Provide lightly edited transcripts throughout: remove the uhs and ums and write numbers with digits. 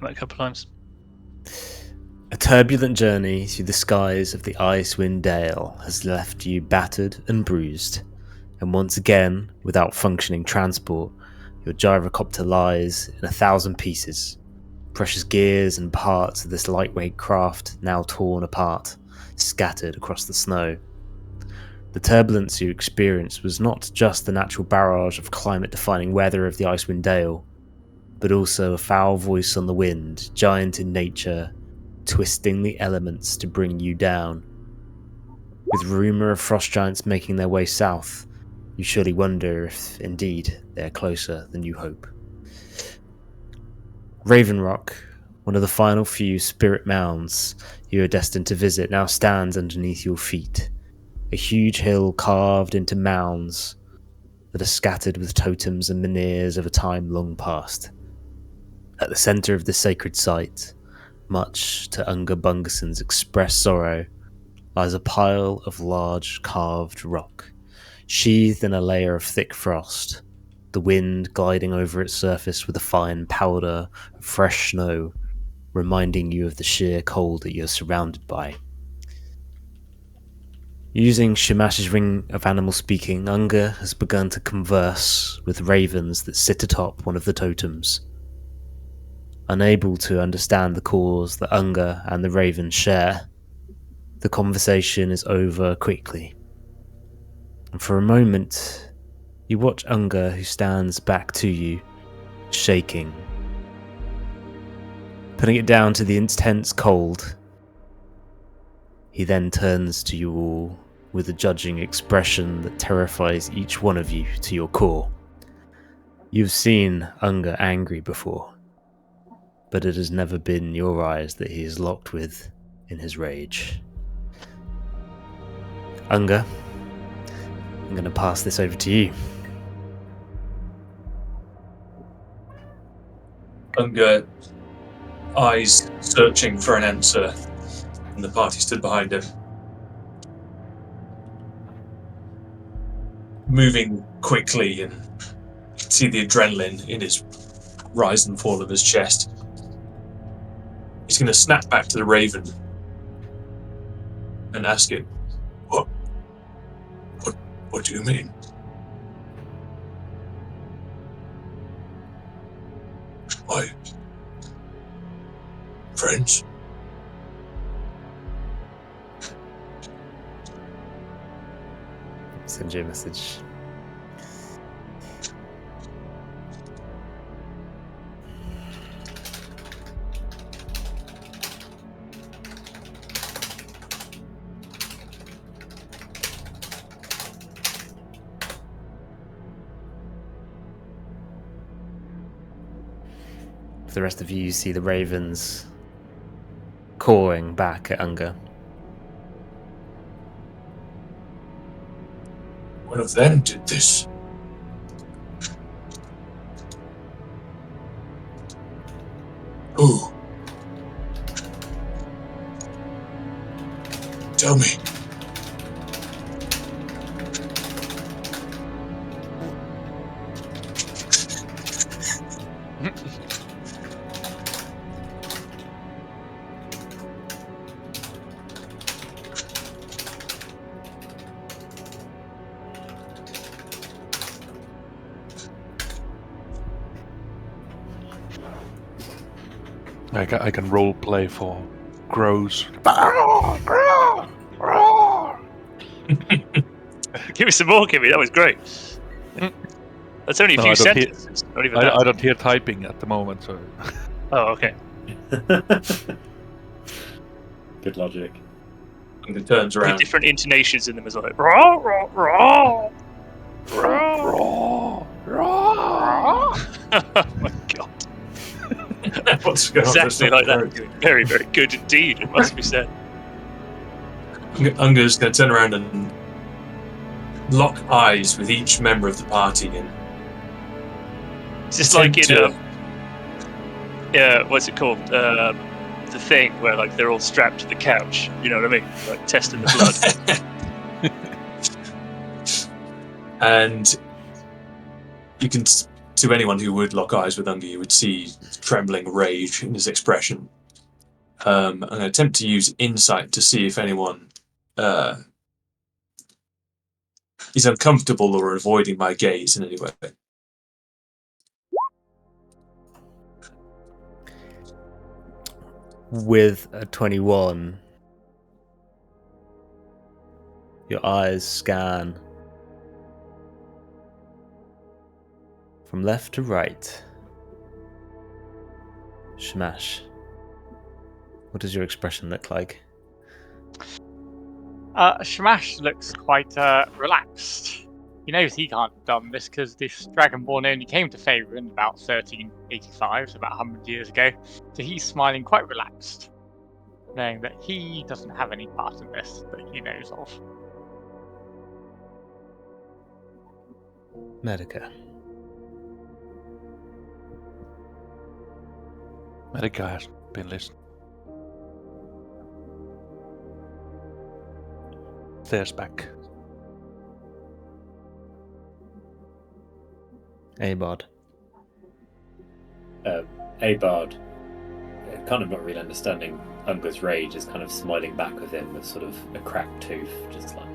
a couple of times. A turbulent journey through the skies of the Icewind Dale has left you battered and bruised, and once again, without functioning transport, your gyrocopter lies in 1,000 pieces. Precious gears and parts of this lightweight craft now torn apart, scattered across the snow. The turbulence you experienced was not just the natural barrage of climate-defining weather of the Icewind Dale, but also a foul voice on the wind, giant in nature, twisting the elements to bring you down. With rumour of frost giants making their way south, you surely wonder if, indeed, they are closer than you hope. Raven Rock, one of the final few spirit mounds you are destined to visit, now stands underneath your feet. A huge hill carved into mounds that are scattered with totems and menhirs of a time long past. At the centre of this sacred site, much to Unger Bungerson's expressed sorrow, lies a pile of large carved rock, sheathed in a layer of thick frost, the wind gliding over its surface with a fine powder of fresh snow, reminding you of the sheer cold that you're surrounded by. Using Shamash's ring of animal speaking, Unger has begun to converse with ravens that sit atop one of the totems. Unable to understand the cause that Unger and the ravens share, the conversation is over quickly. And for a moment, you watch Unger, who stands back to you, shaking. Putting it down to the intense cold, he then turns to you all with a judging expression that terrifies each one of you to your core. You've seen Unger angry before, but it has never been your eyes that he is locked with in his rage. Unger, I'm going to pass this over to you. Unger, eyes searching for an answer, and the party stood behind him. Moving quickly, and you can see the adrenaline in his rise and fall of his chest. He's going to snap back to the raven and ask it, What do you mean? My friends? Send you a message. For the rest of you, you see the ravens cawing back at Unger. One of them did this. Who? Tell me. I can role play for crows. Give me some more, Kimmy. That was great. That's only a few sentences. Not even that. I don't hear typing at the moment, so. Oh, okay. Good logic. And he turns around. Different intonations in them as well. Like, raw, raw, raw, raw, Raw, raw. Oh my god. What's going on? Exactly like that. Very, very good indeed, it must be said. Unger's going to turn around and lock eyes with each member of the party. And It's just like in what's it called? The Thing, where like they're all strapped to the couch. You know what I mean? Like testing the blood. And you can to anyone who would lock eyes with Unger, you would see trembling rage in his expression. I'm going to attempt to use insight to see if anyone is uncomfortable or avoiding my gaze in any way. With a 21, your eyes scan from left to right. Shamash, what does your expression look like? Shamash looks quite relaxed. He knows he can't have done this because this Dragonborn only came to Faerun in about 1385, so about 100 years ago. So he's smiling quite relaxed, knowing that he doesn't have any part in this that he knows of. Medica. Medica has been listening. Stares back. Abard. Abard, kind of not really understanding Unger's rage, is kind of smiling back with him with sort of a cracked tooth, just like.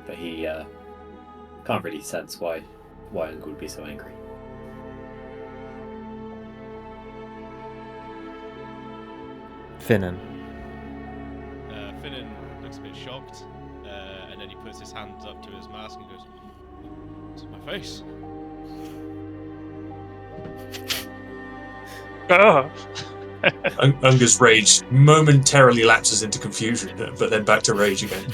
But he can't really sense why Unger would be so angry. Finnan. Finnan looks a bit shocked, and then he puts his hands up to his mask and goes, "It's my face." Oh. Unger's rage momentarily lapses into confusion, but then back to rage again.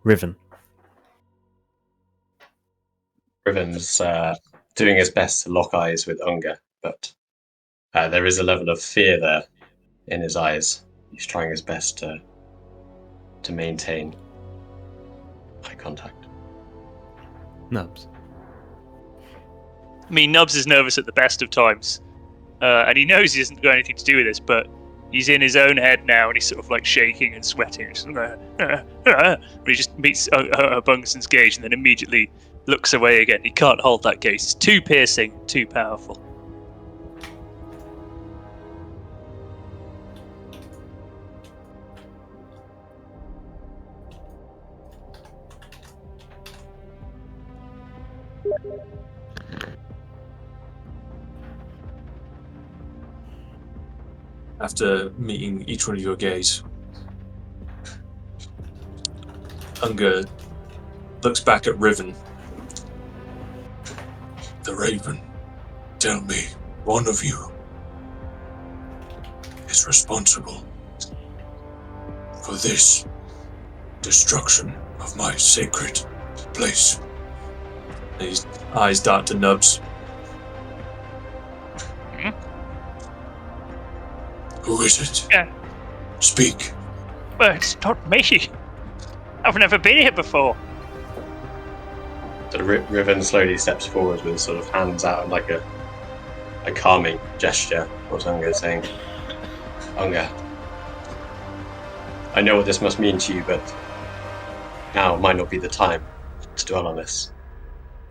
Riven. Riven's doing his best to lock eyes with Unger, but there is a level of fear there in his eyes. He's trying his best to maintain eye contact. Nubs. I mean, Nubs is nervous at the best of times, and he knows he hasn't got anything to do with this, but he's in his own head now, and he's sort of like shaking and sweating. And he just meets Bungerson's gaze, and then immediately looks away again. He can't hold that gaze. It's too piercing, too powerful. After meeting each one of your gaze, Unger looks back at Riven. The Raven, tell me, one of you is responsible for this destruction of my sacred place. And his eyes dart to Nubs. Who is it? Yeah. Speak. Well, it's not me. I've never been here before. So Riven slowly steps forward with sort of hands out like a calming gesture. What's Unger saying? Unger, I know what this must mean to you, but now might not be the time to dwell on this.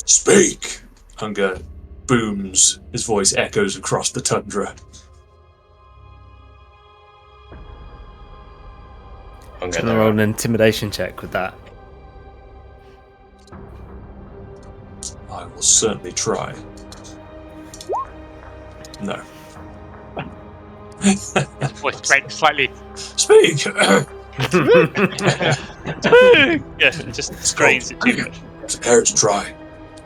Speak! Unger booms. His voice echoes across the tundra. Unger, Can I roll an intimidation check with that? I will certainly try. No. Voice breaks slightly. Speak! Yeah, just strains it too much. Let's try.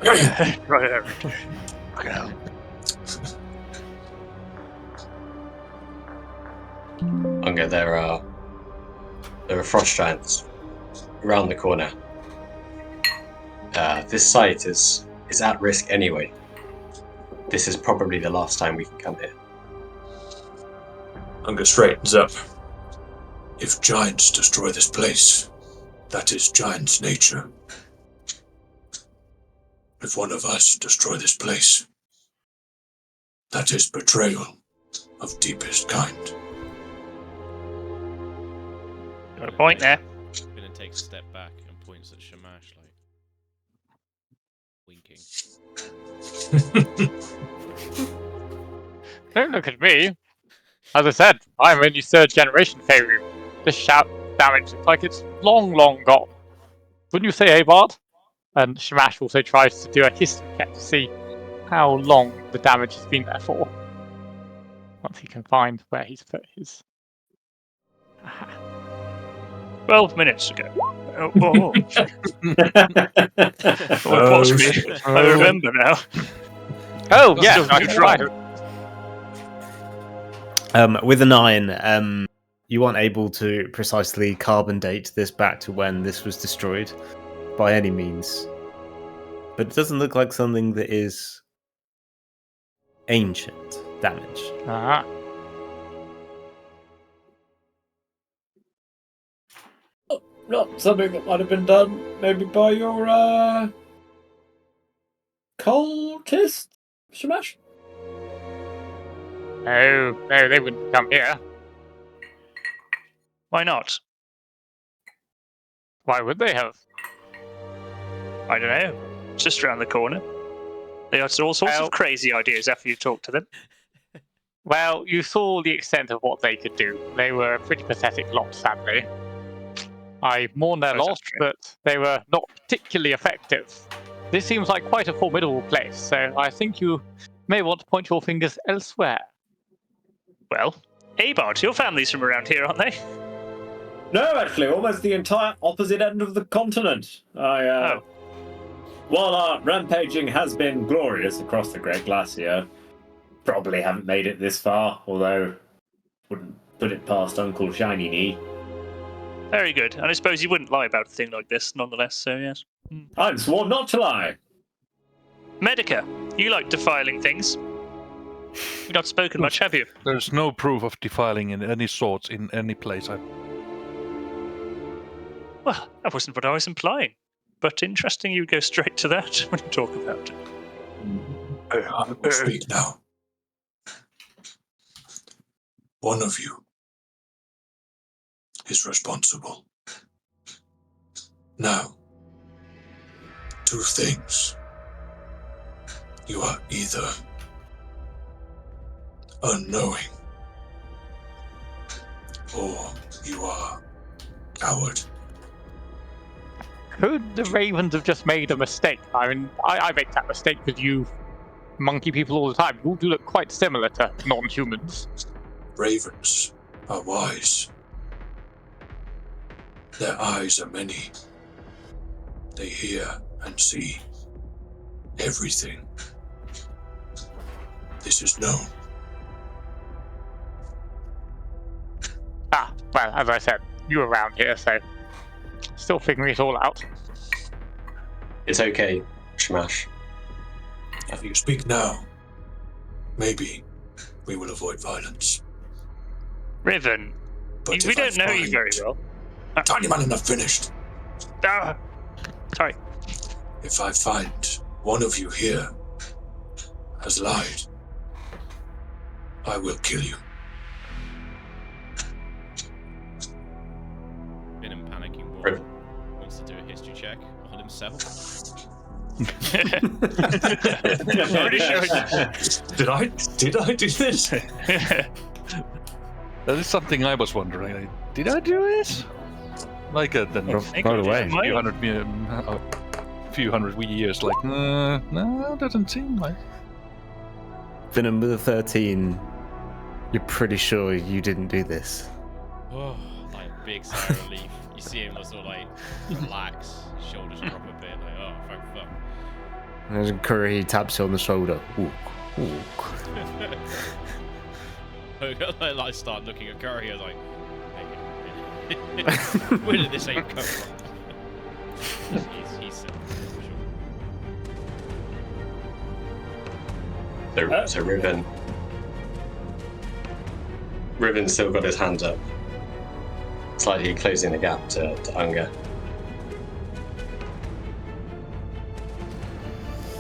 Right. Unger, there are frost giants around the corner. This site is at risk anyway. This is probably the last time we can come here. Unger straightens up. If giants destroy this place, that is giants' nature. If one of us destroy this place, that is betrayal of deepest kind. Got a point there. takes a step back and points at Shamash, like winking. Don't look at me. As I said, I'm only 3rd generation Faerun. This shout damage looks like it's long, long gone. Wouldn't you say, Abard? And Shamash also tries to do a history check to see how long the damage has been there for. Once he can find where he's put his. 12 minutes ago. Oh, possibly. I remember now. Oh, That's yeah, still I good can try. try. With a 9, you aren't able to precisely carbon date this back to when this was destroyed by any means. But it doesn't look like something that is ancient damage. Ah. Not something that might have been done maybe by your cultist, Shamash? No, they wouldn't come here. Why not? Why would they have? I don't know. It's just around the corner. They had all sorts Well- of crazy ideas after you talked to them. Well, you saw the extent of what they could do. They were a pretty pathetic lot, sadly. I mourn their That's loss, true. but they were not particularly effective. This seems like quite a formidable place, so I think you may want to point your fingers elsewhere. Well, Abard, your family's from around here, aren't they? No, actually, almost the entire opposite end of the continent. Oh. While our rampaging has been glorious across the Great Glacier, probably haven't made it this far, although wouldn't put it past Uncle Shiny Knee. Very good. And I suppose you wouldn't lie about a thing like this, nonetheless, so yes. I'm sworn not to lie. Medica, you like defiling things. You've not spoken much, have you? There's no proof of defiling in any sorts in any place. Well, that wasn't what I was implying. But interesting you go straight to that when you talk about it. I will speak now. One of you is responsible. Now, 2 things. You are either unknowing or you are coward. Could the Ravens have just made a mistake? I mean, I make that mistake with you monkey people all the time. You all do look quite similar to non-humans. Ravens are wise. Their eyes are many. They hear and see everything. This is known. Ah, well, as I said, you're around here, so still figuring it all out. It's okay, Shamash. If you speak now, maybe we will avoid violence. Riven, But we if I don't know you find- very well. Tiny man enough finished. Ah, sorry. If I find one of you here has lied, I will kill you. Been in panicking Right. boy wants to do a history check on himself. Pretty sure Did I do this? That is something I was wondering. Did I do it? Like then think Right you away. did. few hundred years. Like no, doesn't seem like. For number 13, you're pretty sure you didn't do this. Oh, like big sigh of relief. You see him sort of like relax, shoulders drop a bit, like oh thank fuck. As Curry taps you on the shoulder. Ooh, ooh. I like start looking at Curry. I was like, where did this ape come from? he's for sure. So Riven's still got his hand up, slightly closing the gap to Unger.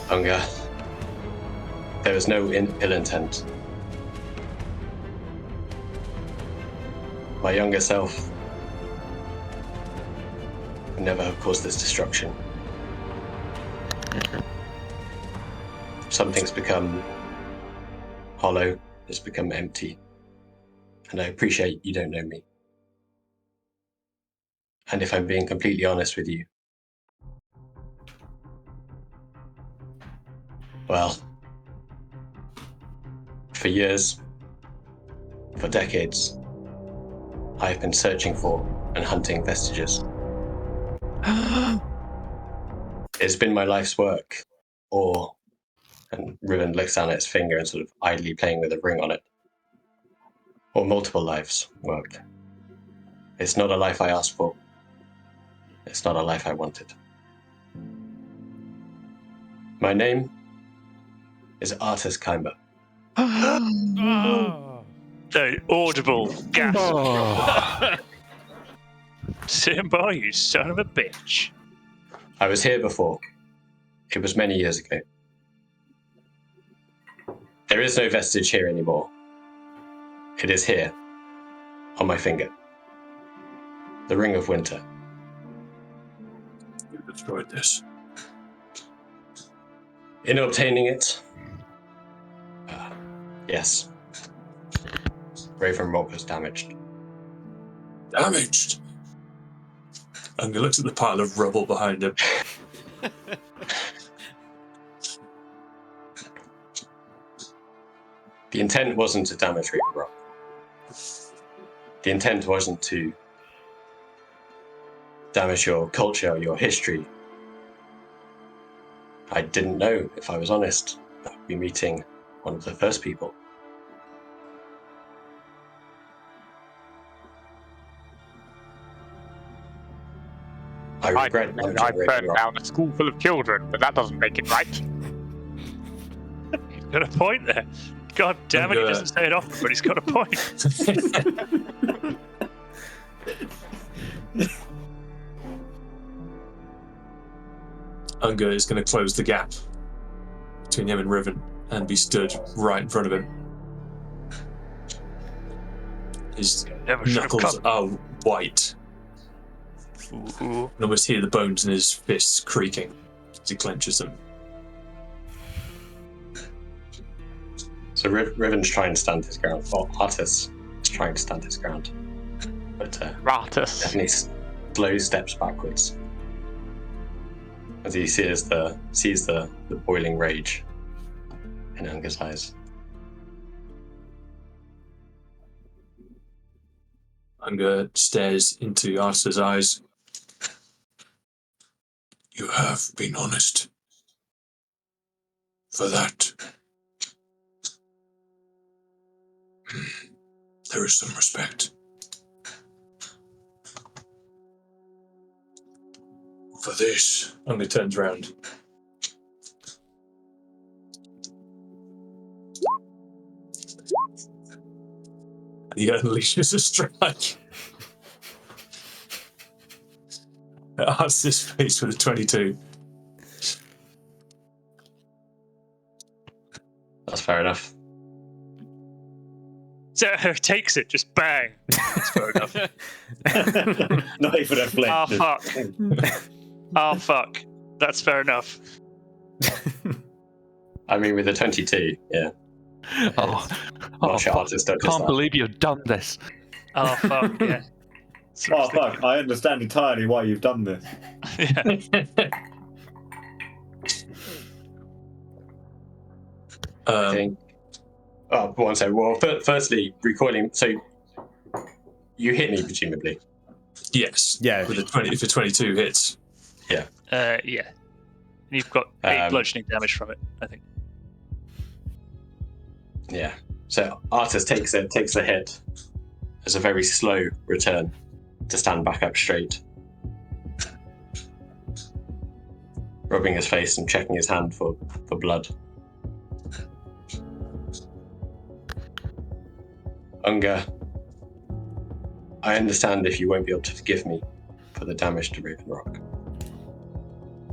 Unger, there was no ill intent. My younger self would never have caused this destruction. Something's become hollow, it's become empty, and I appreciate you don't know me. And if I'm being completely honest with you, well, for years, for decades, I've been searching for and hunting vestiges. It's been my life's work, and Riven looks down at his finger and sort of idly playing with a ring on it, or multiple lives' work. It's not a life I asked for. It's not a life I wanted. My name is Artis Kaimer. Oh. The audible gasp. Simba, you son of a bitch. I was here before. It was many years ago. There is no vestige here anymore. It is here, on my finger. The Ring of Winter. You destroyed this. In obtaining it, yes, Raven Rock was damaged. Damaged. Unger looks at the pile of rubble behind him. The intent wasn't to damage Raven Rock. The intent wasn't to damage your culture, your history. I didn't know, if I was honest, that I'd be meeting one of the first people. I regret I damaging Raven burned Rock. down a school full of children, but that doesn't make it right. He's got a point there. God damn it, he doesn't say it often, but he's got a point. Unger is going to close the gap between him and Riven and be stood right in front of him. His Never should have knuckles come. are white. Ooh. You can almost hear the bones in his fists creaking as he clenches them. So Riven's trying to stand his ground. Well, Artis is trying to stand his ground. But Ratus. definitely slow steps backwards. As he sees the boiling rage in Unger's eyes. Unger stares into Artis's eyes. You have been honest. For that, there is some respect. For this, Unger turns around. He unleashes a strike. Artis' face with a 22. That's fair enough. So takes it, just bang. That's fair enough. Not even a flinch. Oh, fuck. Oh, fuck. That's fair enough. I mean, with a 22, yeah. Oh, Not sure fuck. Artis does Can't that. believe you've done this. Oh, fuck, yeah. Oh fuck! I understand entirely why you've done this. Yeah. I think. Oh, one second. Well, firstly, recoiling. So, you hit me, presumably. Yes. Yeah. With a 20, if a 22 hits. Yeah. And you've got 8 bludgeoning damage from it, I think. Yeah. So, Artis takes a hit as a very slow return to stand back up straight. Rubbing his face and checking his hand for blood. Unger, I understand if you won't be able to forgive me for the damage to Raven Rock.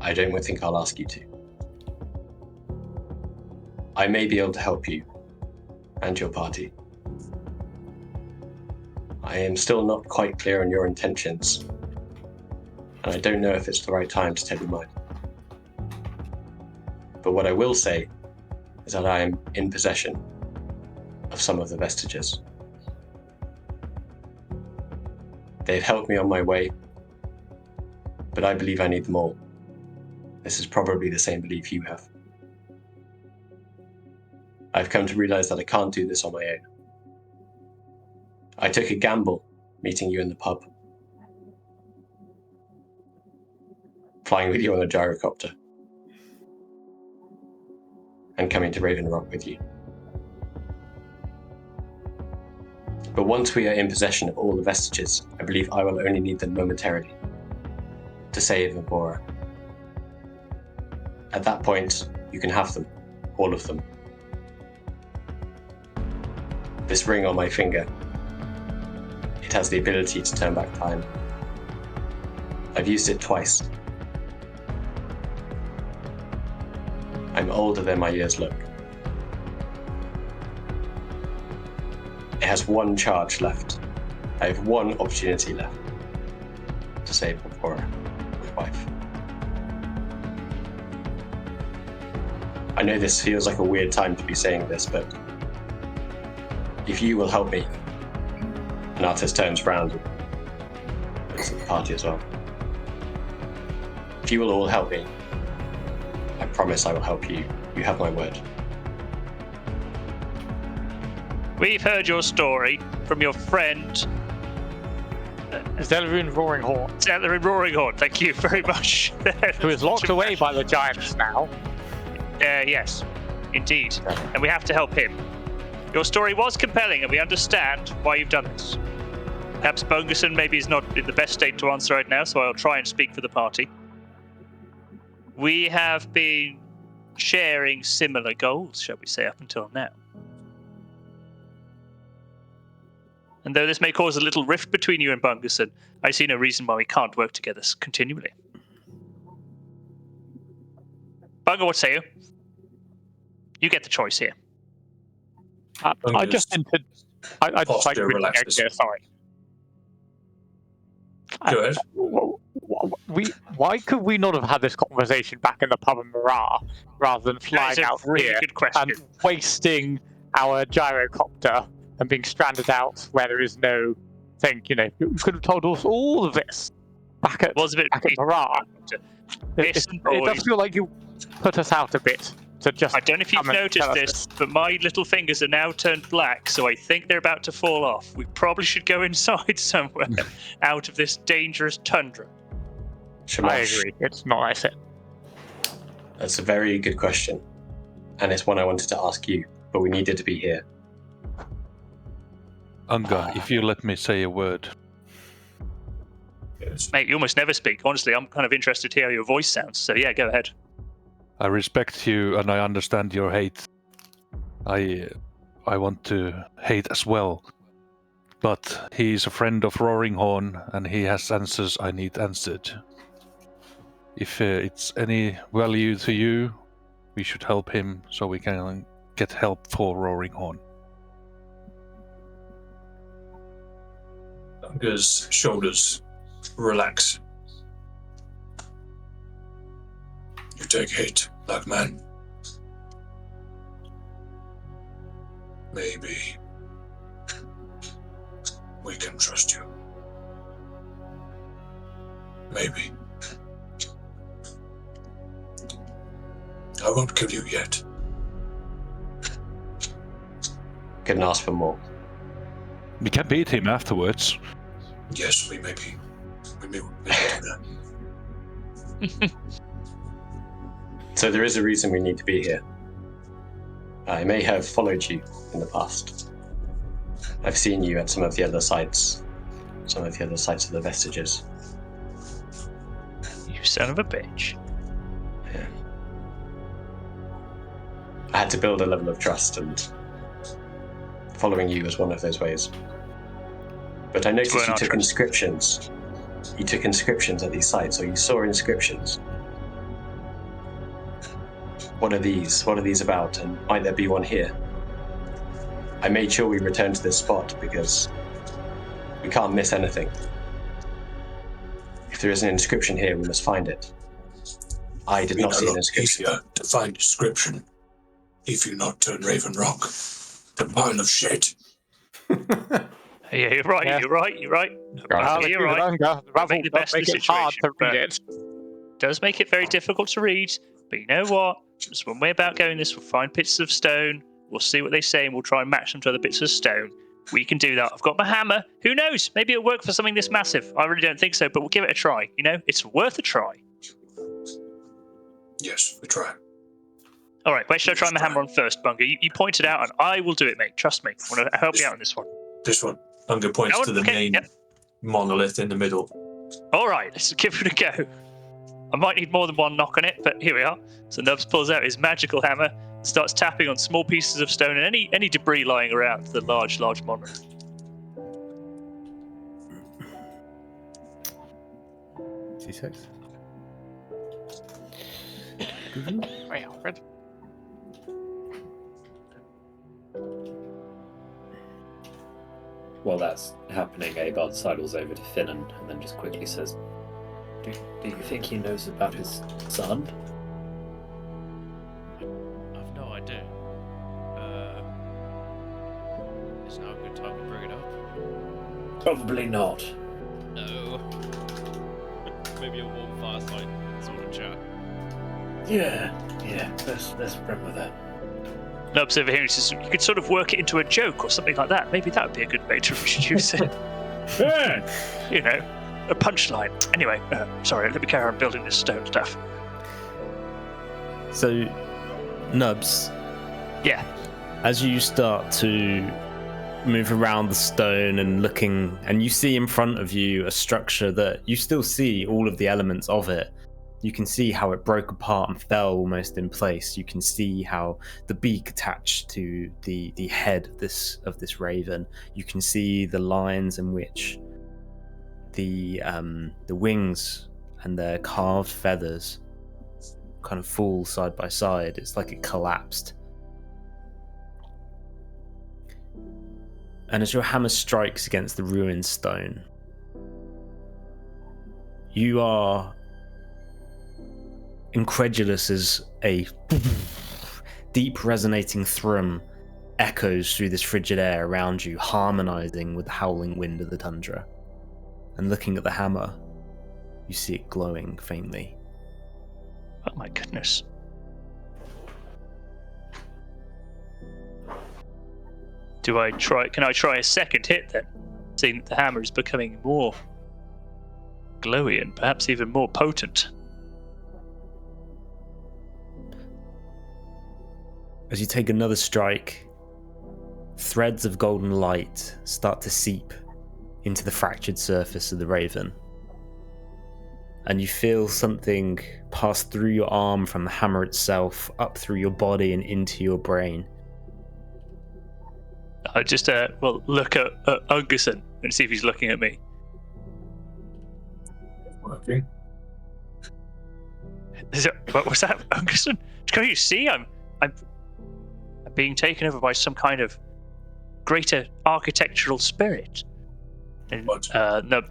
I don't think I'll ask you to. I may be able to help you and your party. I am still not quite clear on your intentions, and I don't know if it's the right time to tell you mine. But what I will say is that I am in possession of some of the vestiges. They've helped me on my way, but I believe I need them all. This is probably the same belief you have. I've come to realize that I can't do this on my own. I took a gamble meeting you in the pub, flying with you on a gyrocopter, and coming to Raven Rock with you. But once we are in possession of all the vestiges, I believe I will only need them momentarily to save Evora. At that point, you can have them, all of them. This ring on my finger, it has the ability to turn back time. I've used it twice. I'm older than my years look. It has one charge left. I have one opportunity left to save Evora, my wife. I know this feels like a weird time to be saying this, but if you will help me, and Artis turns round and looks at the party as well. If you will all help me, I promise I will help you. You have my word. We've heard your story from your friend Zelrun Roaringhorn, Zelrun Roaringhorn. Thank you very much. who is locked away by the giants now. Yes, indeed. And we have to help him. Your story was compelling, and we understand why you've done this. Perhaps Bungerson maybe is not in the best state to answer right now, so I'll try and speak for the party. We have been sharing similar goals, shall we say, up until now. And though this may cause a little rift between you and Bungerson, I see no reason why we can't work together continually. Bunger, what say you? You get the choice here. I just entered. I just like Posture really relaxes. here, sorry. Go ahead. Why could we not have had this conversation back in the pub in Mirrah rather than That flying is a out really here good question. and wasting our gyrocopter and being stranded out where there is no thing? You know, you could have told us all of this back at Was a bit. Mirrah. Listen, It does boys. feel like you put us out a bit to just. I don't know if you've come and noticed tell us this, but my little fingers are now turned black, so I think they're about to fall off. We probably should go inside somewhere, out of this dangerous tundra. I Shamash, agree. It's not nice. that's a very good question. And it's one I wanted to ask you, but we needed to be here. Unga, if you let me say a word. Yes. Mate, you almost never speak. Honestly, I'm kind of interested to hear how your voice sounds, so yeah, go ahead. I respect you and I understand your hate. I want to hate as well. But he is a friend of Roaringhorn and he has answers I need answered. If it's any value to you, we should help him so we can get help for Roaringhorn. Bunger's shoulders relax. You take hate, black man. Maybe we can trust you. Maybe. I won't kill you yet. Couldn't ask for more. We can beat him afterwards. Yes, we may do that. So there is a reason we need to be here. I may have followed you in the past. I've seen you at some of the other sites of the vestiges. You son of a bitch. Yeah. I had to build a level of trust, and following you was one of those ways. But I noticed Well, you not took trust. inscriptions. You took inscriptions at these sites, or you saw inscriptions. What are these? What are these about? And might there be one here? I made sure we returned to this spot because we can't miss anything. If there is an inscription here, we must find it. I did It'd not be see a an lot inscription. easier to find description if you not turn Raven Rock. The pile of shit. Yeah, you're right. Yeah. You're right. Right. You're right. Unger, the Make rabble the does best of make the it hard situation, to read but- it. Does make it very difficult to read, but you know what? Just when we're about going this, we'll find bits of stone. We'll see what they say, and we'll try and match them to other bits of stone. We can do that. I've got my hammer. Who knows? Maybe it'll work for something this massive. I really don't think so, but we'll give it a try. You know, it's worth a try. Yes, we try. All right, where should I try my hammer on first, Bunga? You pointed out, and I will do it, mate. Trust me. I want to help you out on this one. This one. Unger points That to one? the Okay, main yep. monolith in the middle. All right, let's give it a go. I might need more than one knock on it, but here we are. So Nubs pulls out his magical hammer and starts tapping on small pieces of stone and any debris lying around the large monolith. D6. Wait, Alfred. While that's happening, Abard sidles over to Finnan and then just quickly says, Do you think he knows about his son? I've no idea. Is now a good time to bring it up? Probably not. No. Maybe a warm fireside sort of chat. Yeah. Let's run with that. Nubs over here and says, you could sort of work it into a joke or something like that. Maybe that would be a good way to introduce it. You know, a punchline. Anyway, sorry, let me carry on building this stone stuff. So, Nubs, Yeah. as you start to move around the stone and looking, and you see in front of you a structure that you still see all of the elements of it. You can see how it broke apart and fell almost in place. You can see how the beak attached to the head of this raven. You can see the lines in which the wings and their carved feathers kind of fall side by side. It's like it collapsed. And as your hammer strikes against the ruined stone, you are incredulous as a deep resonating thrum echoes through this frigid air around you, harmonizing with the howling wind of the tundra. And looking at the hammer, you see it glowing faintly. Oh my goodness. Can I try a second hit then? Seeing that the hammer is becoming more glowy and perhaps even more potent. As you take another strike, threads of golden light start to seep into the fractured surface of the raven. And you feel something pass through your arm from the hammer itself, up through your body and into your brain. I just look at Ungerson and see if he's looking at me. Working. What was that, Ungerson? Can you see? I'm being taken over by some kind of greater architectural spirit. And, What? no,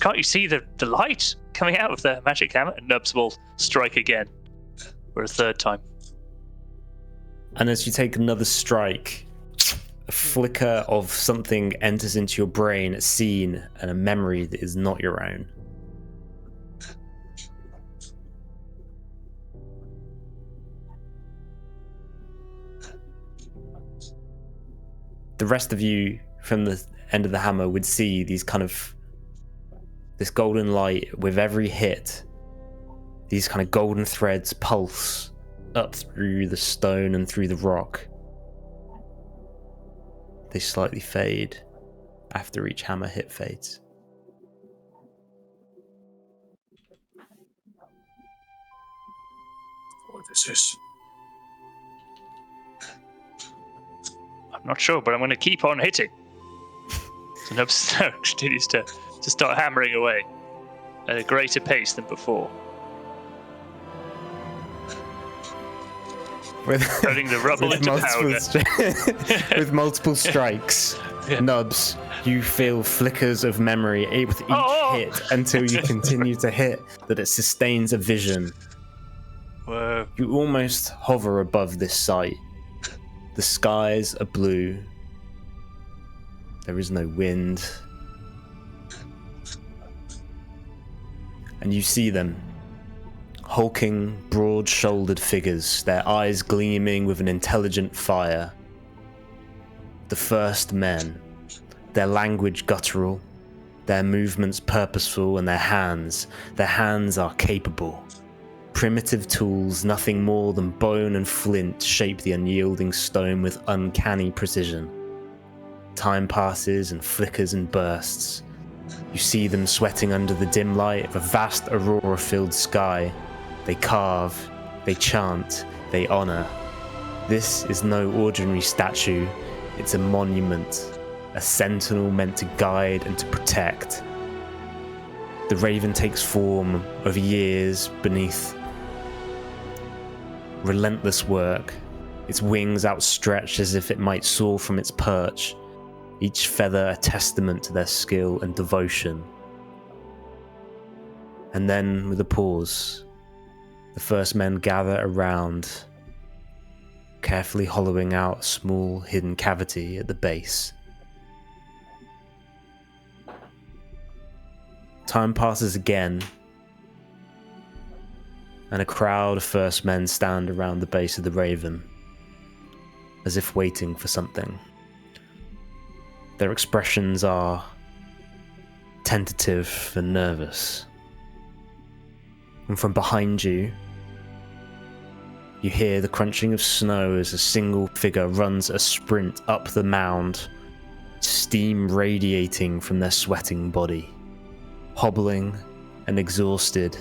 can't you see the light coming out of the magic hammer? And Nubs will strike again for a third time. And as you take another strike, a flicker of something enters into your brain, a scene and a memory that is not your own. The rest of you from the end of the hammer would see this golden light with every hit. These kind of golden threads pulse up through the stone and through the rock. They slightly fade after each hammer hit fades. What is this? I'm not sure, but I'm going to keep on hitting. So Nubs continues to start hammering away at a greater pace than before. With, Turning the rubble into powder. with multiple strikes, Yeah. Nubs You feel flickers of memory with each hit until you continue to hit that it sustains a vision. Whoa. You almost hover above this site. The skies are blue. There is no wind. And you see them. Hulking, broad-shouldered figures, their eyes gleaming with an intelligent fire. The first men. Their language guttural, their movements purposeful, and their hands are capable. Primitive tools, nothing more than bone and flint, shape the unyielding stone with uncanny precision. Time passes and flickers and bursts. You see them sweating under the dim light of a vast aurora-filled sky. They carve, they chant, they honor. This is no ordinary statue, it's a monument. A sentinel meant to guide and to protect. The raven takes form over years beneath relentless work, its wings outstretched as if it might soar from its perch, each feather a testament to their skill and devotion. And then, with a pause, the first men gather around, carefully hollowing out a small hidden cavity at the base. Time passes again, and a crowd of first men stand around the base of the raven, as if waiting for something. Their expressions are tentative and nervous. And from behind you, you hear the crunching of snow as a single figure runs a sprint up the mound, steam radiating from their sweating body. Hobbling and exhausted,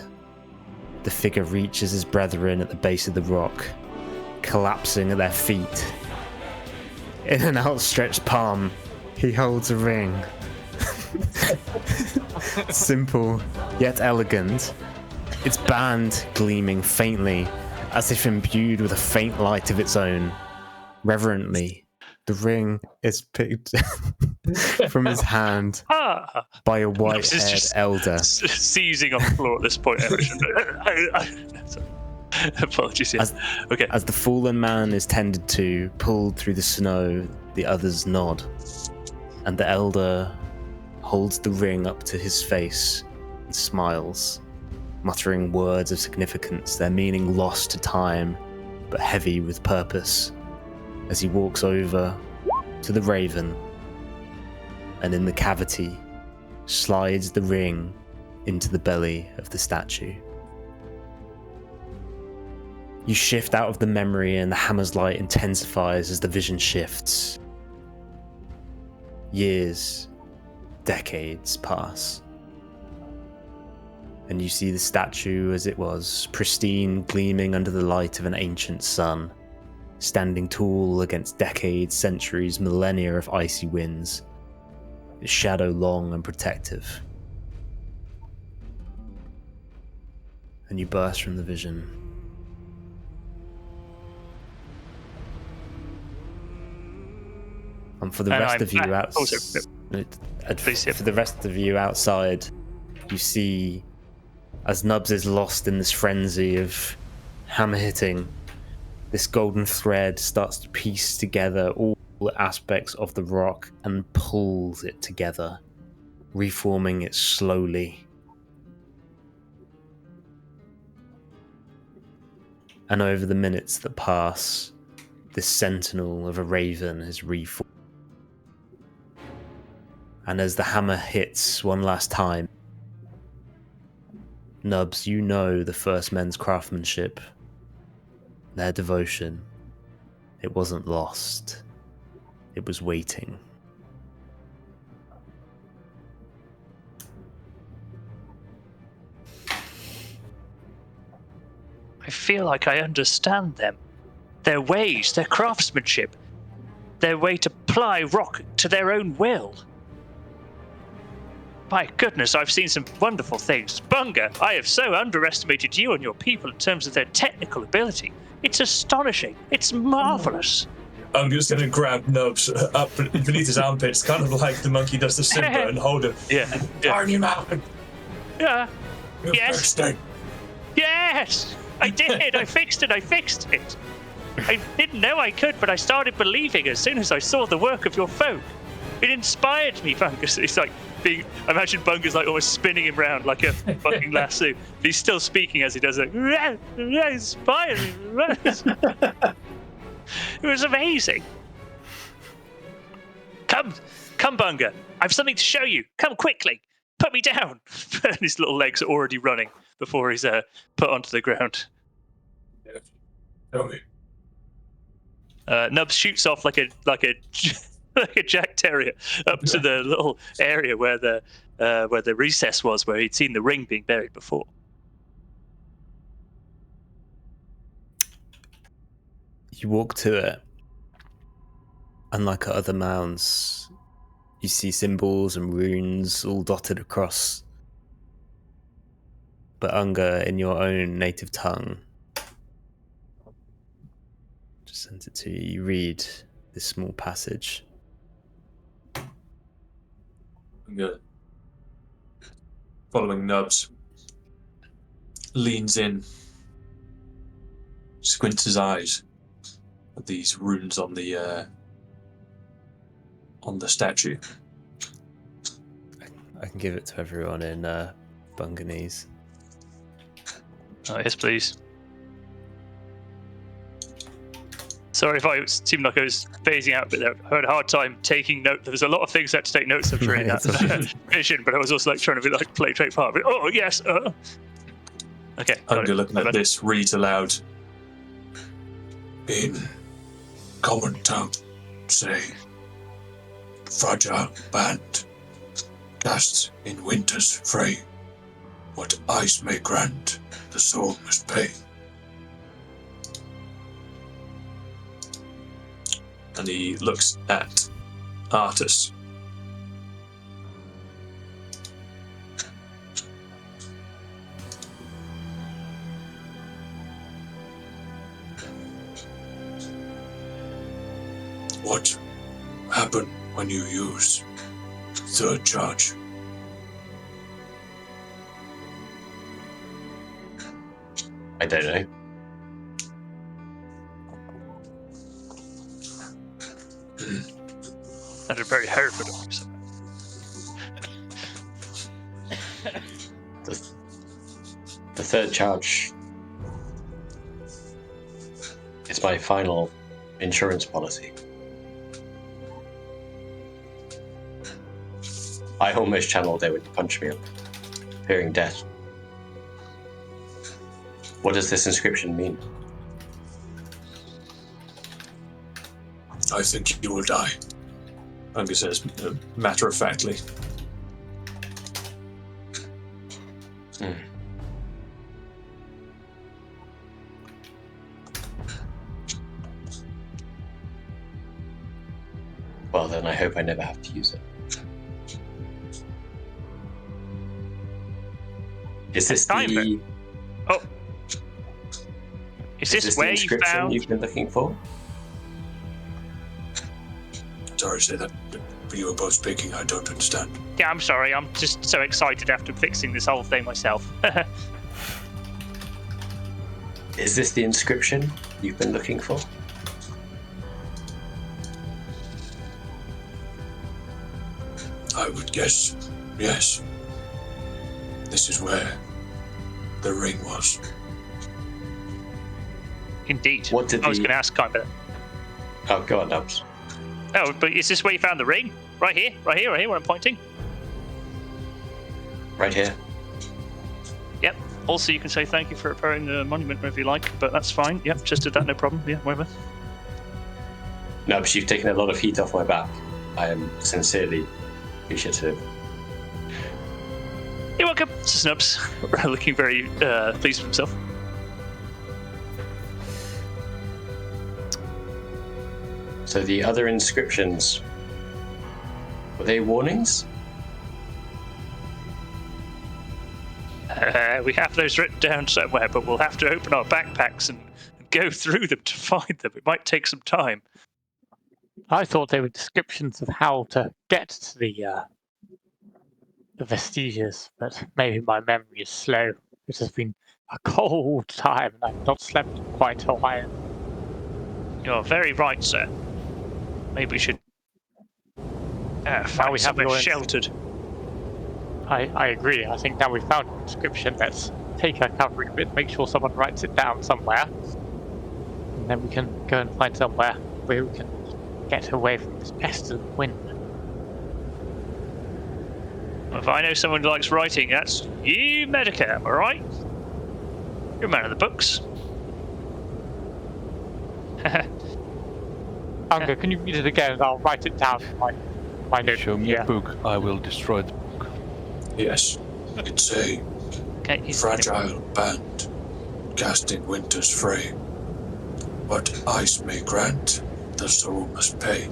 the figure reaches his brethren at the base of the rock, collapsing at their feet. In an outstretched palm, he holds a ring. Simple, yet elegant, its band gleaming faintly, as if imbued with a faint light of its own. Reverently, the ring is picked from his hand by a white-haired elder. Seizing on the floor at this point. Apologies. Yeah. As the fallen man is tended to, pulled through the snow, the others nod, and the elder holds the ring up to his face and smiles, muttering words of significance, their meaning lost to time, but heavy with purpose, as he walks over to the raven, and in the cavity slides the ring into the belly of the statue. You shift out of the memory and the hammer's light intensifies as the vision shifts. Years, decades pass. And you see the statue as it was, pristine, gleaming under the light of an ancient sun, standing tall against decades, centuries, millennia of icy winds, its shadow long and protective. And you burst from the vision. And for the rest of you outside, you see as Nubs is lost in this frenzy of hammer hitting, this golden thread starts to piece together all the aspects of the rock and pulls it together, reforming it slowly. And over the minutes that pass, this sentinel of a raven is reformed. And as the hammer hits one last time, Nubs, you know the first men's craftsmanship, their devotion. It wasn't lost. It was waiting. I feel like I understand them. Their ways, their craftsmanship, their way to ply rock to their own will. My goodness, I've seen some wonderful things. Bunga, I have so underestimated you and your people in terms of their technical ability. It's astonishing. It's marvelous. Unga's going to grab Nubs up beneath his armpits, kind of like the monkey does to Simba, and hold him. Yeah. Turn him out. Yeah. You're Yes. thirsty. Yes! I did! I fixed it! I didn't know I could, but I started believing as soon as I saw the work of your folk. It inspired me, Bungus. It's like I imagine Bungus like almost spinning him round like a fucking lasso. But he's still speaking as he does it. Inspired me. It was amazing. Come, Bunga. I have something to show you. Come quickly. Put me down. And his little legs are already running before he's put onto the ground. Yeah. Tell me. Nubs shoots off like a like a Jack Terrier up to the little area where the recess was, where he'd seen the ring being buried before. You walk to it. Unlike at other mounds, you see symbols and runes all dotted across. But Unga, in your own native tongue, just sent it to you. You read this small passage. Unga, following Nubs, leans in, squints his eyes at these runes on the statue. I can give it to everyone in Bunganese. Oh, yes, please. Sorry if I seemed like I was phasing out a bit there. I had a hard time taking note. There was a lot of things I had to take notes of during that vision, but I was also like trying to be like play take part of it. Oh yes. Okay. Unga, looking at this, reads aloud. In common tongue, say, fragile band, cast in winter's fray. What ice may grant, the soul must pay. And he looks at Artus. What happened when you use third charge? I don't know. That's a very Hereford of you. The third charge is my final insurance policy. I almost channeled there when you punched me up, fearing death. What does this inscription mean? I think you will die. Unga says, matter-of-factly. Well, then I hope I never have to use it. Is this the... Oh. Is this where the you inscription found... you've been looking for? Sorry to say that, but you were both speaking, I don't understand. Yeah, I'm sorry. I'm just so excited after fixing this whole thing myself. Is this the inscription you've been looking for? I would guess, yes. This is where the ring was. Indeed. What did I was going to ask kind of... Oh, go on, Nubs. Oh, but is this where you found the ring? Right here, where I'm pointing? Right here. Yep. Also, you can say thank you for repairing the monument if you like, but that's fine. Yep, just did that, no problem. Yeah, whatever. Nubs, you've taken a lot of heat off my back. I am sincerely appreciative. You're welcome, Snubs. Looking very pleased with himself. So the other inscriptions, were they warnings? We have those written down somewhere, but we'll have to open our backpacks and go through them to find them. It might take some time. I thought they were descriptions of how to get to the vestiges, but maybe my memory is slow. It has been a cold time, and I've not slept in quite a while. You're very right, sir. Maybe we should find we have somewhere your sheltered. I agree. I think now we've found a description, let's take our covering bit, make sure someone writes it down somewhere, and then we can go and find somewhere where we can get away from this pestilent wind. Well, if I know someone who likes writing, that's you, Medica, am I right? You're a man of the books. Unger, can you read it again and I'll write it down in my note. Show me a book, I will destroy the book. Yes, it's a fragile band, cast in winter's frame. What ice may grant, the soul must pay.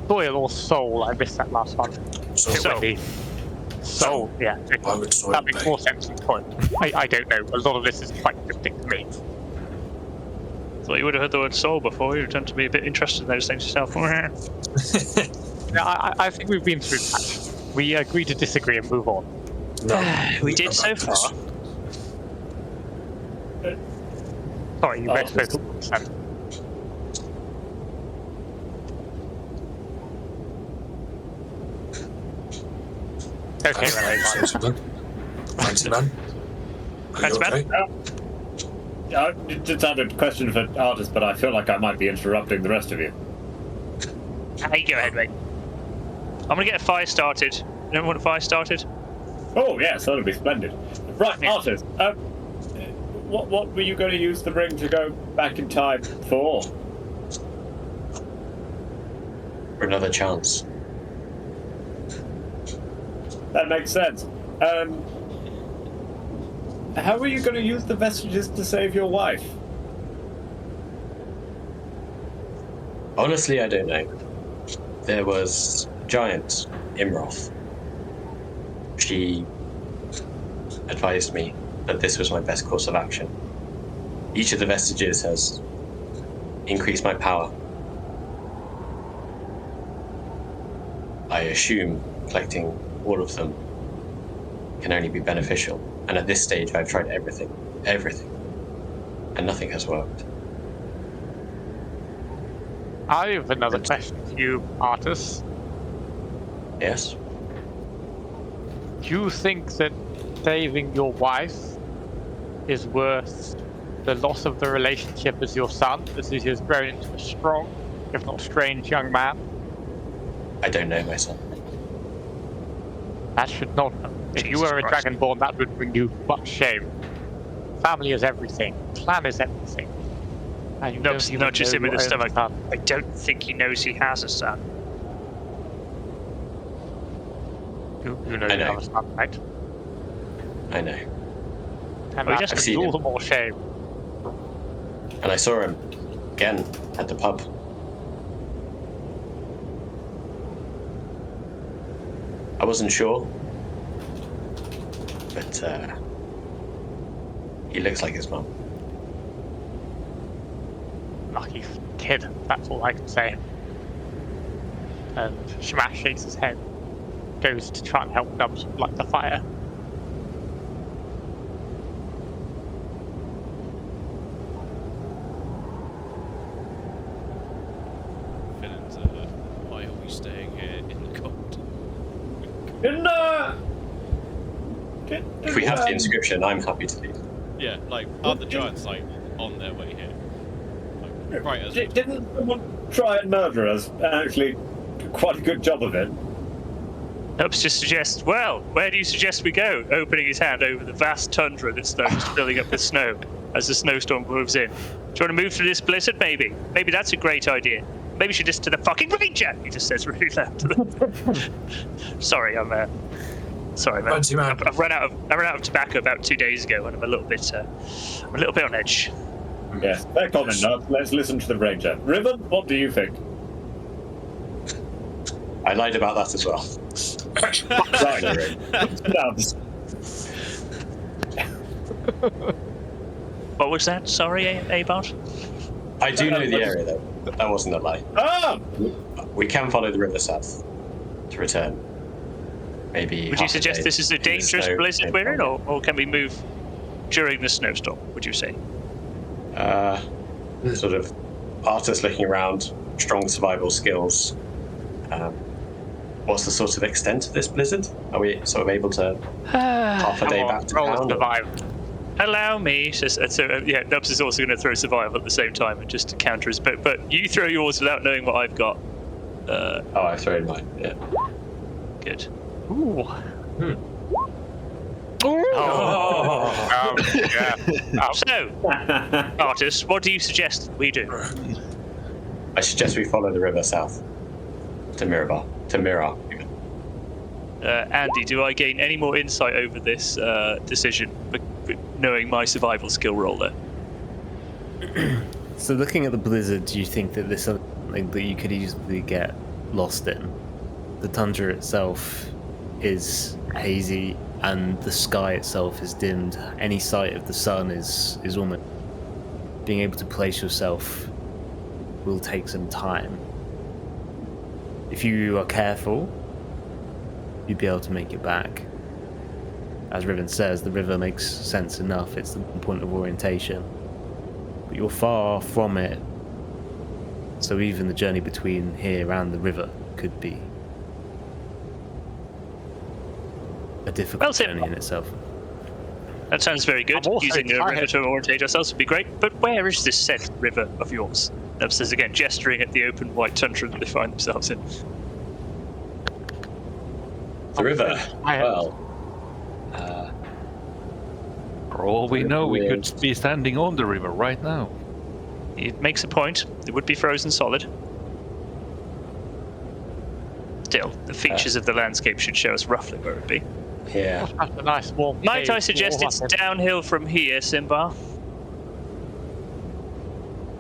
Soil or soul? I missed that last one. Soul. Soul, yeah. Why would soil That makes pay? more sense than soil. I don't know. A lot of this is quite cryptic to me. Thought you would have heard the word soul before. You tend to be a bit interested in those things yourself. Yeah, I think we've been through that. We agree to disagree and move on. No, We did so far. Sorry, you both spoke at once then. Okay, well, Fancy man. Are you Fancy man? okay? I just had a question for Artis, but I feel like I might be interrupting the rest of you. Hey, go ahead, mate. I'm gonna get a fire started. You ever want a fire started? Oh yes, that'll be splendid. Right, Yeah. Artis, what were you going to use the ring to go back in time for? For another chance. That makes sense. How are you going to use the vestiges to save your wife? Honestly, I don't know. There was Giant Imroth. She advised me that this was my best course of action. Each of the vestiges has increased my power. I assume collecting all of them can only be beneficial. And at this stage, I've tried everything, and nothing has worked. I have another question for you, Artis. Yes? Do you think that saving your wife is worth the loss of the relationship as your son, as he has grown into a strong, if not strange, young man? I don't know my son. That should not. If you Jesus were a Christ. Dragonborn, that would bring you much shame. Family is everything. Clan is everything. And you No, don't even not just know him in the your own stomach. son. I don't think he knows he has a son. You know I you know. have a son, right? I know. And Well, he that just brings seen you all him. the more shame. And I saw him again at the pub. I wasn't sure, but he looks like his mum. Lucky kid, that's all I can say. And Shamash shakes his head, goes to try and help Nubs light the fire. Villains, why are we staying here in the cold? If we have the inscription, I'm happy to leave. Yeah, like, are the giants, like, on their way here? Like, right as Didn't someone try and murder us? Actually, quite a good job of it. Nubs just suggests, well, where do you suggest we go? Opening his hand over the vast tundra that's just filling up with snow as the snowstorm moves in. Do you want to move through this blizzard, maybe? Maybe that's a great idea. Maybe we should just to the fucking ranger, he just says really loud to them. Sorry, sorry, man. Fancy man. I ran out of tobacco about 2 days ago, and I'm a little bit on edge. Yes, fair comment, Nub. Let's listen to the ranger. Riven, what do you think? I lied about that as well. Right, Nubs. What was that? Sorry, Abart? I do know the area, though. But that wasn't a lie. Ah! We can follow the river south to return. Maybe. Would you suggest this is a dangerous blizzard we're in, or can we move during the snowstorm, would you say? Sort of artists looking around, strong survival skills. What's the sort of extent of this blizzard? Are we sort of able to half a day back to town? Allow me. Nubs is also going to throw survival at the same time, and just to counter his. But you throw yours without knowing what I've got. I've thrown mine. Yeah. Good. Ooh. So, artist, what do you suggest we do? I suggest we follow the river south to Mirror. Even. Andy, do I gain any more insight over this decision, knowing my survival skill roll there? So, looking at the blizzard, do you think that this is something that you could easily get lost in? The tundra itself is hazy, and the sky itself is dimmed. Any sight of the sun is almost... Being able to place yourself will take some time. If you are careful, you'd be able to make it back. As Riven says, the river makes sense enough, it's the point of orientation. But you're far from it, so even the journey between here and the river could be a difficult journey in itself. That sounds very good. Using a river to orientate ourselves would be great. But where is this said river of yours? Nub says again, gesturing at the open white tundra that they find themselves in. The river. Well, for all we know, we could be standing on the river right now. It makes a point. It would be frozen solid. Still, the features of the landscape should show us roughly where it would be. Yeah. That's a nice warm. Might I suggest it's downhill from here, Simbar?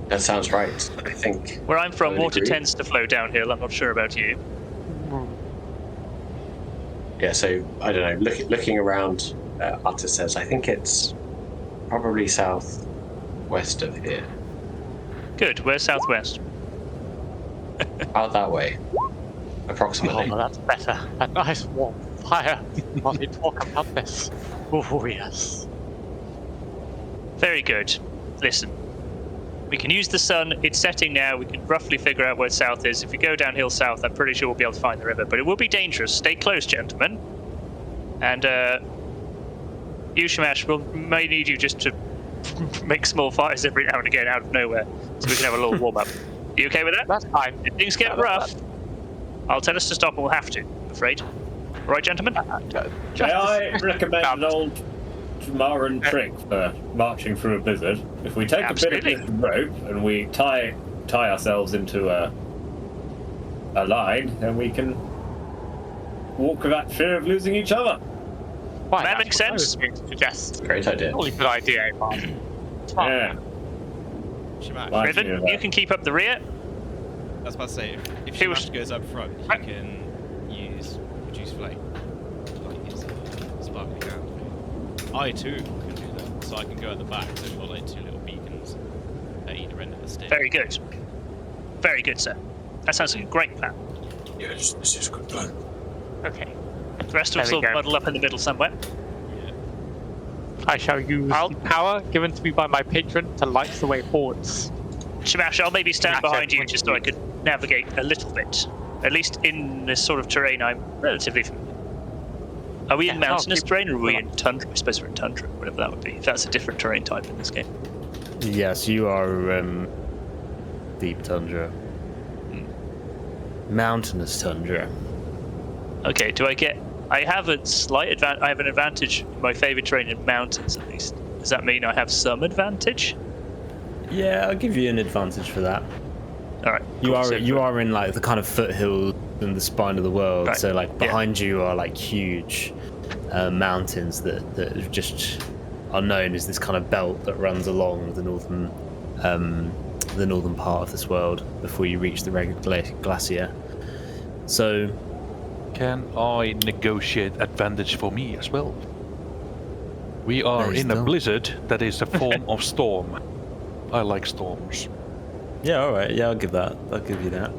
That sounds right. I think. Where I'm from, water agree. tends to flow downhill. I'm not sure about you. Yeah, so I don't know. Looking around, Artis says, I think it's probably southwest of here. Good. Where's southwest? Out that way, approximately. Oh, that's better. A nice warm fire while we talk about this. Oh, yes. Very good. Listen. We can use the sun. It's setting now. We can roughly figure out where south is. If we go downhill south, I'm pretty sure we'll be able to find the river. But it will be dangerous. Stay close, gentlemen. And you, Shamash, may need you just to make small fires every now and again out of nowhere, so we can have a little warm up. You okay with that? That's fine. If things get rough, I'll tell us to stop, and we'll have to. I'm afraid. All right, gentlemen. May I recommend an old Maran trick for marching through a blizzard? If we take a bit of this rope and we tie ourselves into a line, then we can walk without fear of losing each other. Fine, that makes sense. Great idea. Really good idea, Bob. Yeah. Shamash, Riven, you can keep up the rear. I was about to say, if Shamash goes up front, you can use reduce flame, like his sparkling hand. I too can do that, so I can go at the back. So we've got like two little beacons at either end of the stick. Very good. Very good, sir. That sounds like a great plan. Yes, this is a good plan. Okay. The rest of us will muddle up in the middle somewhere. I shall use the power given to me by my patron to light the way forwards. Shamash, I'll maybe stand behind you just so I could navigate a little bit. At least in this sort of terrain I'm relatively familiar. Are we in mountainous terrain or are we in tundra? I suppose we're in tundra, whatever that would be. If that's a different terrain type in this game. Yes, you are deep tundra. Mountainous tundra. Okay, do I get... I have a slight advantage. I have an advantage in my favourite terrain in mountains, at least. Does that mean I have some advantage? Yeah, I'll give you an advantage for that. All right. You are in like the kind of foothills in the spine of the world. Right. So like behind you are like huge mountains that just are known as this kind of belt that runs along the northern part of this world before you reach the Red Glacier. So. Can I negotiate advantage for me as well? We are in a blizzard that is a form of storm. I like storms. Yeah, all right. Yeah, I'll give you that.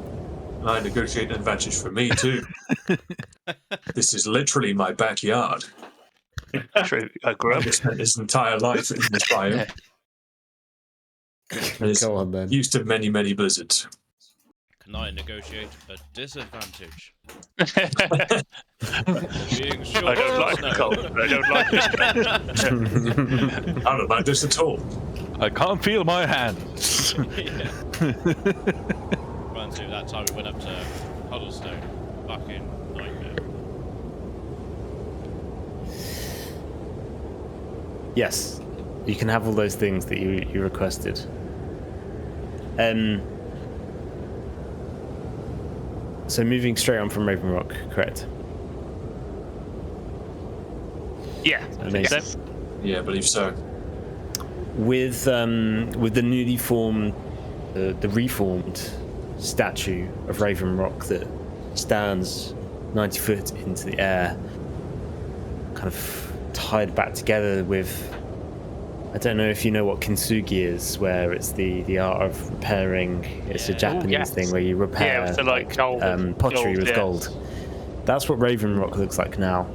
I negotiate an advantage for me too. This is literally my backyard. True. I grew up. I've spent his entire life in this biome. And is Go on then. used to many, many blizzards. Can I negotiate a disadvantage? I Being short don't like the cold. I don't like it. I don't like this at all. I can't feel my hands. Yeah. Reminds me of that time we went up to Huddlestone. Fucking nightmare. Yes, you can have all those things that you requested. So moving straight on from Raven Rock, correct? Yeah. Amazing. Yeah, I believe so. With the newly formed, the reformed statue of Raven Rock that stands 90 foot into the air, kind of tied back together with, I don't know if you know what kintsugi is, where it's the art of repairing. It's a Japanese thing where you repair with the, gold, pottery with yeah. gold. That's what Raven Rock looks like now,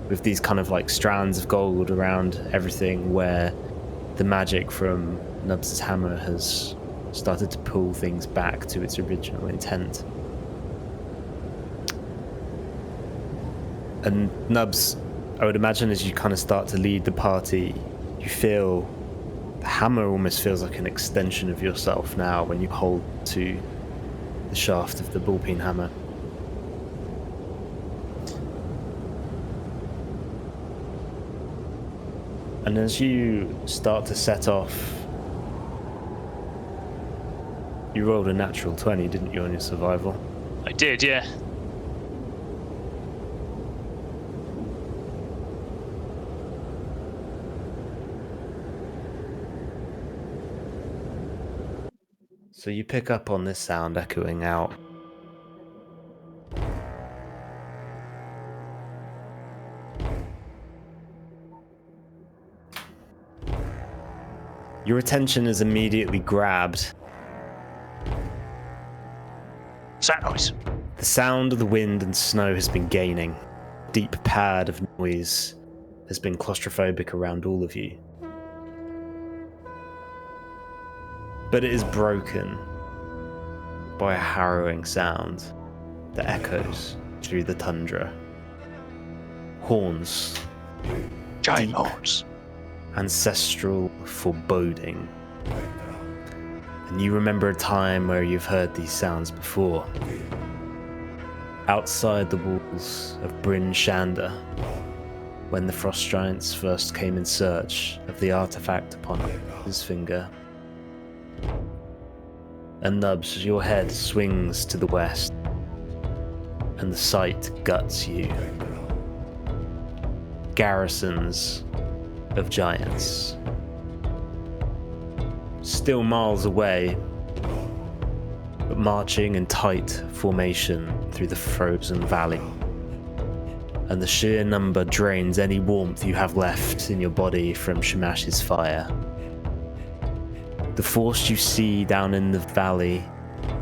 with these kind of like strands of gold around everything, where the magic from Nubs' hammer has started to pull things back to its original intent. And Nubs, I would imagine as you kind of start to lead the party, you feel the hammer almost feels like an extension of yourself now when you hold to the shaft of the ball-peen hammer. And as you start to set off, you rolled a natural 20, didn't you, on your survival? I did, yeah. So you pick up on this sound echoing out. Your attention is immediately grabbed. What's that noise? The sound of the wind and snow has been gaining. Deep pad of noise has been claustrophobic around all of you. But it is broken by a harrowing sound that echoes through the tundra. Horns. Giant horns. Ancestral foreboding. And you remember a time where you've heard these sounds before. Outside the walls of Bryn Shander, when the Frost Giants first came in search of the artifact upon his finger. And Nubs, your head swings to the west, and the sight guts you. Garrisons of giants. Still miles away, but marching in tight formation through the frozen valley. And the sheer number drains any warmth you have left in your body from Shamash's fire. The force you see down in the valley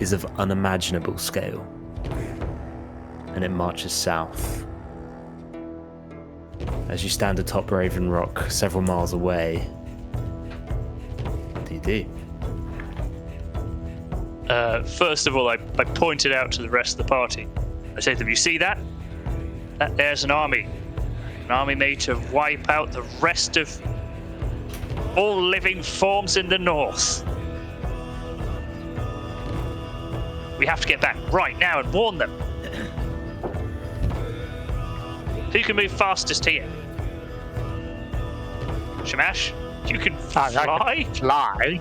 is of unimaginable scale, and it marches south. As you stand atop Raven Rock, several miles away, what do you do? First of all, I pointed out to the rest of the party. I said to them, you see that? There's an army. An army made to wipe out the rest of all living forms in the north. We have to get back right now and warn them. Who can move fastest here? Shamash, you can fly? I can fly.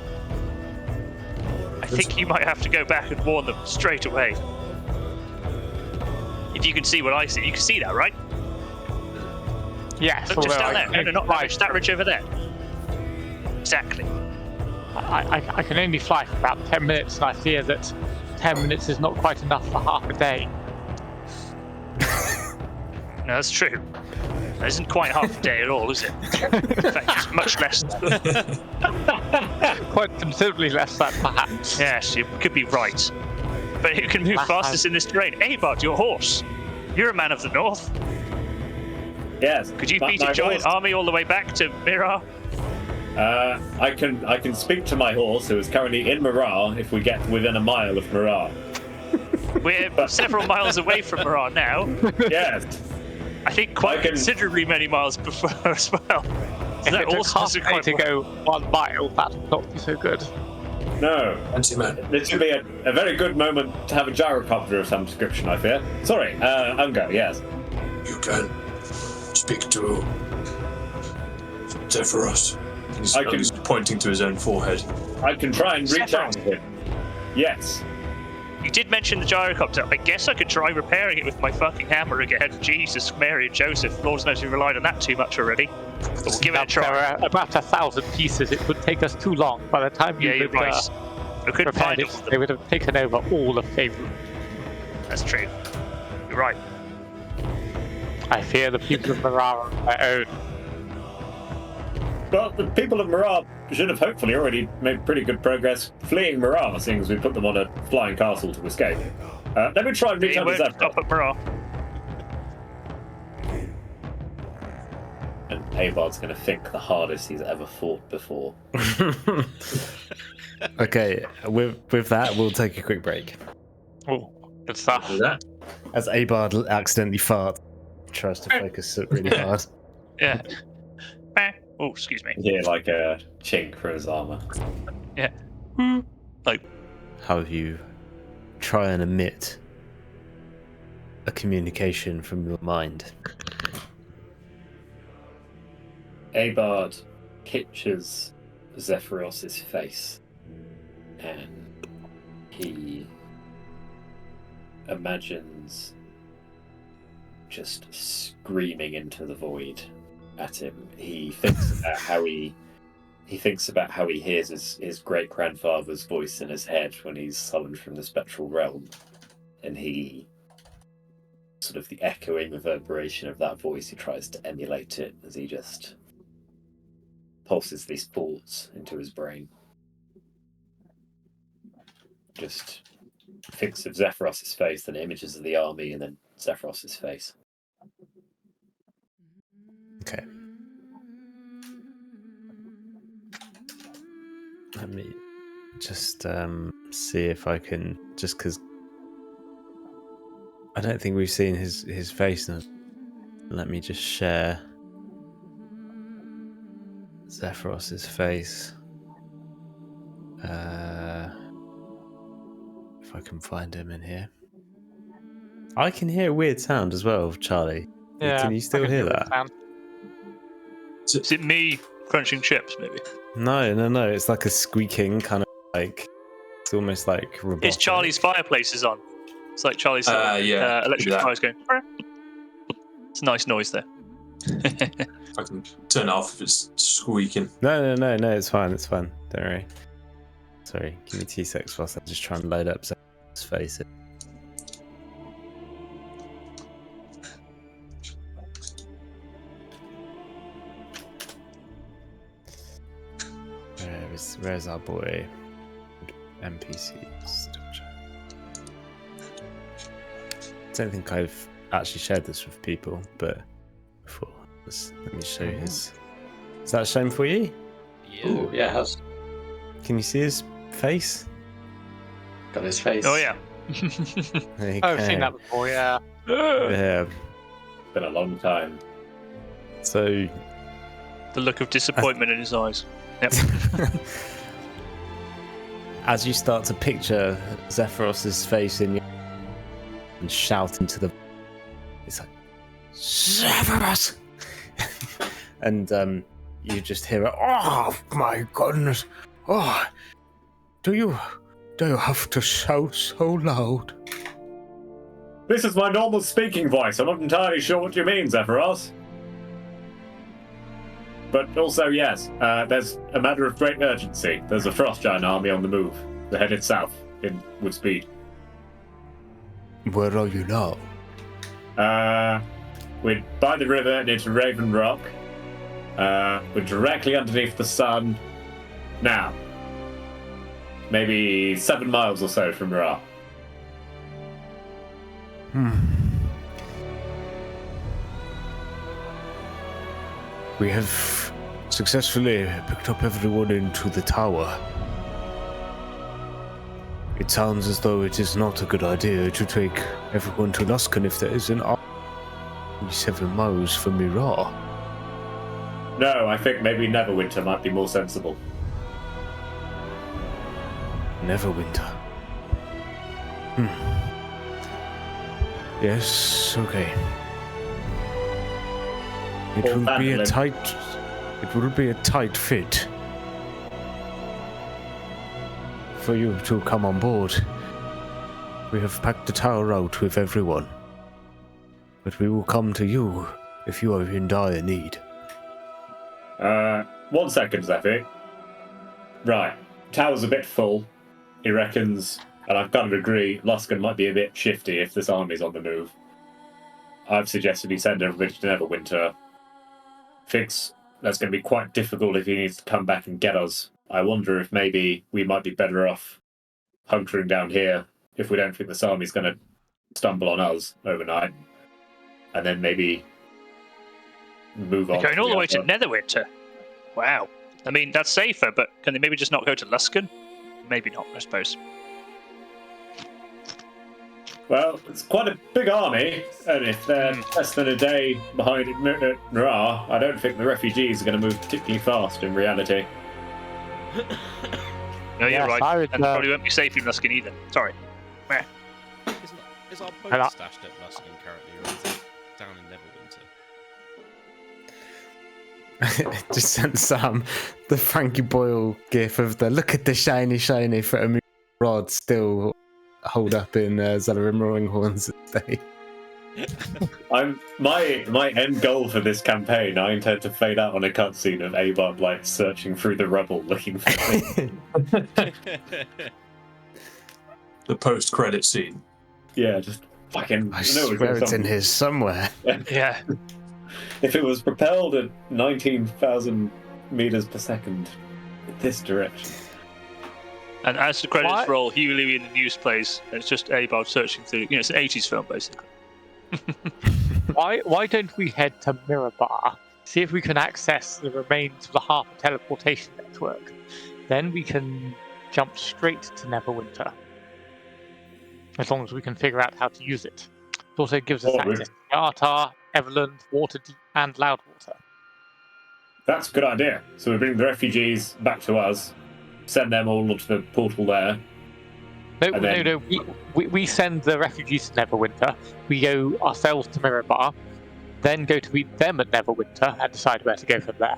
I think you might have to go back and warn them straight away. If you can see what I see, you can see that, right? Yes. Look, just down there. No, not that ridge. That ridge over there. Exactly. I can only fly for about 10 minutes, and I fear that 10 minutes is not quite enough for half a day. No, that's true. That isn't quite half a day at all, is it? In fact, it's much less. point considerably less than perhaps. Yes, you could be right. But who can move fastest in this terrain? Abard, your horse. You're a man of the north. Yes. Could you but beat a my giant horse- army all the way back to Mirar? I can speak to my horse, who is currently in Mirar, if we get within a mile of Mirar. We're several miles away from Mirar now. Yes. I think quite I can- considerably many miles before as well. So If that it took also half doesn't a day quite to work. go 1 mile, that would not be so good. No. Fancy man. This would be a very good moment to have a gyrocopter of some description, I fear. Sorry, Unga, yes. You can speak to Zephyros. He's pointing to his own forehead. I can try and reach out to him. Yes. You did mention the gyrocopter. I guess I could try repairing it with my fucking hammer again. Jesus, Mary and Joseph. Lord knows we relied on that too much already. But we'll give it a There try. are about 1,000 pieces. It would take us too long. By the time you Yeah, you're would, right. We couldn't repaired find it, all of they them. would have taken over all of Faerun. That's true. You're right. I fear the people of Mirar are on their own. Well, the people of Mirar should have hopefully already made pretty good progress fleeing Mirar, seeing as we put them on a flying castle to escape. Let me try and reach They out to won't Zephyros. stop at Mirar. And Abard's going to think the hardest he's ever fought before. Okay, with that, we'll take a quick break. Oh, good stuff. Do that. As Abard accidentally farts, tries to focus really hard. Yeah. Oh, excuse me. Yeah, like a chink for his armor. Yeah. How you try and emit a communication from your mind. Abard pictures Zephyros' face, and he imagines just screaming into the void at him. He thinks about how he hears his great grandfather's voice in his head when he's summoned from the spectral realm, and he sort of the echoing reverberation of that voice. He tries to emulate it as he just pulses these thoughts into his brain. Just thinks of Zephyros' face, then images of the army, and then Zephyros' face. Okay. Let me just see if I can, just because I don't think we've seen his face. Now. Let me just share Zephyros' face. If I can find him in here. I can hear a weird sound as well, Charlie. Yeah, Can you still I can hear do that? sound. Is it me crunching chips, maybe? No. It's like a squeaking kind of like. It's almost like robotic. It's Charlie's fireplace is on. It's like Charlie's Yeah, electric do that. fire's going. It's a nice noise there. I can turn it off if it's squeaking. No. It's fine. Don't worry. Sorry, give me 2 seconds whilst I just try and load up his face. Where's our boy? NPCs. I don't think I've actually shared this with people, but before, let me show his. Is that shown for you? Yeah. Ooh, yeah, it has. Can you see his face? Got his face. Oh yeah. There you Oh, I've go. seen that before, yeah. Yeah. Been a long time. So The look of disappointment in his eyes. Yep. as you start to picture Zephyros' face in your and shout into the, it's like Zephyros, and you just hear it. Oh my goodness! Oh, do you have to shout so loud? This is my normal speaking voice. I'm not entirely sure what you mean, Zephyros. But also, yes, there's a matter of great urgency. There's a frost giant army on the move. They're headed south with speed. Where are you now? We're by the river near to Raven Rock. We're directly underneath the sun now. maybe 7 miles or so from Ra. We have successfully picked up everyone into the tower. It sounds as though it is not a good idea to take everyone to Luskan if there is an army 7 miles from Mira. No, I think maybe Neverwinter might be more sensible. Neverwinter. Yes, okay. It will be a tight fit for you to come on board. We have packed the tower out with everyone, but we will come to you if you are in dire need. 1 second, Zephy. Right, tower's a bit full. He reckons, and I've got to agree, Luskan might be a bit shifty if this army's on the move. I've suggested he send everybody to Neverwinter. Thinks that's going to be quite difficult if he needs to come back and get us. I wonder if maybe we might be better off hunkering down here if we don't think this army's going to stumble on us overnight. And then maybe move on. They're going all the way to Neverwinter. Wow. I mean, that's safer, but can they maybe just not go to Luskan? Maybe not, I suppose. Well, it's quite a big army, and if they're less than a day behind Ra, I don't think the refugees are going to move particularly fast in reality. No, you're Yes, right. I would, And probably won't be safe in Luskan either. Sorry. Is our boat Hello. stashed at Luskan currently, or is it down in Neverwinter? Just sent Sam the Frankie Boyle gif of the look at the shiny for a rod still hold up in Zalarim Roaring Horns estate. My end goal for this campaign, I intend to fade out on a cutscene of Abard like searching through the rubble looking for me. The post-credit scene. Yeah, just fucking. I swear it's in here somewhere. Yeah. If it was propelled at 19,000 meters per second in this direction. And as the credits What? roll, Hugh Levy in the news plays, and it's just Abard searching through. It's an 80s film, basically. Why don't we head to Mirabar, see if we can access the remains of the Harper teleportation network? Then we can jump straight to Neverwinter. As long as we can figure out how to use it. It also gives us access to Yartar, Everland, Waterdeep, and Loudwater. That's a good idea. So we bring the refugees back to us, send them all onto the portal there. No. We send the refugees to Neverwinter. We go ourselves to Mirabar, then go to meet them at Neverwinter and decide where to go from there.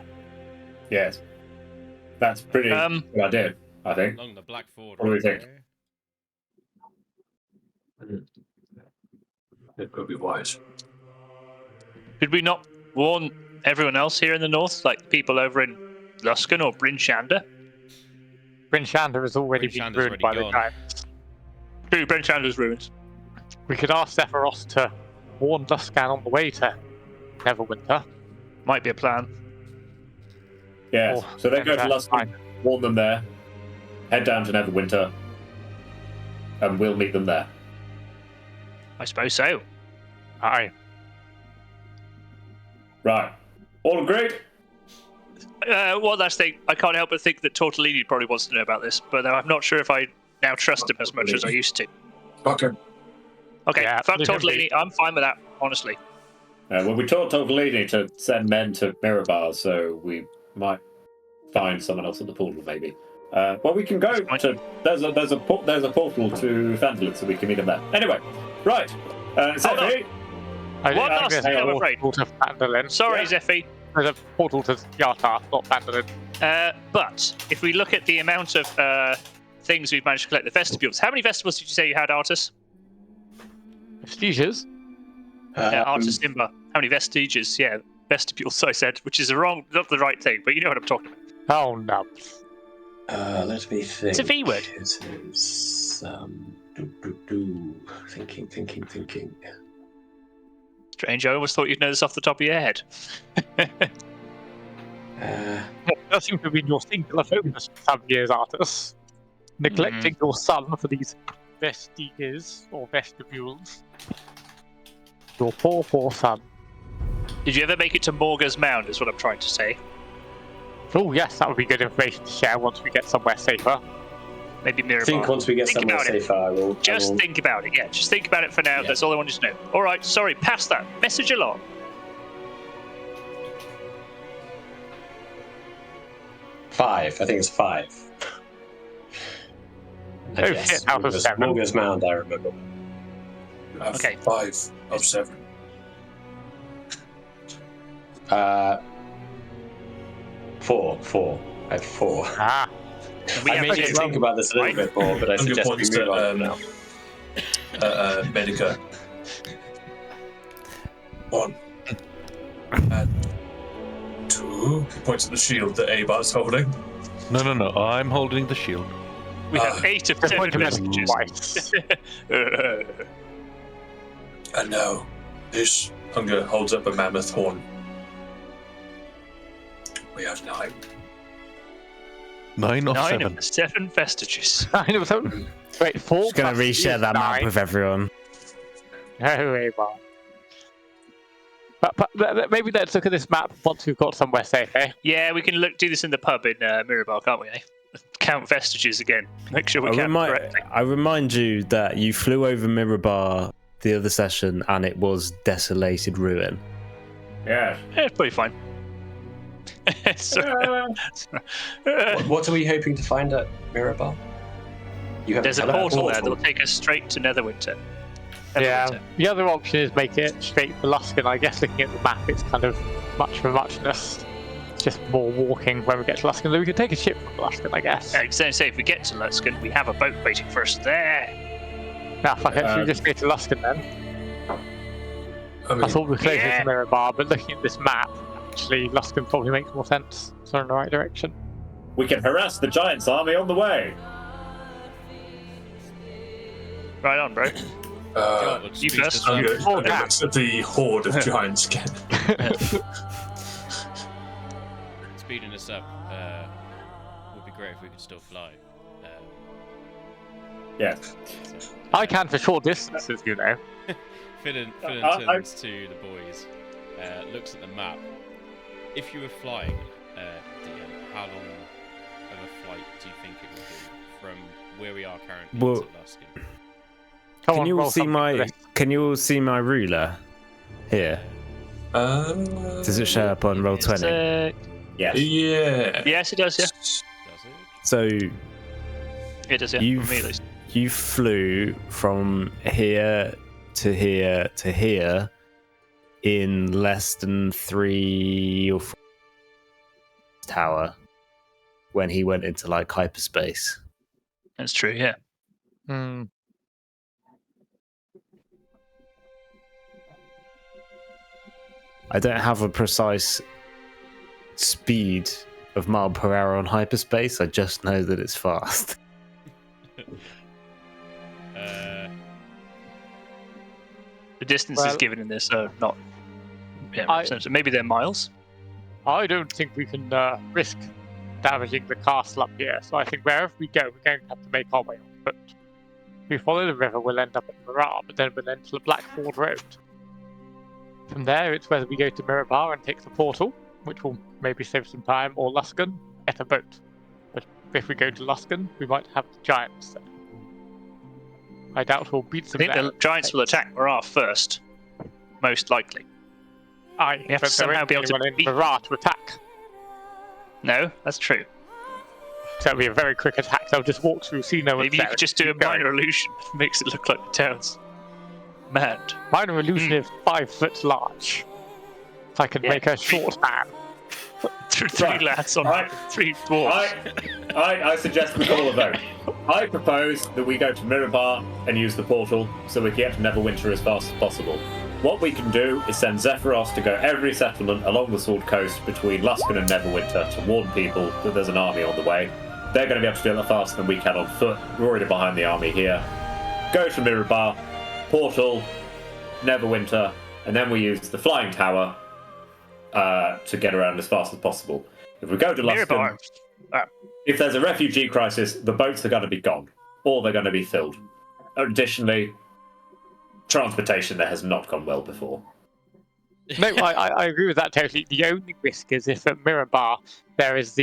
Yes. That's pretty good idea, I think. Along the Black Ford. What do we think? It could be wise. Could we not warn everyone else here in the north, like people over in Luskan or Bryn Shander? Bryn Shander has already Bryn been Shander's ruined by already the gone. giants. True, Bryn Shander's ruined. We could ask Sephiroth to warn Luskan on the way to Neverwinter. Might be a plan. Yes. Oh, So they go to that's Luskan, fine. warn them there, head down to Neverwinter, and we'll meet them there. I suppose so. Aye. Right. All agreed? One last thing. I can't help but think that Tortellini probably wants to know about this, but I'm not sure if I now trust him as much as I used to. Fuck him. Okay, Yeah, fuck leave him Tortellini. I'm fine with that, honestly. Well, we told Tortellini to send men to Mirabar, so we might find someone else at the portal, maybe. Well, we can go to. There's a portal to Phandalin, so we can meet him there. Anyway, right. Zephy, I One think last there's thing, a I'm afraid. portal to Phandalin. Sorry, Yeah. Zephy. There's a portal to Yartar, not Phandalin. But if we look at the amount of things we've managed to collect, the vestibules. How many vestibules did you say you had, Artus? Vestiges? Artus Simba. How many vestiges? Yeah, vestibules, I said, which is not the right thing, but you know what I'm talking about. Oh no. Let me think. It's a V word. It is thinking. Strange, I always thought you'd know this off the top of your head. That seems to be your singular focus for some years, Artus. neglecting your son for these vestiges or vestibules. Your poor, poor son. Did you ever make it to Morga's Mound, is what I'm trying to say? Oh yes, that would be good information to share once we get somewhere safer. Maybe I Mirabar. think once we get Think somewhere about it. safer, I will. Just think about it, yeah. Just think about it for now. Yeah. That's all I wanted to know. All right, sorry, pass that. Message along. Five. I think it's 5. Oh shit, out of 7. Morga's Mound, I remember. Okay. 5 of 7. 4. I have 4. Ah, We I have may need two. to think about this a little bit more, but I Unger suggest we points move on to, for now. Medica. 1 and 2. He points at the shield that Abar's holding. No. I'm holding the shield. We have 8 of the 7 point of messages. twice. And now, this Unger holds up a mammoth horn. We have 9. 9 of 9 7. of the 7 vestiges. 9 of 7. Wait, 4 Just gonna plus reshare that map 9. with everyone. No way, well. But maybe let's look at this map once we've got somewhere safe, eh? Yeah, we can do this in the pub in Mirabar, can't we, eh? Count vestiges again. Make sure we count correctly. I remind you that you flew over Mirabar the other session and it was desolated ruin. Yeah. Yeah, it's pretty fine. What are we hoping to find at Mirabar? You have There's a tell us. portal there that'll take us straight to Netherwinter. Yeah. The other option is make it straight for Luskan. I guess looking at the map, it's kind of much for muchness. It's just more walking when we get to Luskan. So we could take a ship from Luskan, I guess. Say if we get to Luskan, we have a boat waiting for us there. Nah, fuck it. Should we just go to Luskan then? I mean, I thought we were closer yeah. to Mirabar, but looking at this map, actually, Luskan probably makes more sense. So in the right direction. We can harass the Giants' army on the way. Right on, bro. You first. Unger Oh, damn. looks at the horde of giants again. Speeding us up would be great if we could still fly. Yeah. I can for short distances, you know. Finn turns to the boys, looks at the map. If you were flying, Dion, how long of a flight do you think it would be from where we are currently Well, to Luskan? Come on, roll Can you all see my ruler here? Does it show up on roll 20? Yes. Yeah. Yes, it does, yeah. Does it? So It does, yeah. you For me, at least. you flew from here to here to here in less than 3 or 4 tower when he went into like hyperspace. That's true, yeah. Hmm. I don't have a precise speed of mile per hour on hyperspace. I just know that it's fast. The distance is Well- given in this, so not. Yeah, so maybe they're miles. I don't think we can risk damaging the castle up here, so I think wherever we go, we're going to have to make our way on foot. If we follow the river, we'll end up at Mirar, but then we'll enter the Blackford Road. From there, it's whether we go to Mirabar and take the portal, which will maybe save some time, or Luskan, get a boat. But if we go to Luskan, we might have the giants there. I doubt we'll beat I them think there. the giants will attack Marar first, most likely. Aye, We have but to there somehow won't be able to anyone in beat- Mirar to attack. No, that's true. So it'll be a very quick attack. They'll just walk through, see no one's Maybe you there, could just do a keep going. minor illusion. Makes it look like the town's mad. Minor illusion is 5 foot large. If I could Yeah. make a short man. Three Right. lads on Right. 3 dwarves. I suggest we call a vote. I propose that we go to Mirabar and use the portal so we can get to Neverwinter as fast as possible. What we can do is send Zephyros to go every settlement along the Sword Coast between Luskan and Neverwinter to warn people that there's an army on the way. They're going to be able to do it a lot faster than we can on foot. We're already behind the army here. Go to Mirabar, portal, Neverwinter, and then we use the flying tower to get around as fast as possible. If we go to Luskan, Mirabar, If there's a refugee crisis, the boats are going to be gone, or they're going to be filled. Additionally, transportation there has not gone well before. No, I agree with that totally. The only risk is if at Mirabar there is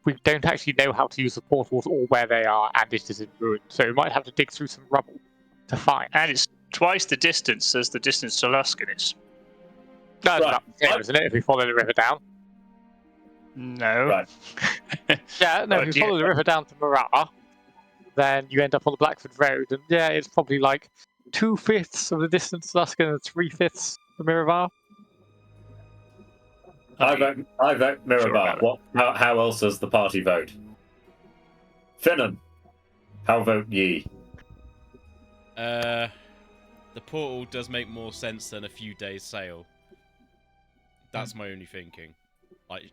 we don't actually know how to use the portals or where they are, and it is in ruin. So we might have to dig through some rubble to find. And it's twice the distance as the distance to Luskan is. No, it's about the same, isn't it? If we follow the river down. No. Right. Yeah, no. If you follow the river down to Mirar, then you end up on the Blackford Road, and yeah, it's probably like 2/5 of the distance to Luskan and 3/5 to Mirabar. I vote Mirabar. Sure, How else does the party vote? Finnan, how vote ye? The portal does make more sense than a few days' sail. That's my only thinking. Like,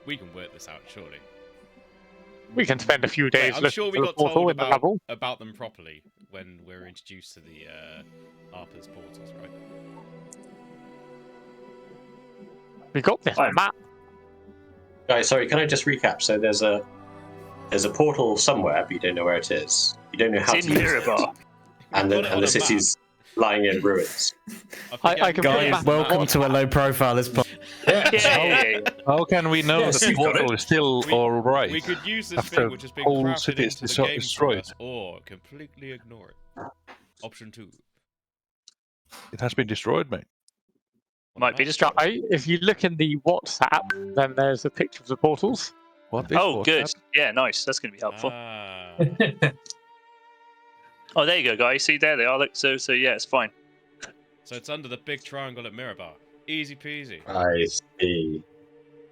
we can work this out, surely. We can spend a few days I'm looking sure we for got the portal told in the rubble. about them properly when we were introduced to the Harper's portals, right? We got this map. Guys, sorry, can I just recap? So there's a portal somewhere, but you don't know where it is. You don't know how It's to in use it. Mirabar. And the city's lying in ruins. I can Guys, welcome to a low-profile pod. Yeah. How can we know Yes, the you've got portal is still alright? We could use this after thing which has been whole crafted city is into the game for destroyed. us, or completely ignore it. Option 2. It has been destroyed, mate. Might be distracted. If you look in the WhatsApp, then there's a picture of the portals. What is Oh, WhatsApp? good. Yeah, nice. That's going to be helpful. Ah. Oh, there you go, guys. See, there they are. Look, so yeah, it's fine. So it's under the big triangle at Mirabar. Easy peasy. I see.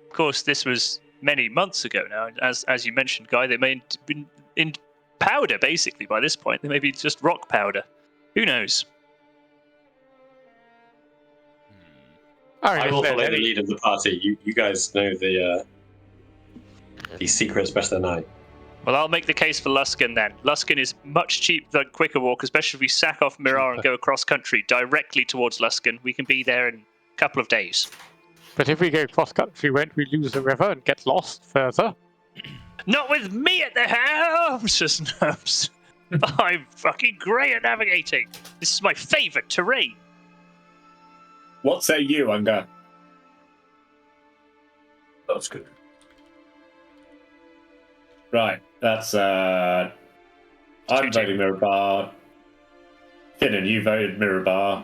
Of course, this was many months ago now. As you mentioned, Guy, they may have been in powder, basically, by this point. They may be just rock powder. Who knows? I will follow the lead of the party. You guys know these secrets better than I. Well, I'll make the case for Luskan then. Luskan is much cheaper, quicker walk, especially if we sack off Mirar and go across country directly towards Luskan. We can be there in a couple of days. But if we go cross country, won't we lose the river and get lost further? Not with me at the helm, says Nubs. I'm fucking great at navigating. This is my favourite terrain. What say you, Unger? That's good. Right, that's I'm voting Mirabar. Finnan, you voted Mirabar.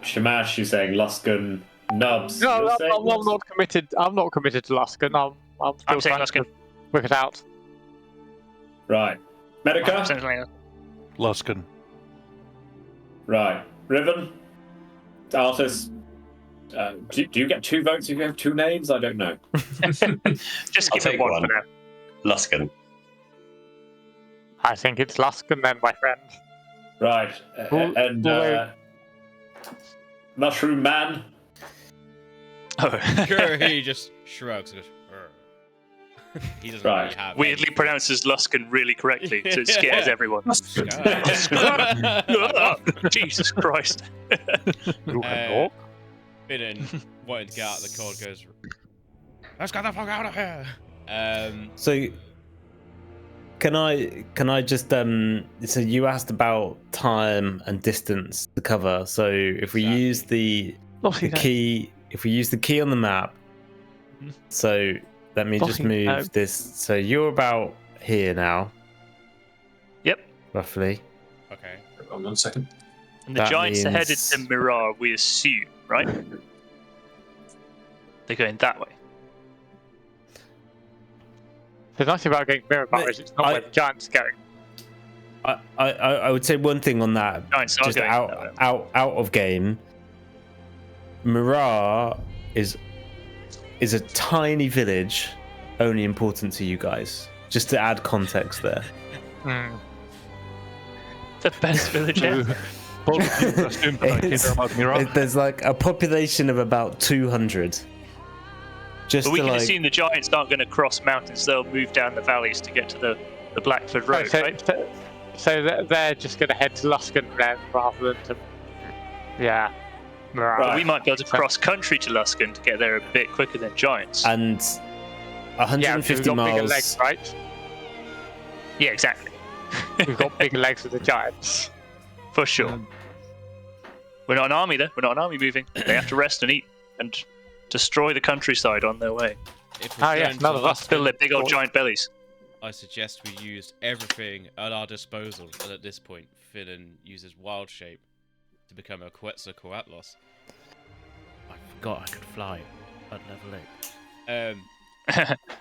Shamash, you're saying Luskan. Nubs, No, you're I'm saying not committed. I'm not committed to Luskan. I'm I'm still saying trying Luskan. to work it out. Right. Medica? Luskan. Right. Riven? Artis? Do you get 2 votes if you have 2 names? I don't know. Just I'll give it take one one. for now. Luskan. I think it's Luskan then, my friend. Right. Mushroom Man? Oh. He just shrugs. And goes, "Urgh." He doesn't Right. really have Weirdly any- pronounces Luskan really correctly, so it scares everyone. Jesus Christ. Finnan, wanting to get out of the cold, goes, "Let's get the fuck out of here." So, can I just so you asked about time and distance to cover. So if we Exactly. use the key, if we use the key on the map, so let me just Fucking move no. this. So you're about here now. Yep. Roughly. Okay. Hold on 1 second. And the That giants are headed means- to Mirar, we assume, right? They're going that way. The nice thing about going Mirabar is it's not where the giants are going. I would say one thing on that, Giants are just going that way. out of game. Mirar is a tiny village, only important to you guys. Just to add context there. The best village ever. There's like a population of about 200. Just But we to can like, assume the giants aren't going to cross mountains. They'll move down the valleys to get to the Blackford Road, right? So they're just going to head to Luskan then, rather than to... Yeah. But we might be able to cross country to Luskan to get there a bit quicker than giants. And 150 we've got miles. bigger legs, right? Yeah, exactly. We've got bigger legs with the giants. For sure. We're not an army, though. We're not an army moving. They have to rest and eat and destroy the countryside on their way. If we're going to none of us. Fill their big old giant bellies. I suggest we use everything at our disposal, and at this point, Finn uses wild shape to become a Quetzalcoatlos. I forgot I could fly at level 8.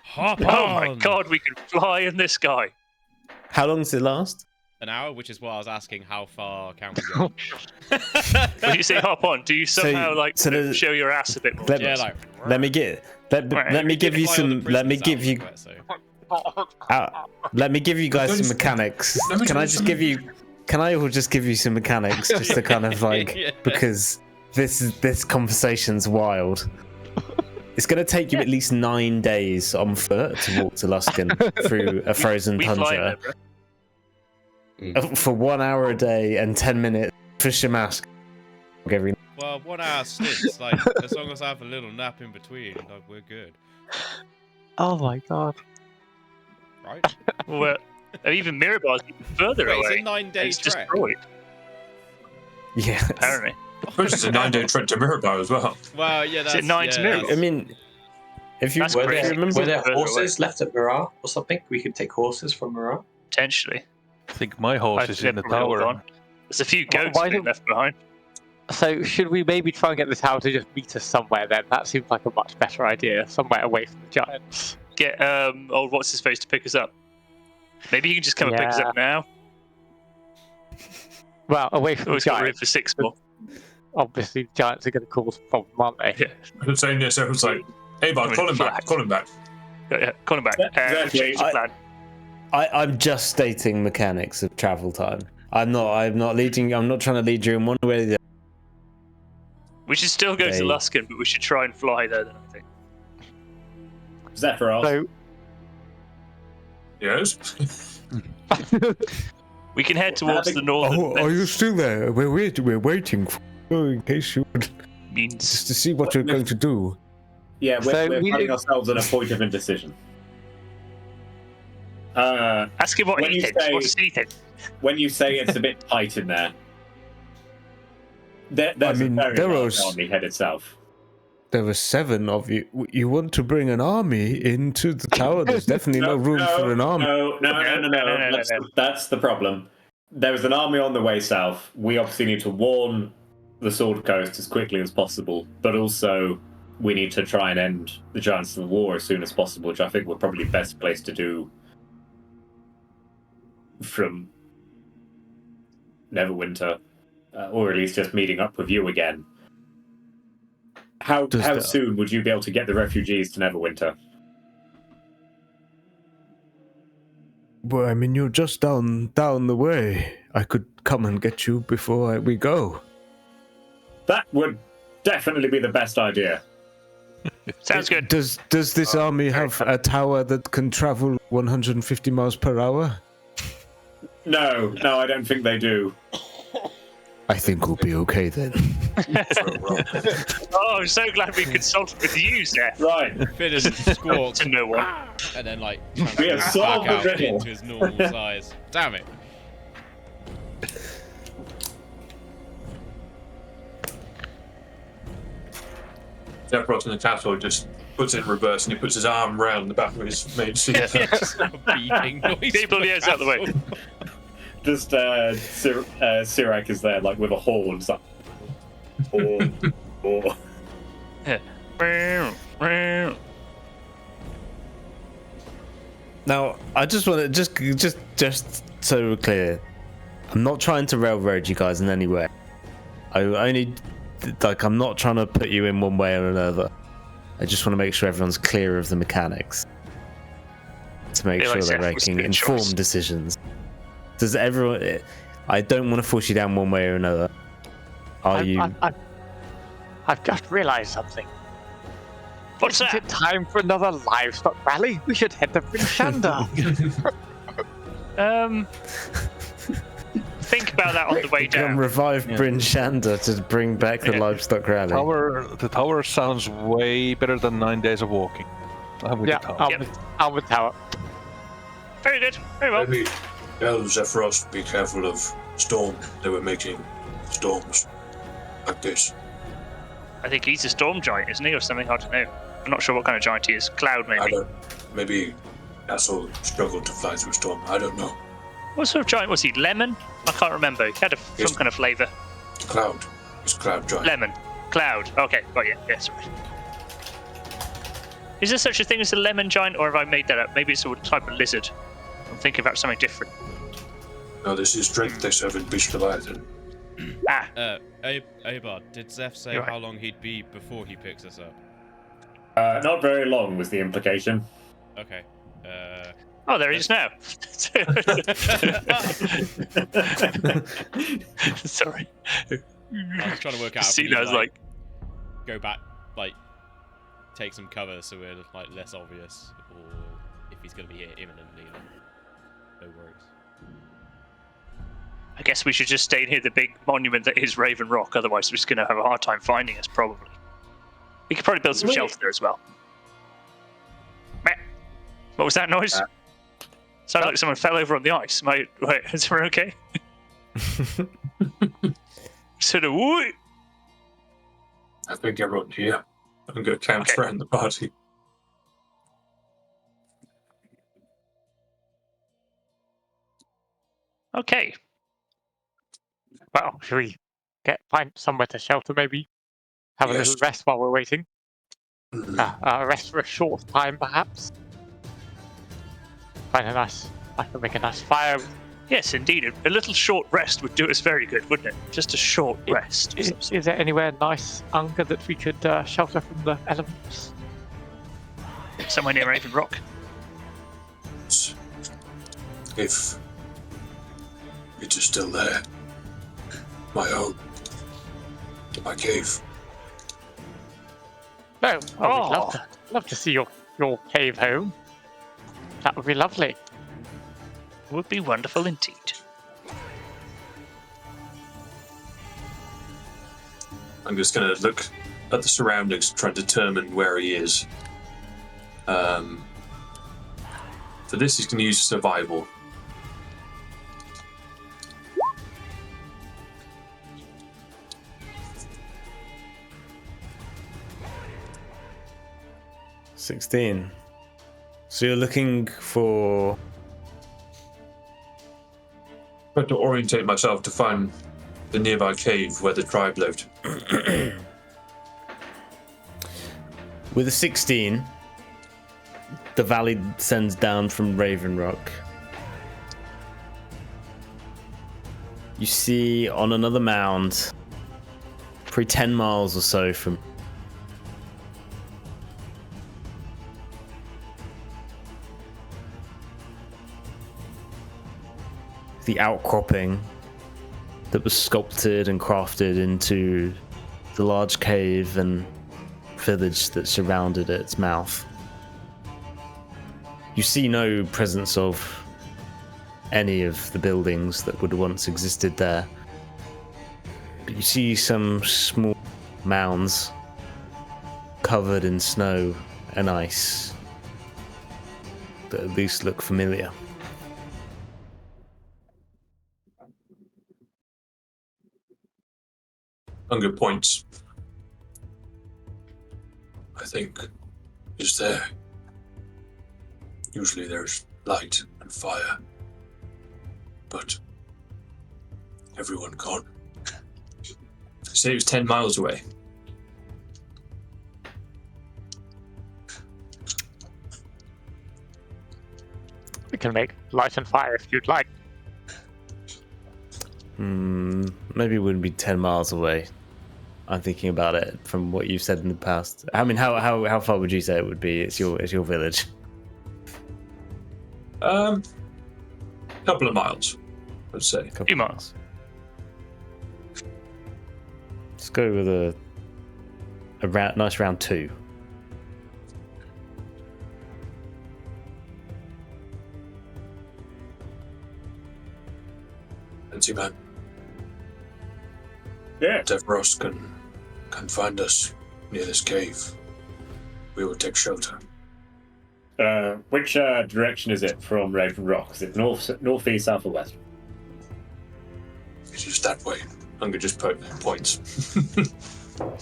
Hop on! Oh my god, we can fly in this guy. How long does it last? An hour, which is what I was asking. How far can we go? When you say hop on, do you somehow show your ass a bit more? Let me give you some. Let me give you guys some mechanics. Can I just give you? Can I just give you some mechanics just to kind of because this conversation's wild. It's going to take you at least 9 days on foot to walk to Luskan through a frozen tundra. For 1 hour a day and 10 minutes for Shamask. Well, 1 hour stints. Like, as long as I have a little nap in between, we're good. Oh my god. Right? Well, even Mirabar's even further away. It's a 9-day trek. Destroyed. Yeah. Apparently. Which is a 9-day trek to Mirabar as well. Well, yeah, that's... Is it 9 to Mirabar? I mean, if you were there horses left at Mirar or something? We could take horses from Mirar? Potentially. I think my horse is in the tower. There's a few goats left behind. So should we maybe try and get the tower to just meet us somewhere then? That seems like a much better idea. Somewhere away from the giants. Get old what's his face to pick us up. Maybe he can just come and pick us up now. Well, away from the giants. For 6 more. Obviously, the giants are going to cause a problem, aren't they? Yeah. I'm saying this, everyone's like, hey, bud, call him back. Call him back. Yeah, call him back. Exactly. I'm just stating mechanics of travel time. I'm not leading. I'm not trying to lead you in one way or the other. We should still go to Luskan, but we should try and fly there then, I think. Zephyros. So, Yes? We can head towards the northern. Oh, are you still there? We're waiting for you in case you would. Means Just to see what you're going to do. Yeah, we're putting ourselves in a point of indecision. Ask him what he thinks. What does he think? When you say it's a bit tight in there, there's a very large army headed south. There were 7 of you. You want to bring an army into the tower? There's definitely no room for an army. No. That's the problem. There's an army on the way south. We obviously need to warn the Sword Coast as quickly as possible, but also we need to try and end the Giants of the War as soon as possible, which I think we're probably best placed to do from Neverwinter, or at least just meeting up with you again. How soon would you be able to get the refugees to Neverwinter? Well, I mean, you're just down the way. I could come and get you before we go. That would definitely be the best idea. Sounds good. Does this army have a tower that can travel 150 miles per hour? No, I don't think they do. I think we'll be okay then. Oh, I'm so glad we consulted with you, Zeph. Right. Finn is squawks To no one. and then We have solved the back out riddle. into his normal size. Damn it. Zephyros in the castle just puts it in reverse and he puts his arm round the back of his main seat. Beeping noise. People, yes, out the way. Just Sirac is there, like with a horn. It's like, Now, I just want to just so we're clear, I'm not trying to railroad you guys in any way. I'm not trying to put you in one way or another. I just want to make sure everyone's clear of the mechanics to make sure they're making informed decisions. Does everyone? I don't want to force you down one way or another. I've just realised something. What's Is it time for another livestock rally? We should head to Prinshanda. think about that on the way Can down. revive Bryn Shander to bring back the livestock rally. The tower sounds way better than 9 days of walking. I'm with the tower. I'm with tower. Very good. Very well. Maybe tell Zephyros be careful of Storm. They were making storms like this. I think he's a storm giant, isn't he, or something? I don't know. I'm not sure what kind of giant he is. Cloud, maybe. Maybe Castle struggled to fly through a storm. I don't know. What sort of giant was he? Lemon? I can't remember. He had some kind of flavour. Cloud. It's Cloud giant. Lemon. Cloud. Okay, got you. Yes, right. Is there such a thing as a lemon giant, or have I made that up? Maybe it's a type of lizard. I'm thinking about something different. No, this is Drake the Seventh Beast Leviathan. Abar, did Zeph say how long he'd be before he picks us up? Not very long was the implication. Okay. Oh, there he is now. Sorry. I was trying to work out. See, that was like go back, take some cover so we're less obvious, or if he's going to be here imminently, then no worries. I guess we should just stay near the big monument that is Raven Rock, otherwise we're just going to have a hard time finding us, probably. We could probably build some shelter there as well. What was that noise? Sounded like someone fell over on the ice. Wait, is everyone okay? Sort of, woo! I think everyone here. I'm going to count around the party. Okay. Well, should we find somewhere to shelter, maybe? Have a little rest while we're waiting? Rest for a short time, perhaps? I can make a nice fire. Yes, indeed. A little short rest would do us very good, wouldn't it? Just a short rest. Is there anywhere nice, Unger, that we could shelter from the elements? Somewhere near Raven Rock. If it is still there. My home. My cave. No, we'd love to see your cave home. That would be lovely. Would be wonderful indeed. I'm just going to look at the surroundings to try and determine where he is. For this, he's going to use survival. $16. So you're looking for... I have to orientate myself to find the nearby cave where the tribe lived. With a 16, the valley descends down from Raven Rock. You see on another mound, probably 10 miles or so from the outcropping that was sculpted and crafted into the large cave and village that surrounded its mouth. You see no presence of any of the buildings that would once existed there, but you see some small mounds covered in snow and ice that at least look familiar. Unger points. I think it's there. Usually there's light and fire, but everyone gone. Say it was 10 miles away. We can make light and fire if you'd like. Maybe it wouldn't be 10 miles away. I'm thinking about it from what you've said in the past. I mean, how far would you say it would be? It's your village. Couple of miles, let's say. Couple Few miles. Let's go with a nice round 2. Fancy man. Yeah. Zephyros can find us near this cave. We will take shelter. Which direction is it from Raven Rock? Is it north, east, south, or west? It's just that way. Unger just points.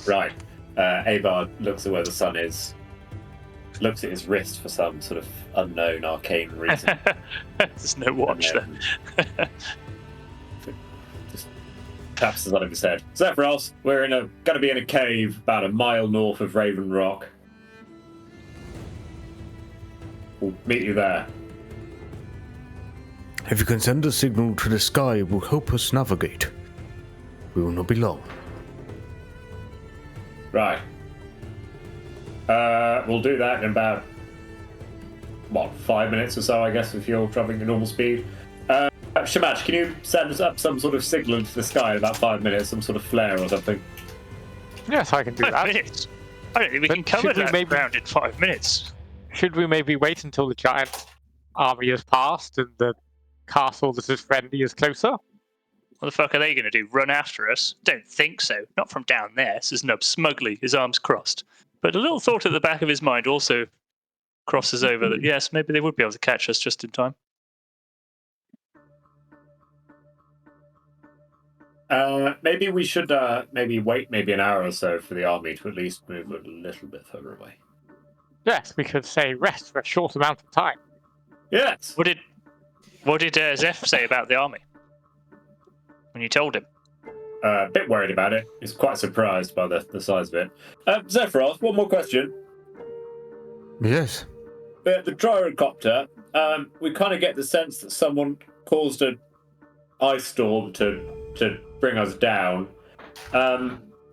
Right. Avar looks at where the sun is, looks at his wrist for some sort of unknown arcane reason. There's no watch there. Just taps the side of his head. Zephyros, we're going to be in a cave about a mile north of Raven Rock. We'll meet you there. If you can send a signal to the sky, it will help us navigate. We will not be long. Right. We'll do that in about, 5 minutes or so, I guess, if you're traveling at normal speed. Shamash, can you send us up some sort of signal into the sky in about 5 minutes, some sort of flare or something? Yes, I can do 5 that. minutes? I don't think we But can cover should we that maybe- ground in 5 minutes. Should we maybe wait until the giant army has passed and the castle that is friendly is closer? What the fuck are they going to do? Run after us? Don't think so. Not from down there, says Nub smugly, his arms crossed. But a little thought at the back of his mind also crosses over that, yes, maybe they would be able to catch us just in time. Maybe we should maybe wait an hour or so for the army to at least move a little bit further away. Yes, we could say rest for a short amount of time. Yes. What did Zeph say about the army when you told him? A bit worried about it. He's quite surprised by the size of it. Zephyros, one more question. Yes. The gyrocopter, we kind of get the sense that someone caused an ice storm to bring us down.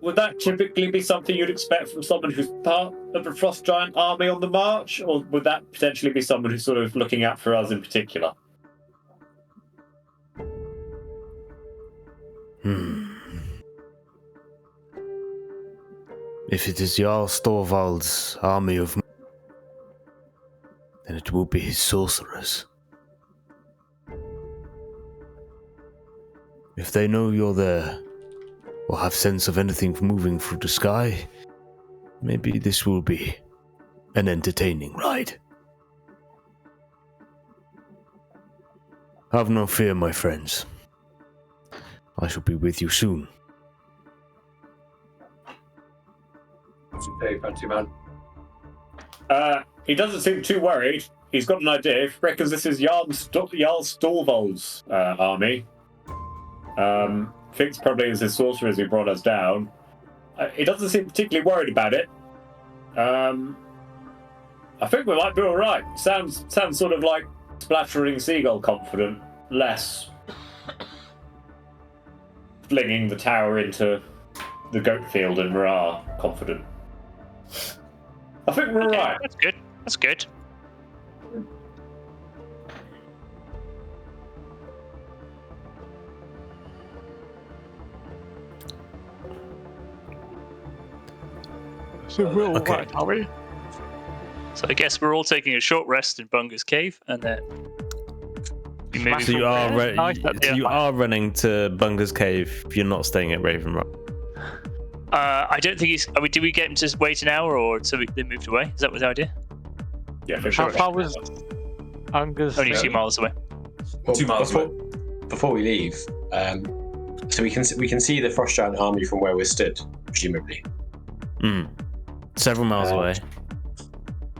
Would that typically be something you'd expect from someone who's part of the Frost Giant army on the march, or would that potentially be someone who's sort of looking out for us in particular? If it is Jarl Storvald's army of then it will be his sorcerers. If they know you're there, or have sense of anything moving through the sky, maybe this will be an entertaining ride. Have no fear, my friends. I shall be with you soon. Hey, fancy man. He doesn't seem too worried. He's got an idea. He reckons this is Jarl Storvald's army. Thinks probably it's his sorcerers who brought us down. He doesn't seem particularly worried about it. I think we might be all right. Sounds sort of like Splattering Seagull confident, less flinging the tower into the goat field in Mirrah confident. I think we're all right. That's good. That's good. So we're all Okay. right, are we? So I guess we're all taking a short rest in Bunga's cave, and then we maybe So you are Nice. you are running to Bunga's cave. You're not staying at Raven Rock. I don't think he's. Did we get him to wait an hour, or so they moved away? Is that the idea? Yeah, for How sure. far was Unger's? Only 2 miles away. Well, 2 miles before we leave, so we can see the Frost Giant army from where we're stood, presumably. Several miles away.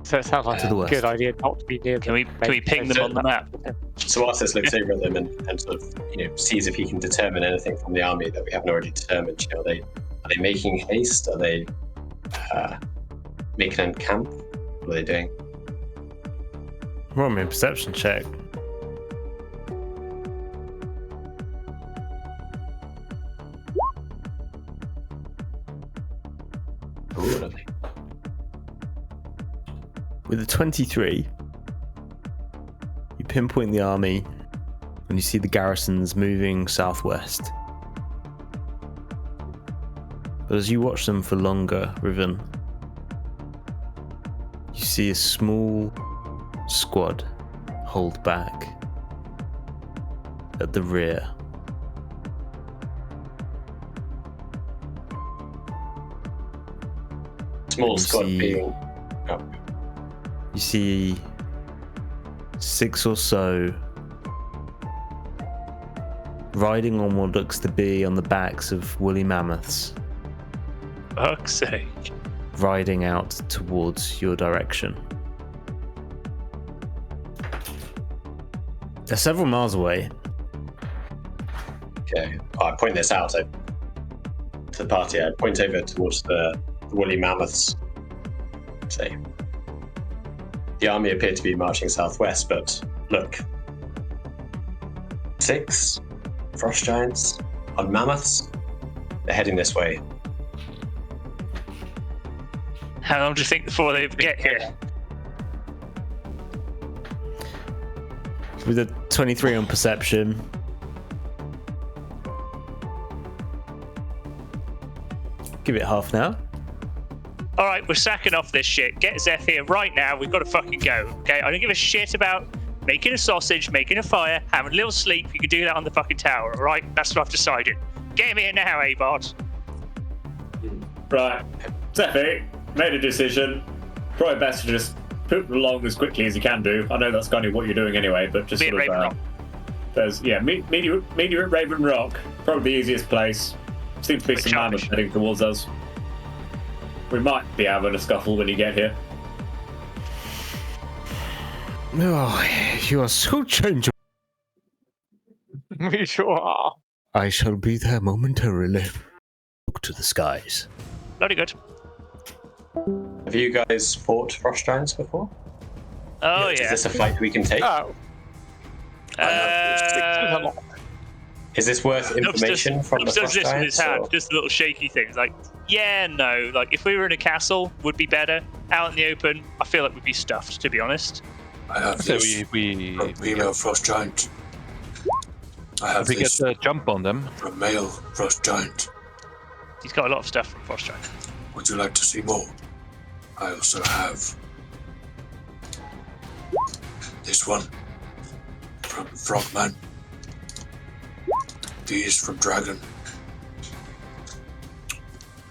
So it sounds like To the a west. good idea not to be near Can we ping them on the map? So Arthas looks over at them and sort of sees if he can determine anything from the army that we haven't already determined. Are they making haste? Are they making an camp? What are they doing? Roll me a perception check. Ooh, lovely. With a 23, you pinpoint the army and you see the garrisons moving southwest. But as you watch them for longer, Riven, you see a small squad hold back at the rear Small squad being. Oh. You see 6 or so riding on what looks to be on the backs of woolly mammoths, Fuck's sake. riding out towards your direction. They're several miles away. Okay. I point this out to the party. I point over towards the woolly mammoths. Say, the army appeared to be marching southwest, but look, 6 frost giants on mammoths. They're heading this way. How long do you think before they get here? With a 23 on perception. Give it half now. Alright, we're sacking off this shit. Get Zeph here right now. We've got to fucking go. Okay? I don't give a shit about making a sausage, making a fire, having a little sleep. You can do that on the fucking tower, alright? That's what I've decided. Get him here now, A-Bot. Right. Zephy, made a decision. Probably best to just poop along as quickly as you can do. I know that's kind of what you're doing anyway, but just Be at sort Raven Rock. There's, meteor at Raven Rock. Probably the easiest place. Seems to be some mammoths heading towards us. We might be having a scuffle when you get here. Oh, you are so changeable. We sure are. I shall be there momentarily. Look to the skies. Bloody good. Have you guys fought frost giants before? Oh, Is yeah. this a fight we can take? Oh, Is this worth information from the Nubs does frost this with his giants? hand, or- just a little shaky thing. Like, yeah, no. Like, if we were in a castle, would be better. Out in the open, I feel like we'd be stuffed, to be honest. I have So this we from female frost giant. I have we get this a jump on them. from male frost giant. He's got a lot of stuff from Frost Giant. Would you like to see more? I also have this one from Frogman. These from Dragon.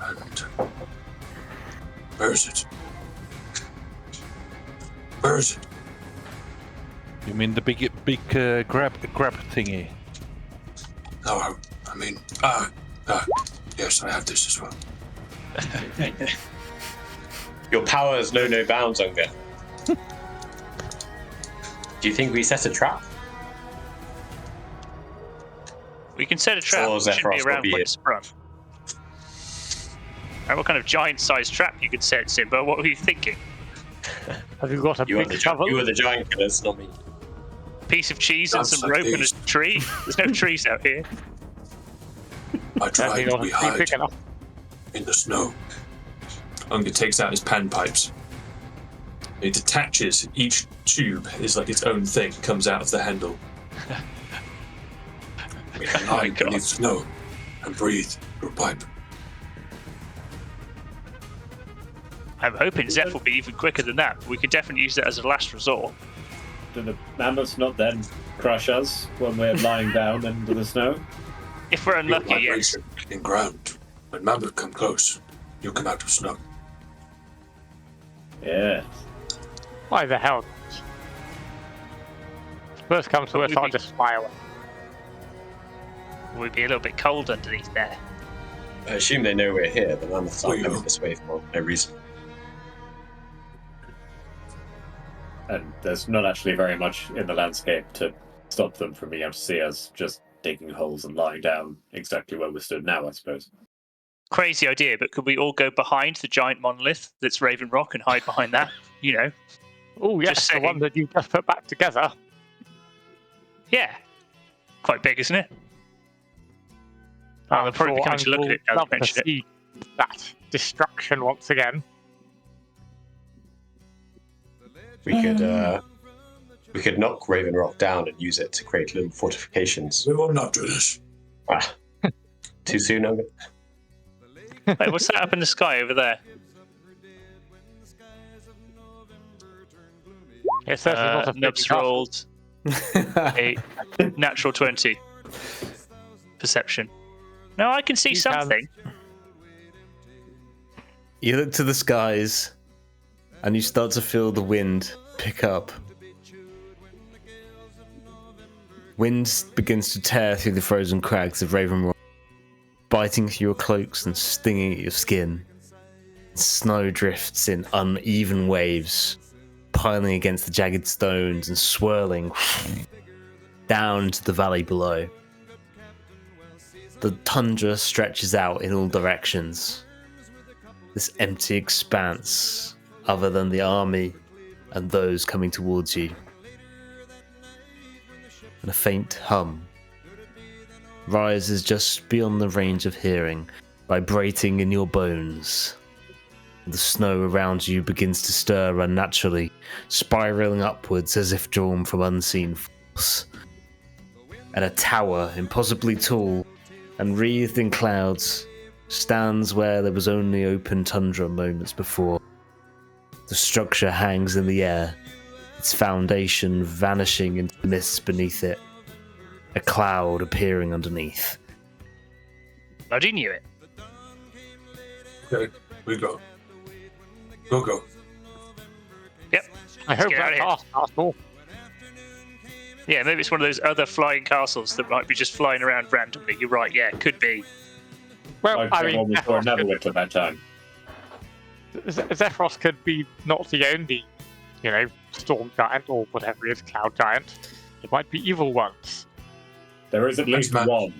And where is it? Where is it? You mean the big grab thingy? No, I mean, yes, I have this as well. Your powers know no bounds, Unger. Do you think we set a trap? We can set a trap. Or It shouldn't be Zephyros will around be when it. it's sprung. What kind of giant-sized trap you could set, Simba? What were you thinking? have you got a You are big the shovel? you are the giant killers, not me. Piece of cheese and That's some like rope and a these. tree? There's no trees out here. I Have tried you to got be a tree hide big enough? in the snow. Unger takes out his panpipes. It detaches. Each tube is like its own thing, comes out of the handle. We can Oh my hide God. beneath snow and breathe through a pipe. I'm hoping Zeph will be even quicker than that. We could definitely use that as a last resort. Do the mammoths not then crush us when we're lying down into the snow? If we're Your unlucky, yes. vibration in ground. When mammoth come close, you come out of snow. Yeah. Why the hell? Worst comes to worst, I'll just fly away. We'd be a little bit cold underneath there. I assume they know we're here. The mammoths aren't Well, coming this way for no reason. And there's not actually very much in the landscape to stop them from being able to see us, just digging holes and lying down exactly where we're stood now, I suppose. Crazy idea, but could we all go behind the giant monolith that's Raven Rock and hide behind that? You know? Oh yes, Just the one saying. that you just put back together. Yeah. Quite big, isn't it? I'll probably be coming to look at it now that Love you to mention it. see that destruction once again. We could knock Raven Rock down and use it to create little fortifications. We will not do this. Ah, too soon, Unger? Wait, what's that up in the sky over there? It's certainly not a big Nubs castle. rolled a natural 20. Perception. No, I can see You can. something. You look to the skies, and you start to feel the wind pick up. Wind begins to tear through the frozen crags of Ravenrock, biting through your cloaks and stinging at your skin. Snow drifts in uneven waves, piling against the jagged stones and swirling down to the valley below. The tundra stretches out in all directions. This empty expanse, other than the army and those coming towards you. And a faint hum rises just beyond the range of hearing, vibrating in your bones. The snow around you begins to stir unnaturally, spiraling upwards as if drawn from unseen force. And a tower, impossibly tall and wreathed in clouds, stands where there was only open tundra moments before. The structure hangs in the air, its foundation vanishing into the mists beneath it, a cloud appearing underneath. Bloody knew it. Okay, we go. Go. Yep. I hope that's possible. Yeah, maybe it's one of those other flying castles that might be just flying around randomly. You're right, yeah, could be. Well, I mean, before another winter that time. Zephyros could be not the only, storm giant or whatever it is, cloud giant. It might be evil ones. There is at least one.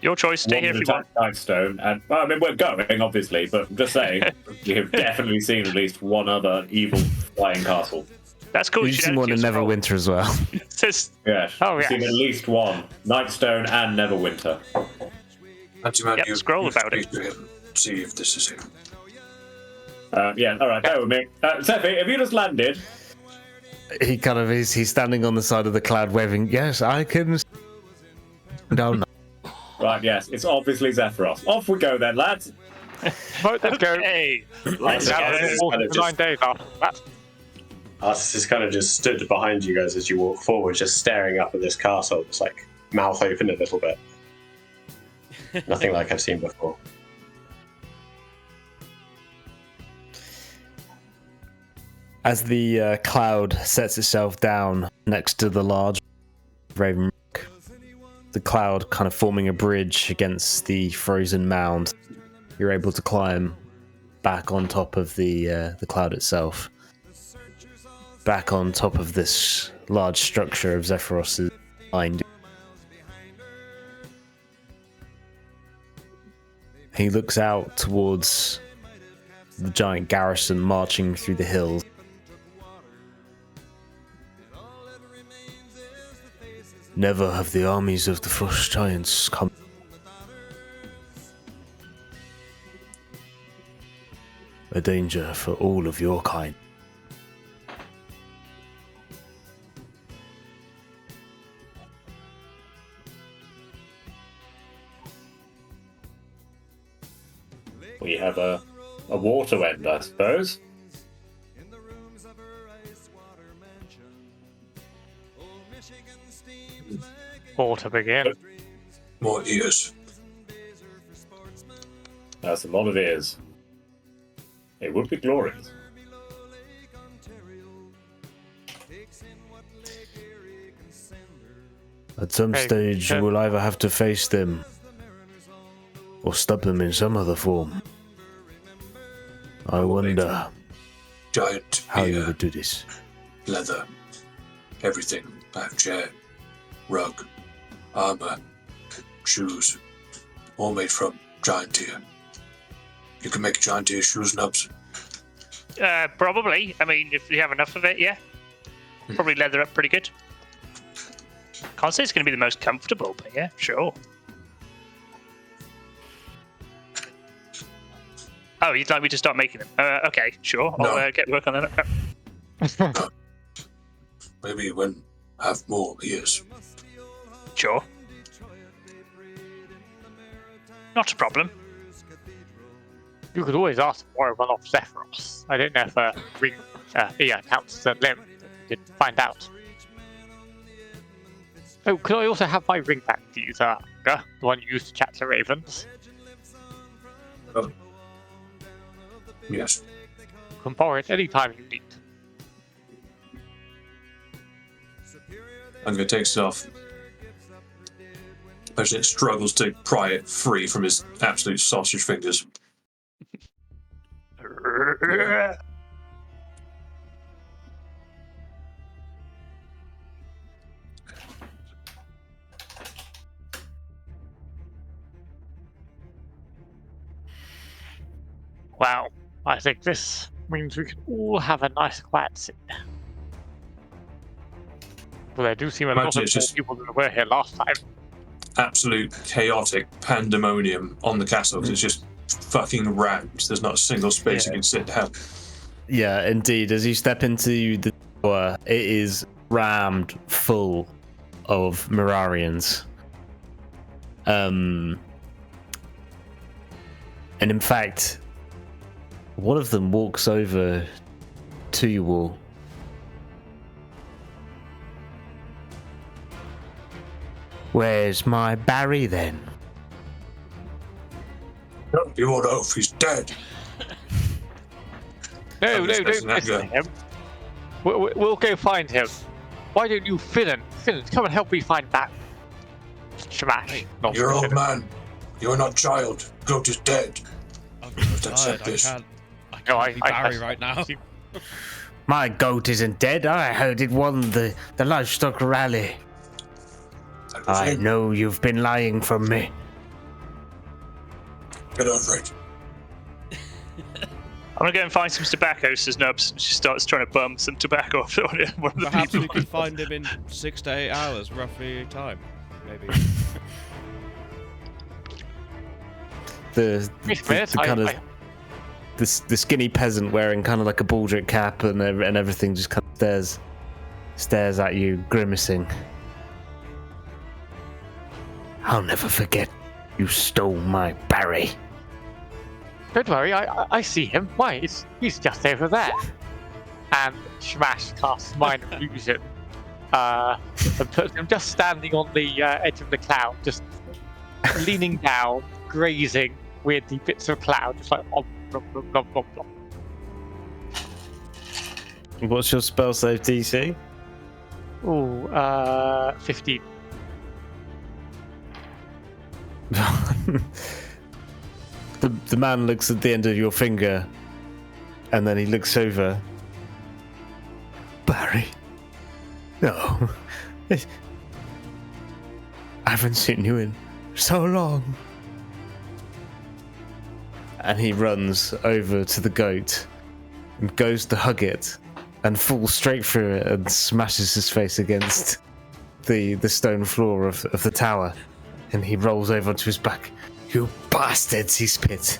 Your choice, stay here if you want. Nightstone, and well, I mean, we're going, obviously, but I'm just saying, you've definitely seen at least one other evil flying castle. That's cool. We've seen one in Neverwinter as well. Yes. Oh, We've seen at least one. Nightstone and Neverwinter. Yep, scroll about it. See if this is him. Yeah, alright, go with me. Sephi, have you just landed? He kind of is. He's standing on the side of the cloud waving, yes, I can... No. Right, yes, it's obviously Zephyros. Off we go then, lads. Let's go. Hey, Let's go. 9 days after that. Artis is kind of just stood behind you guys as you walk forward, just staring up at this castle, just like mouth open a little bit. Nothing like I've seen before. As the cloud sets itself down next to the large Raven Rock, the cloud kind of forming a bridge against the frozen mound, you're able to climb back on top of the cloud itself. Back on top of this large structure of Zephyros' mind. He looks out towards the giant garrison marching through the hills. Never have the armies of the Frost Giants come. A danger for all of your kind. We have a water end, I suppose. Or to begin. More ears. That's a lot of ears. It would be glorious. At some stage, you will either have to face them or stop them in some other form. I wonder Giant how ear, you would do this. leather, everything. Bath chair, rug, armor, shoes, all made from giant ear. You can make giant ear shoes, Nubs. Probably. I mean, if you have enough of it, yeah. Probably leather up pretty good. Can't say it's going to be the most comfortable, but yeah, sure. Oh, you'd like me to start making them? Okay, sure. No. I'll get work on that. Maybe when have more ears. Sure. Not a problem. You could always ask for more of one off Zephyros. I don't know if ring counts as a limb. You could find out. Oh, could I also have my ring back, please, the one you used to chat to ravens? Yes. You can borrow it anytime you need. Unger takes it off. It struggles to pry it free from his absolute sausage fingers. Wow, I think this means we can all have a nice quiet sit. Well, there do seem a lot of Imagine more it's just- people than were here last time. Absolute chaotic pandemonium on the castle. It's just fucking rammed. There's not a single space you can sit down. Yeah, indeed. As you step into the tower, it is rammed full of Mirarians. And in fact, one of them walks over to you all. Where's my Barry then? You all know if he's dead. No, I'm no, just don't messing listen to that him. We'll go find him. Why don't you, Finnan, come and help me find Barry? Smash. Not You're old Finnan. man. You're not child. Goat is dead. I'm Let's tired. accept I this. can't No, I- be I- Barry I- right now. My goat isn't dead. I heard it won the livestock rally. That was I him. know you've been lying from me. Get over it. I'm gonna go and find some tobacco, says Nubs. She starts trying to bum some tobacco off one of the Perhaps people. we could find him in 6 to 8 hours, roughly time. Maybe. The Wait a minute, kind of the skinny peasant wearing kind of like a baldric cap and everything just kind of stares at you, grimacing. I'll never forget you stole my Barry. Don't worry, I see him. Why? He's just over there. And Smash casts Minor Illusion. And puts him just standing on the edge of the cloud, just leaning down, grazing with the bits of cloud, just like om, nom, nom, nom, nom, nom. What's your spell save DC? Ooh, 15. The man looks at the end of your finger, and then he looks over. Barry, no, I haven't seen you in so long. And he runs over to the goat and goes to hug it, and falls straight through it and smashes his face against the stone floor of the tower. And he rolls over onto his back. You bastards, he spits.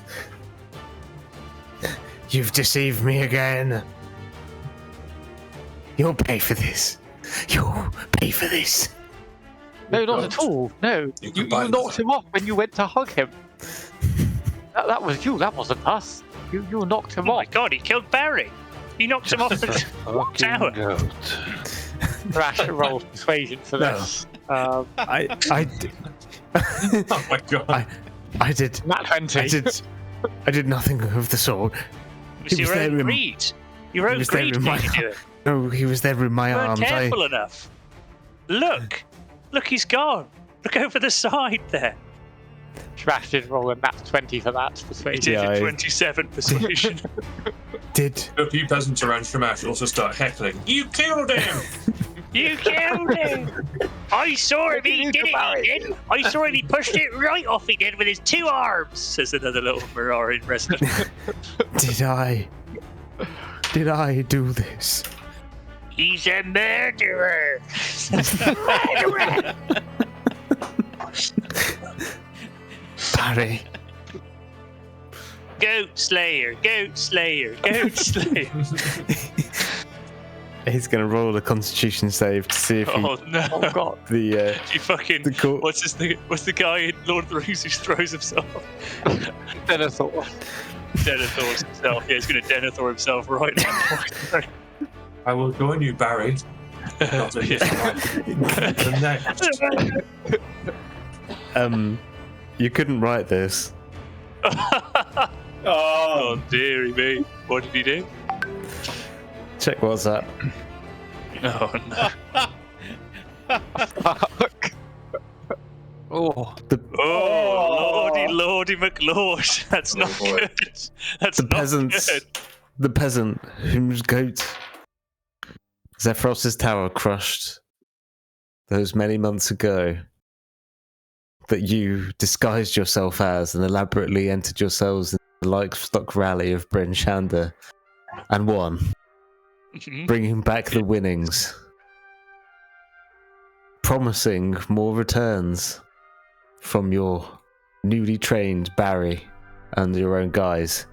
You've deceived me again. You'll pay for this. You'll pay for this. No, not at all. No, You you combined knocked them. him off when you went to hug him. That was you. That wasn't us. You knocked him Oh my off. god, he killed Barry. He knocked him off the Fucking tower. goat. Rash rolls persuasion for No. this. Oh my god. I did. Nat 20. I did nothing of the sort. It was He was your there own in- greed. Your he own was there greed in my made you do it. No, he was there in my You weren't arms. careful enough. Look, he's gone. Look over the side there. Rash did roll a nat 20 for that He persuasion. did Yeah, a I- 27 persuasion. did. A few peasants around Shamash also start heckling. You killed him! You killed him! I saw him, he did it, he did! I saw him, he pushed it right off, he did, with his 2 arms! Says another little Mirarian resident. Did I do this? He's a murderer! Murderer! Barry. Goat slayer, goat slayer, goat slayer. He's gonna roll a Constitution save to see if he, Oh no. Oh god. the You fucking. the court. What's the guy in Lord of the Rings who throws himself? Denethor. Denethor himself. Yeah, he's gonna Denethor himself right now. I will join you, Barry. Not in this fight. The next. You couldn't write this. Oh, dearie me. What did he do? Check WhatsApp. Oh, no. Fuck. Oh, Oh, lordy McLord. That's not boy. good. That's The not peasants, good. the peasant whose goat Zephyros' tower crushed those many months ago, that you disguised yourself as and elaborately entered yourselves in the livestock rally of Bryn Shander and won, Mhm. bringing back the winnings, promising more returns from your newly trained Barry and your own guys.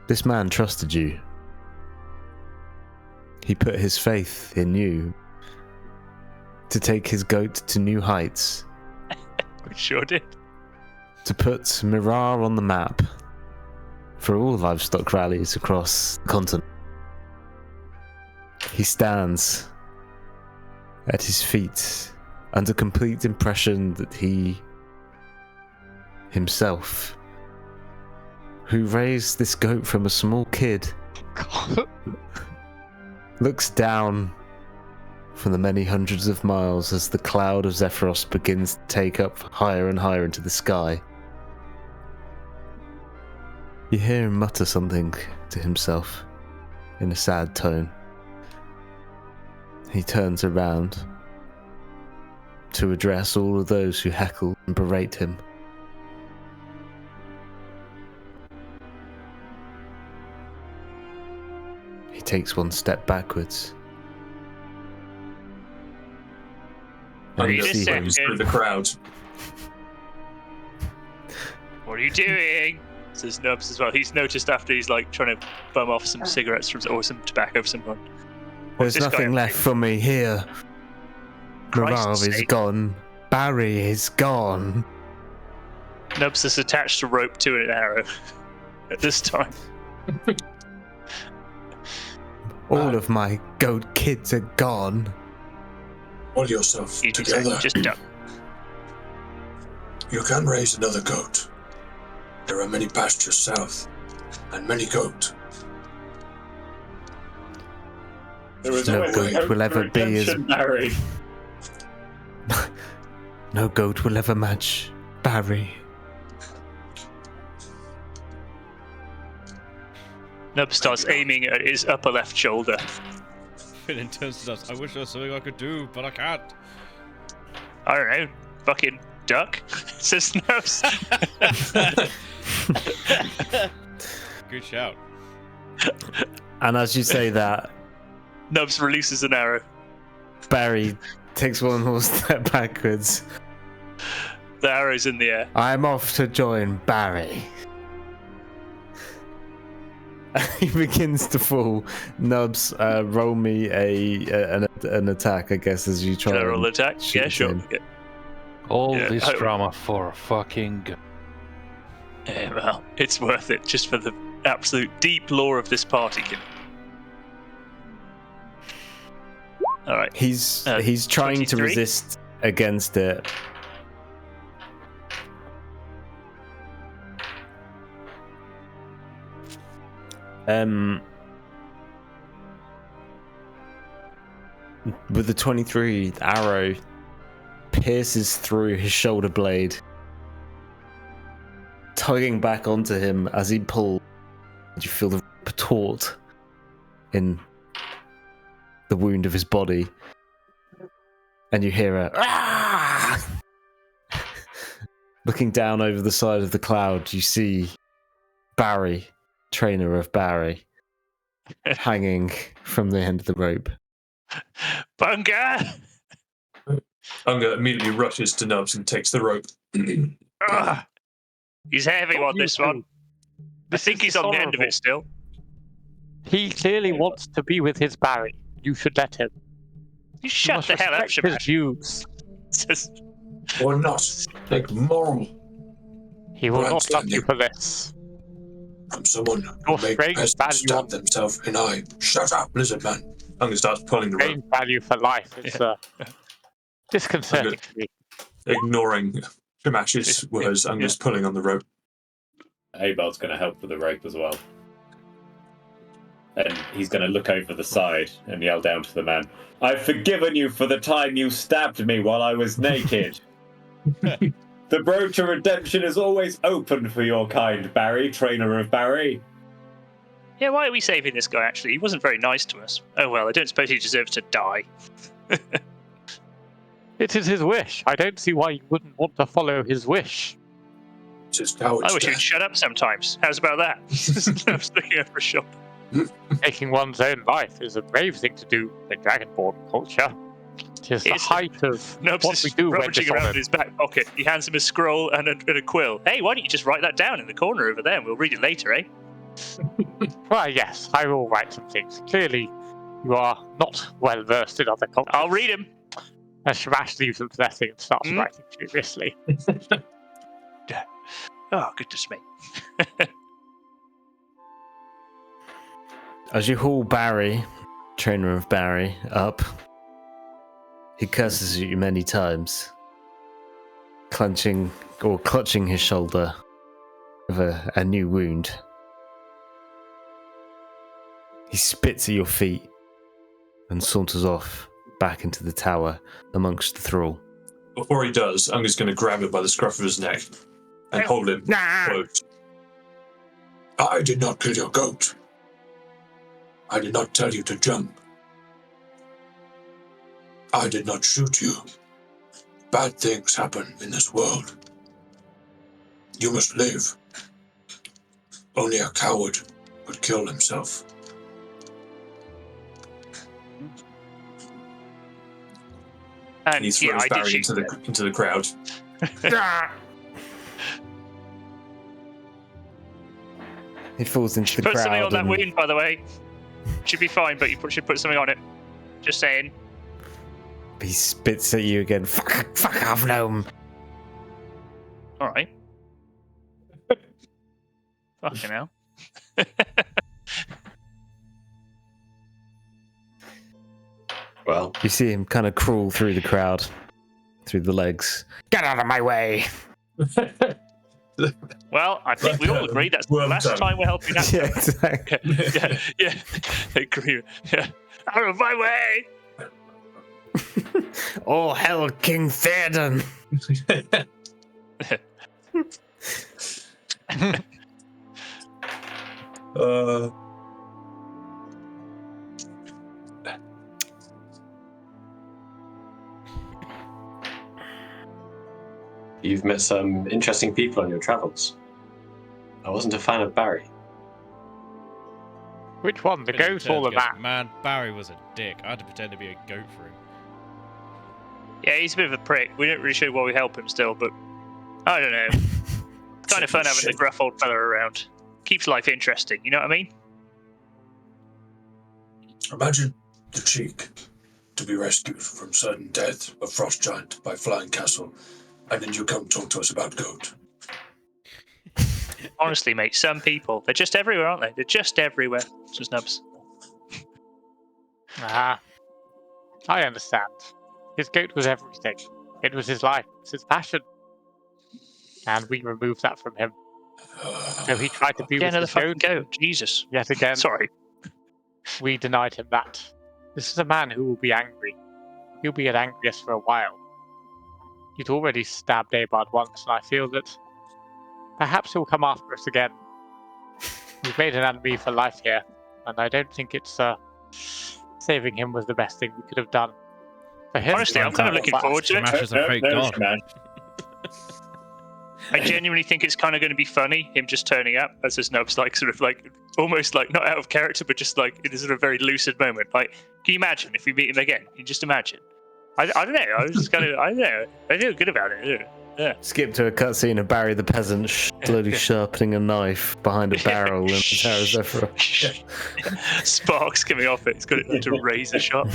This man trusted you. He put his faith in you to take his goat to new heights, We sure did. to put Mirar on the map for all livestock rallies across the continent. He stands at his feet under complete impression that he himself, who raised this goat from a small kid, looks down from the many hundreds of miles as the cloud of Zephyros begins to take up higher and higher into the sky. You hear him mutter something to himself in a sad tone. He turns around to address all of those who heckle and berate him. He takes one step backwards. And Wait you a see him second. Through the crowd. What are you doing? Says Nubs as well. He's noticed after he's like trying to bum off some cigarettes from, or some tobacco from someone. There's this guy nothing up left to? for me here. Christ's Mirav is sake. gone. Barry is gone. Nubs is attached a rope to an arrow at this time. All of my goat kids are gone. Pull yourself You just, together. just duck. You can raise another goat. There are many pastures south, and many goat. There was No always goat hope will for ever be as- redemption, Barry. No goat will ever match Barry. Nubs starts aiming at his upper left shoulder. Finn turns to us. I wish there was something I could do, but I can't. I don't know. Fucking duck. Says Nubs. Good shout. And as you say that, Nubs releases an arrow. Barry takes one more step backwards. The arrow's in the air. I'm off to join Barry. He begins to fall. Nubs, roll me an attack, I guess, as you try. General and attack? shoot Yeah, sure. him. Okay. all Yeah, this I- drama for a fucking. Yeah, well, it's worth it just for the absolute deep lore of this party. All right. He's Uh, trying to 23? resist against it. With the 23, the arrow pierces through his shoulder blade, tugging back onto him as he pulls. You feel the rope taut in the wound of his body, and you hear a "Ah!" Looking down over the side of the cloud, you see Barry, trainer of Barry, hanging from the end of the rope. Bunga! Unger immediately rushes to Nubs and takes the rope. Ah, he's heavy on this one. I think he's on the end of it still. He clearly wants to be with his Barry. You should let him. You You shut must the hell up, respect his Shamash. views. Just- Or not. Like moral He will not love you Grandstanding. for this. from someone Your who made strange peasants value stab on- themselves in eye. Shut up, lizard man. Unger starts pulling the rope, Strange value for life. It's disconcerting to me. ignoring Shamash's words. Unger's pulling on the rope. Abel's going to help with the rope as well. And he's going to look over the side and yell down to the man, "I've forgiven you for the time you stabbed me while I was naked. The road to redemption is always open for your kind, Barry, trainer of Barry." Yeah, why are we saving this guy, actually? He wasn't very nice to us. Oh well, I don't suppose he deserves to die. It is his wish. I don't see why you wouldn't want to follow his wish. It's his coward's I wish he'd death. shut up sometimes. How's about that? I was looking over a shop. Taking one's own life is a brave thing to do in Dragonborn culture. It is the It's- height of Nubs what is we do when rummaging around in dishonored. his back pocket. He hands him a scroll and a quill. Hey, why don't you just write that down in the corner over there and we'll read it later, eh? Well, yes, I will write some things. Clearly, you are not well versed in other cultures. I'll read him. And Shamash leaves him possessing and starts writing furiously. Oh, goodness me. As you haul Barry, trainer of Barry, up, he curses at you many times, clutching his shoulder with a new wound. He spits at your feet and saunters off back into the tower amongst the thrall. Before he does, I'm just going to grab him by the scruff of his neck and hold him close. I did not kill your goat. I did not tell you to jump. I did not shoot you. Bad things happen in this world. You must live. Only a coward would kill himself. And he yeah, throws I did Barry shoot into the crowd. He falls into the Put crowd. something on that and wound, by the way. Should be fine, but you should put something on it. Just saying. he spits at you again. Fuck off, gnome. Alright. Fucking hell. Well, You see him kind of crawl through the crowd, through the legs. Get out of my way! Well, I think we all agree that's the Well last done. time we're helping out. Yeah, exactly. yeah. Agree. Yeah. Out of my way! Oh, hell, King Theoden! you've met some interesting people on your travels. I wasn't a fan of Barry. Which one? The goat or the man? Man, Barry was a dick. I had to pretend to be a goat for him. Yeah, he's a bit of a prick. We don't really sure why we help him still, but I don't know. Kind of fun having the gruff old fella around. Keeps life interesting, you know what I mean? Imagine the cheek to be rescued from sudden death of Frost Giant by Flying Castle, and then you come talk to us about goat. Honestly, mate, some people, they're just everywhere, aren't they? They're just everywhere. Just nubs. Ah, I understand. His goat was everything. It was his life. It's his passion. And we removed that from him. So he tried to be Yeah, with another his fucking goat. goat. Jesus. Yet again, Sorry. we denied him that. This is a man who will be angry. He'll be at angriest for a while. He'd already stabbed Abard once, and I feel that perhaps he'll come after us again. We've made an enemy for life here, and I don't think it's saving him was the best thing we could have done. For him, Honestly, I'm kind of looking forward to it. Shamash is a fake god. Man. I genuinely think it's kind of going to be funny, him just turning up as his nubs, like, sort of like, almost like, not out of character, but just like, in a sort of very lucid moment. Like, can you imagine if we meet him again? Can you just imagine? I don't know. I was just kind of, I don't know. I feel good about it. Yeah. Skip to a cutscene of Barry the peasant slowly sharpening a knife behind a barrel in the Tower of Zephyr. Sparks coming off it. It's got it into razor sharp.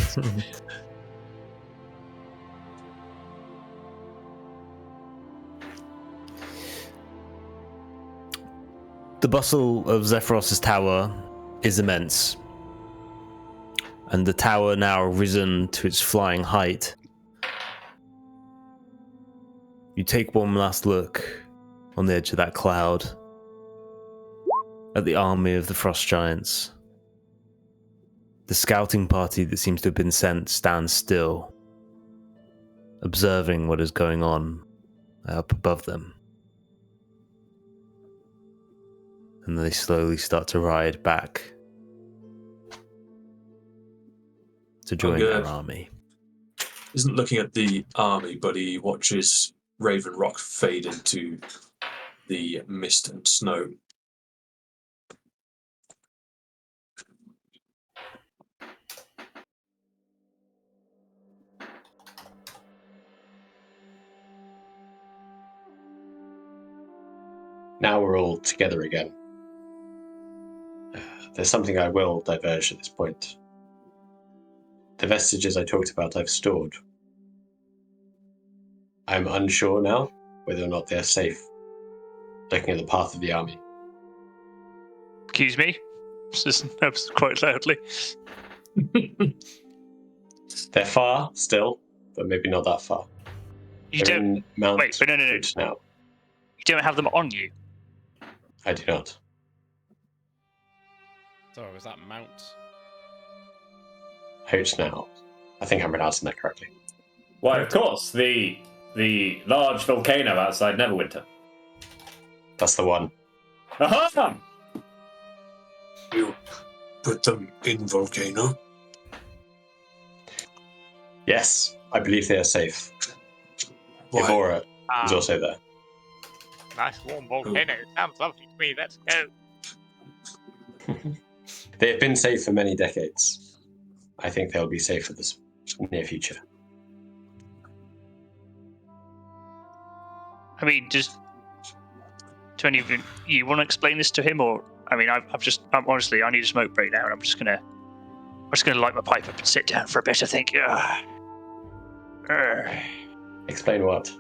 The bustle of Zephyros' tower is immense, and the tower now risen to its flying height. You take one last look on the edge of that cloud, at the army of the Frost Giants. The scouting party that seems to have been sent stands still, observing what is going on up above them. And they slowly start to ride back to join their army. Isn't looking at the army, but he watches Raven Rock fade into the mist and snow. Now we're all together again. There's something I will diverge at this point. The vestiges I talked about I've stored. I'm unsure now whether or not they're safe, looking at the path of the army. Excuse me? That was quite loudly. They're far still, but maybe not that far. You They're don't... in Mount Wait, but no. Hood now. You don't have them on you? I do not. Sorry, was that Mount? Hoot now. I think I'm pronouncing that correctly. Why, of course, the large volcano outside Neverwinter. That's the one. Aha! You put them in volcano? Yes, I believe they are safe. Why? Evora is also there. Nice warm volcano. Sounds lovely to me. Let's go. They have been safe for many decades. I think they'll be safe for this near future. I mean, just... Do any of you want to explain this to him, or... I mean, I'm honestly, I need a smoke break now, and I'm just gonna light my pipe up and sit down for a bit, I think. Explain what?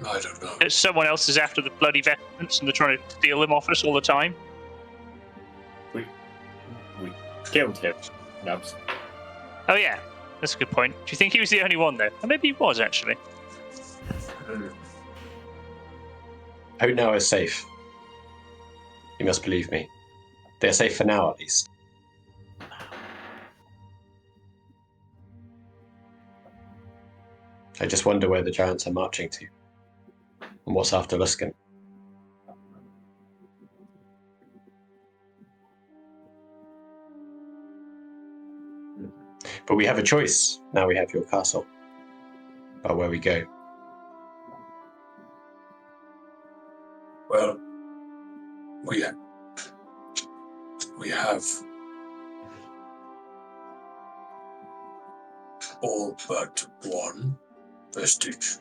I don't know. Someone else is after the bloody vestments, and they're trying to steal them off us all the time. We killed him. Nubs. Oh yeah, that's a good point. Do you think he was the only one though? Or maybe he was actually. Hoot now is safe. You must believe me. They are safe for now, at least. I just wonder where the giants are marching to, and what's after Luskan. But we have a choice, now we have your castle, about where we go. Well, we have all but one vestige.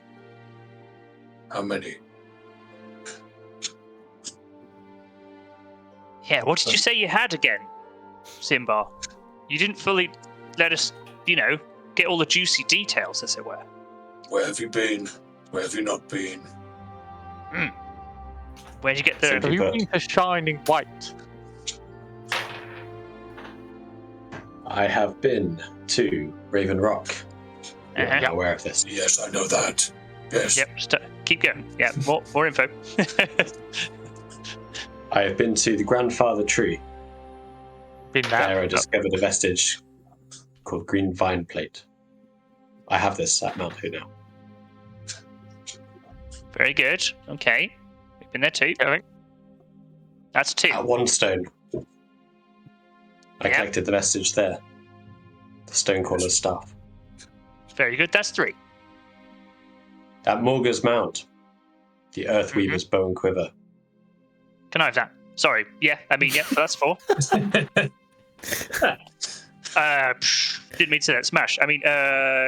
How many? Yeah, what did you say you had again, Simbar? You didn't fully let us, get all the juicy details, as it were. Where have you been? Where have you not been? Where'd you get the... Simply Have you put, been to Shining White? I have been to Raven Rock. You're Uh-huh. not aware of this. Yes, I know that. Yes. Yep, just keep going. Yeah, more info. I have been to the Grandfather Tree. Been There I there. discovered a vestige called Green Vine Plate. I have this at Mount Hoot now. Very good. Okay. We've been there too. That's 2. At One Stone. I Yeah. collected the vestige there. The Stonecaller's staff. Very good. That's 3. At Morga's Mound. The Earthweaver's bow and quiver. Can I have that? Sorry. Yeah, that's 4. Didn't mean to say that. Smash.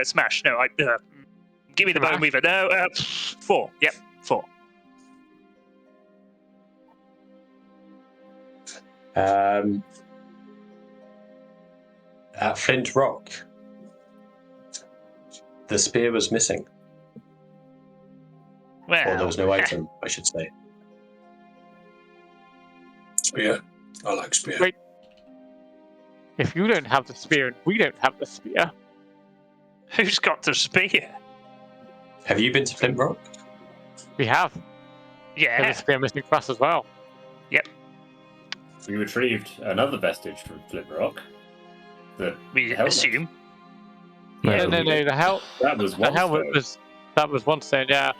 Smash. No, give me the bone weaver. No, 4. Yep, 4. At Flint Rock. The spear was missing. Well, Or there was no item, I should say. Spear. I like spear. Wait. If you don't have the spear and we don't have the spear, Who's got the spear? Have you been to Flint Rock? We have. Yeah. There's a spear missing for us as well. We retrieved another vestige from Flint Rock. The We helmet. assume. No. That was The one helmet stone. was one stone. Yeah.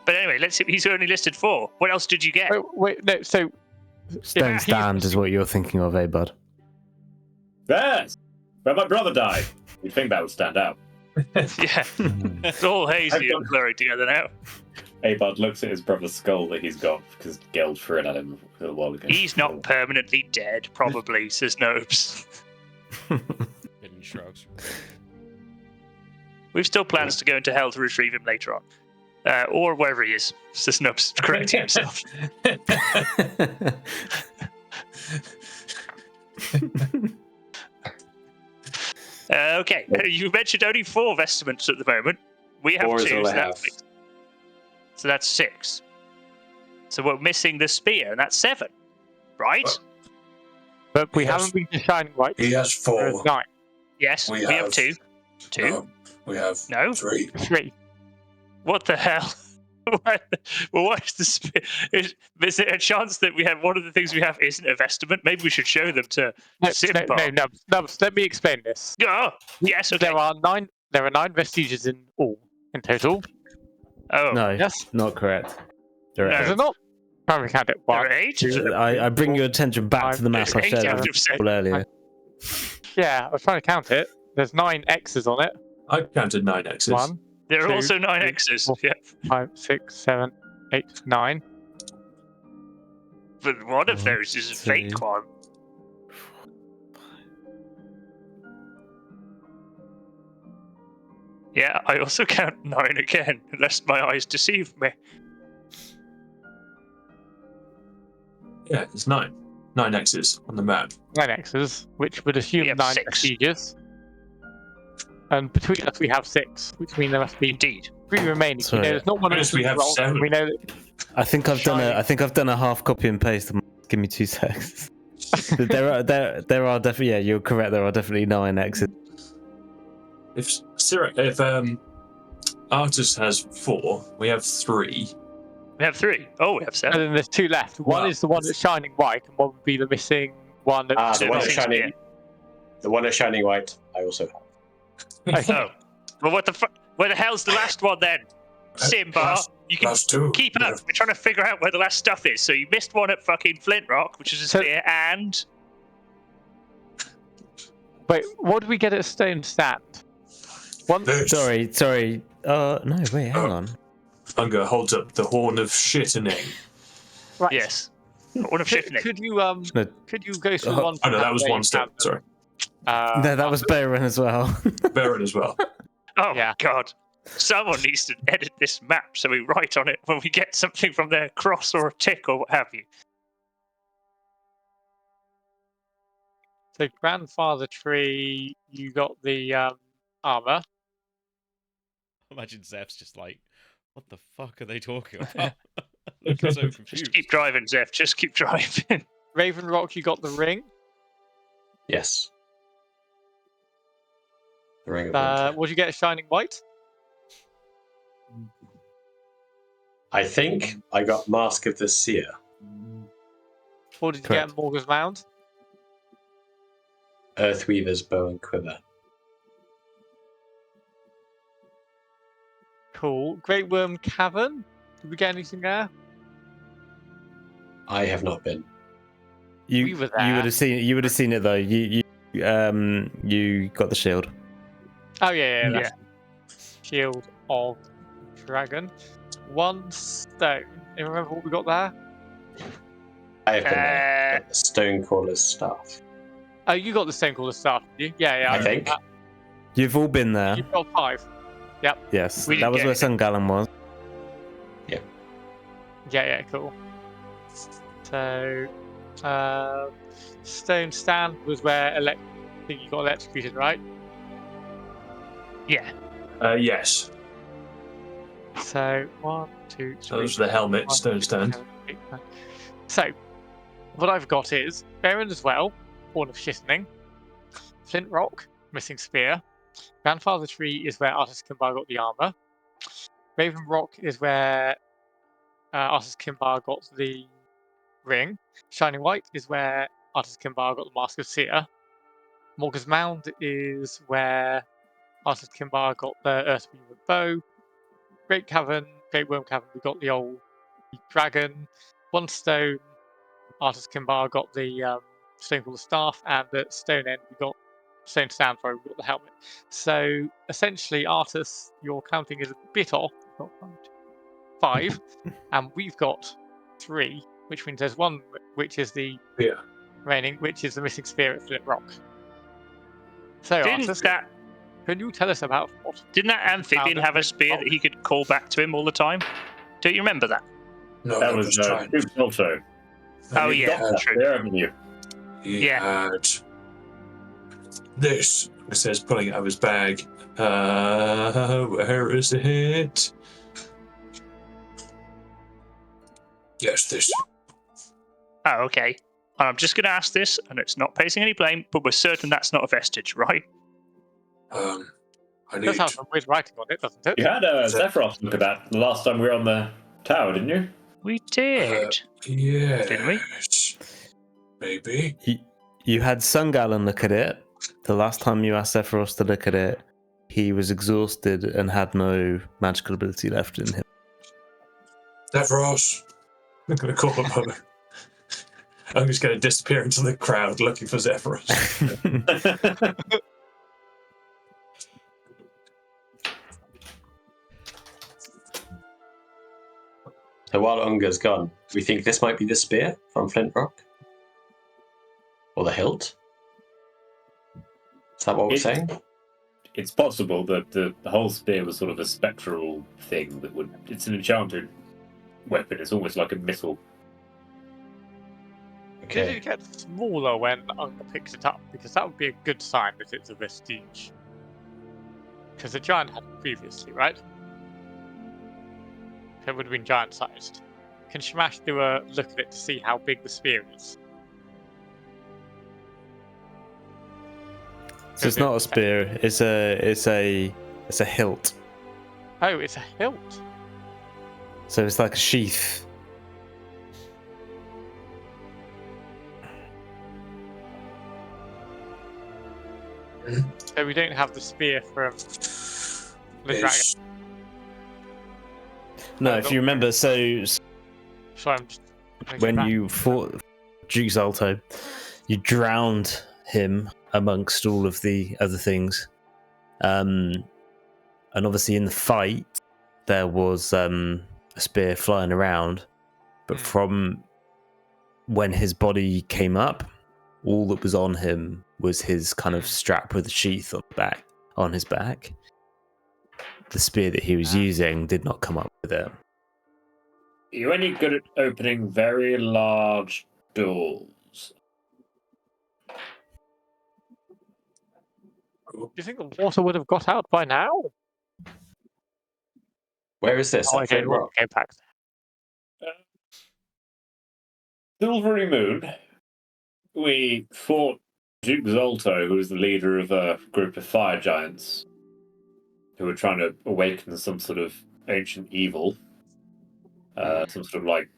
But anyway, let's see. He's only listed 4. What else did you get? Wait, no. So Stone he's- stand is what you're thinking of, eh, bud? Yes! Where my brother died. You'd think that would stand out. Yeah. It's all hazy and blurry together now. Abard looks at his brother's skull that he's got because Geld threw it at him a little while ago. He's not permanently dead, probably, says Nobes. Hidden shrugs. We've still plans to go into hell to retrieve him later on. Or wherever he is, says Nobes, correcting himself. Okay, you mentioned only 4 vestments at the moment. We have 4 is 2, all I so have. that's 6. So we're missing the spear, and that's 7, right? but we Yes. haven't been to Shining White. He has There's 4. 9. Yes, We we have have- 2. 2? No, we have No? 3. 3. What the hell? Well, what's the spear? Is there a chance that we have one of the things we have isn't a vestment? Maybe we should show them to Simba. No. Let me explain this. Oh, yes, okay. There are 9. There are 9 vestiges in total. Oh, No, Yes. not correct. There No. are Is it not? Try to count it. there 1, are 8. 2. I bring your attention back to the map I There's 8 shared out with of 6. you earlier. Yeah, I was trying to count it. There's 9 X's on it. I counted 9 X's. 1, There are 2, also 9 3, X's. 4, Yeah. 5, 6, 7, 8, 9. But one of 1, those is a fake 2. one. Yeah, I also count 9 again, lest my eyes deceive me. Yeah, it's 9. 9 X's on the map. 9 X's, which would assume We have 9 6. vestiges. And between us, we have 6, which means there must be Indeed. 3 remaining. Sorry. We know there's not one. Yes, we have wrong. 7. We know that I think I've done Shining. I think I've done a half copy and paste. Give me 2 seconds. there are definitely, yeah, you're correct. There are definitely 9 X's. If Artus has 4, we have 3. We have 3. Oh, we have and 7. then there's 2 left. One Wow. is the one that's shining white, and one would be the missing one. The That's one that's missing shining. spear. The one that's shining white. I also have. Oh. Well, what the fuck? Where the hell's the last one then? Simba, you can Last 2. keep up. We're trying to figure out where the last stuff is. So you missed one at fucking Flint Rock, which is a So- spear, and Wait, what did we get at Stone Stand? One. This. Sorry. No, wait, hang on. Unger holds up the horn of shittening. Right. yes, one of Could, shifting. could you No. could you go through Oh, one? Oh no, that was where one you step. have, Sorry. No, that was Baron as well. Baron as well. Oh Yeah. God! Someone needs to edit this map so we write on it when we get something from their cross or a tick or what have you. So grandfather tree, you got the armor. Imagine Zeph's just like, what the fuck are they talking about? Looking so confused. Just keep driving, Zeph. Just keep driving. Raven Rock, you got the ring. Yes. The Ring of Winter. What did you get at Shining White? I think I got Mask of the Seer. What did you Correct. get at Morgan's Mound? Earthweaver's Bow and Quiver. Cool. Great Worm Cavern. Did we get anything there? I have not been. You We were you there. would have seen it. You would have seen it though. You got the shield. Oh yeah. That's Shield of Dragon. 1 stone. You remember what we got there? I have been there. Got the Stonecrawler's Staff. Oh, you got the Stonecrawler staff, did you? Yeah. I remember think. that. You've all been there. You've got 5. Yes, We that didn't was get where anything. Sun Gallon was. Yeah, cool. So, Stone Stand was where I think you got electrocuted, right? Yeah. Yes. So, 1, 2, 3. That was the helmet, 1, Stone 2, Stand. 7, 8, 9. So, what I've got is Baron as well, Horn of Shittening, Flint Rock, Missing Spear, Grandfather Tree is where Artis Kimbar got the armor. Raven Rock is where Artis Kimbar got the ring. Shining White is where Artis Kimbar got the Mask of Seer. Morgan's Mound is where Artis Kimbar got the Earthweaver bow. Great Worm Cavern, we got the old dragon. One Stone, Artis Kimbar got the Stone called the Staff, and at Stone End we got Stone Stand for, we got the helmet. So essentially, Artis, your counting is a bit off. We've got 5, and we've got 3, which means there's one which is the remaining, which is the missing spear at Flint Rock. So, Artis, can you tell us about what? Didn't that amphibian have a spear that he could call back to him all the time? Don't you remember that? No, That was Duke Zolto. Oh yeah, true. There, haven't you? He had this. It says pulling it out of his bag. Where is it? Yes, this. Oh, okay. And I'm just going to ask this, and it's not placing any blame, but we're certain that's not a vestige, right? I It need. does have some weird writing on it, doesn't it? You had Zephyros look at that the last time we were on the tower, didn't you? We did. Yes. Didn't we? Maybe. You had Sungallen look at it. The last time you asked Zephyros to look at it, he was exhausted and had no magical ability left in him. Zephyros. I'm going to call him. I'm just going to disappear into the crowd looking for Zephyros. So while Unga's gone, we think this might be the spear from Flint Rock? Or the hilt? Is that what we're saying? It's possible that the whole spear was sort of a spectral thing that would. It's an enchanted weapon. It's almost like a missile. Did Okay. it get smaller when Unga picks it up? Because that would be a good sign that it's a vestige. Because the giant had it previously, right? So it would have been giant-sized. Can Shamash do a look at it to see how big the spear is? So it's not a spear. It's a hilt. Oh, it's a hilt. So it's like a sheath. So we don't have the spear from the dragon. It's- No, if you remember, so So I'm just when you fought Duke Zolto, you drowned him amongst all of the other things. And obviously in the fight, there was a spear flying around. But from when his body came up, all that was on him was his kind of strap with a sheath on his back. The spear that he was using did not come up with it. Are you any good at opening very large doors? Do you think the water would have got out by now? Where is this? Oh, I At don't Flint know Rock? what came back. Silvery Moon. We fought Duke Zolto, who was the leader of a group of fire giants who were trying to awaken some sort of ancient evil. Some sort of like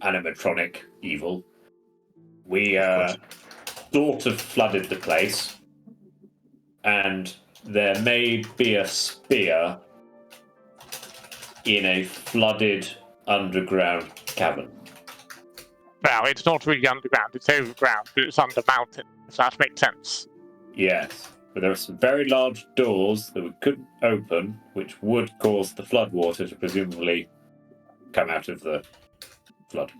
animatronic evil. We sort of flooded the place, and there may be a spear in a flooded underground cavern. Well, it's not really underground, it's overground, but it's under mountain, if that makes sense. Yes, but there are some very large doors that we couldn't open, which would cause the floodwater to presumably come out of the flood.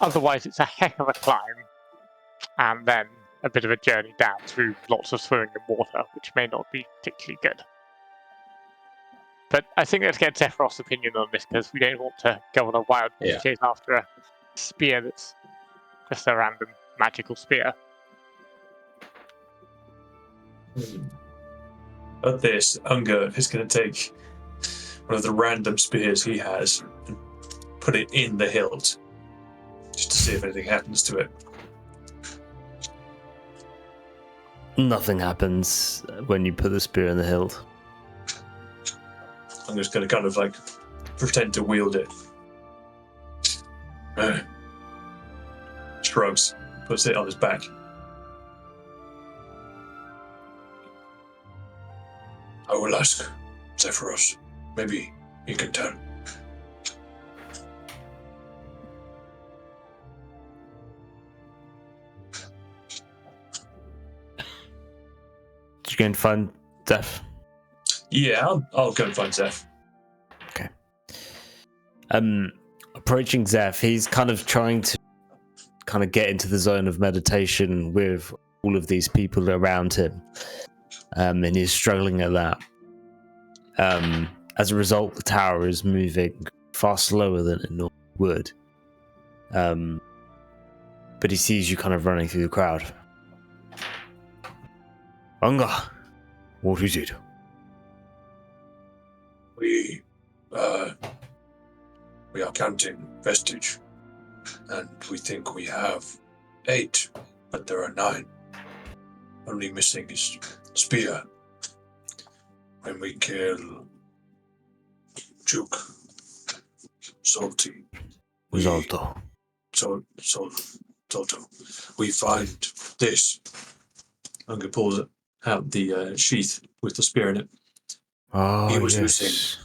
Otherwise, it's a heck of a climb, and then a bit of a journey down through lots of swimming in water, which may not be particularly good. But I think let's get Zephyros' opinion on this, because we don't want to go on a wild chase after a spear that's just a random magical spear. At this, Unga is going to take one of the random spears he has and put it in the hilt, just to see if anything happens to it. Nothing happens when you put the spear in the hilt. I'm just going to kind of like pretend to wield it. Shrugs, puts it on his back. I will ask Zephyros. Maybe he can tell. Did you go and find Zeph? Yeah, I'll go and find Zeph. Okay. Approaching Zeph, he's kind of trying to get into the zone of meditation with all of these people around him. And he's struggling at that. As a result, the tower is moving far slower than it normally would. But he sees you kind of running through the crowd. Unger, what is it? We are counting vestige, and we think we have 8, but there are 9. Only missing is spear. When we kill Juke, Salty, Zolto. Zolto, we find this. Unger pulls out the sheath with the spear in it. Oh, He was yes. using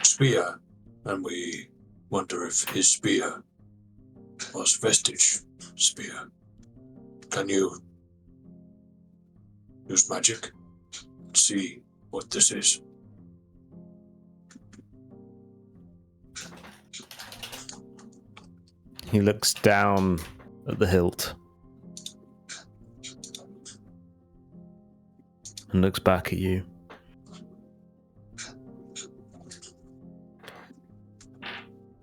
spear, and we wonder if his spear was vestige spear. Can you use magic? See what this is. He looks down at the hilt and looks back at you.